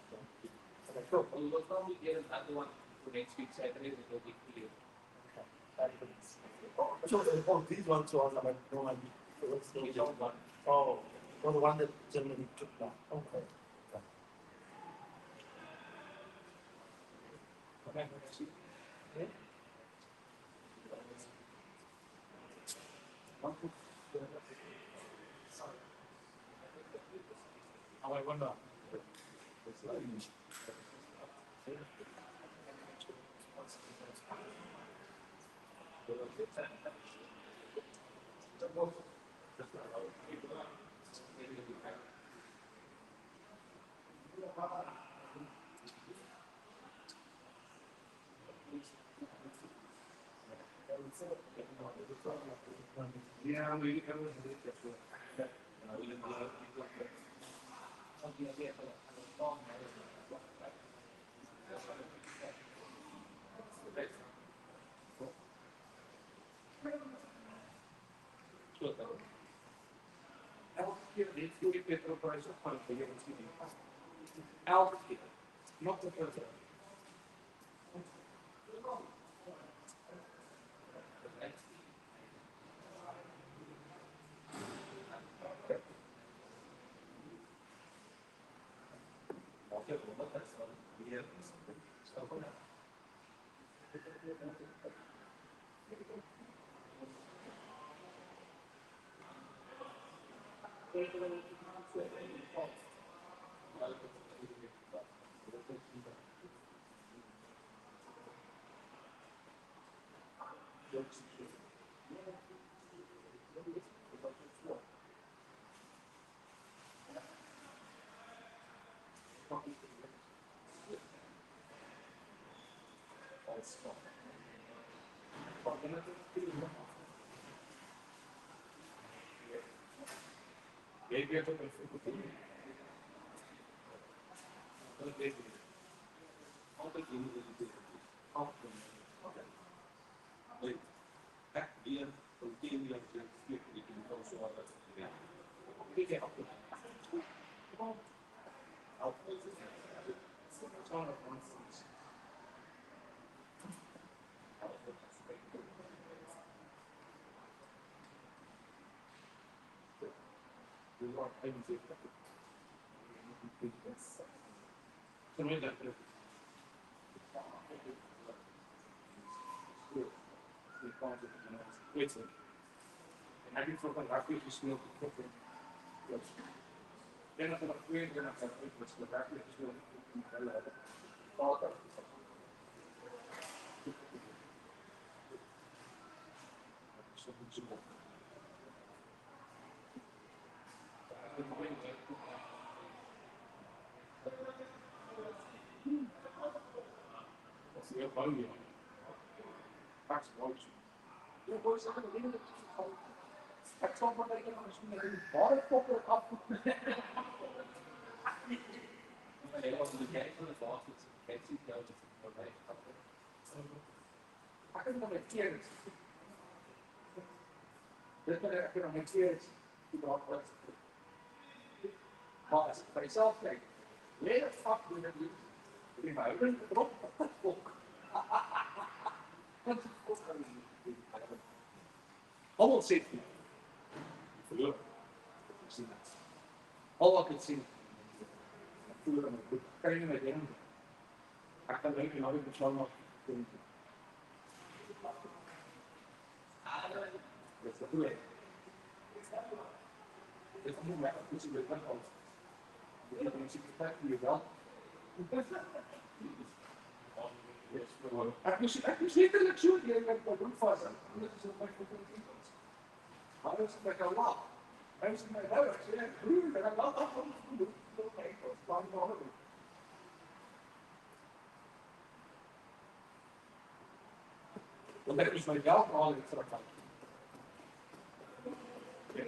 Okay, cool. We will probably get another one for next week Saturday, it will be clear. Oh, these ones are like, no, like, let's We go. don't want. Oh, well, the one that generally took that, okay. Okay. I wonder. Yeah, we can. Healthcare, not the person. Wait, I think for the rapid is not different. Then I thought we then I thought it was the rapid is not all that. What's the phone? That's what you boys are going to leave it. That's all what I get on the screen. Bought it for the up. I wasn't the guy for the boss. It's I couldn't have my tears. There's no I couldn't have my tears. You know what? Boss, myself, like, where the fuck did you? If I wouldn't drop the book. Almost safety. For see that. All I could see. Carrying my down. I can't make another control of it's the food. It's more like a piece of the you can see the fact you got. Appreciate the luxury and like the good father. This is my people. I was like a lot. I was like, oh, actually, I grew and I love that one. Well, that was my alcohol and stuff like that. Yeah.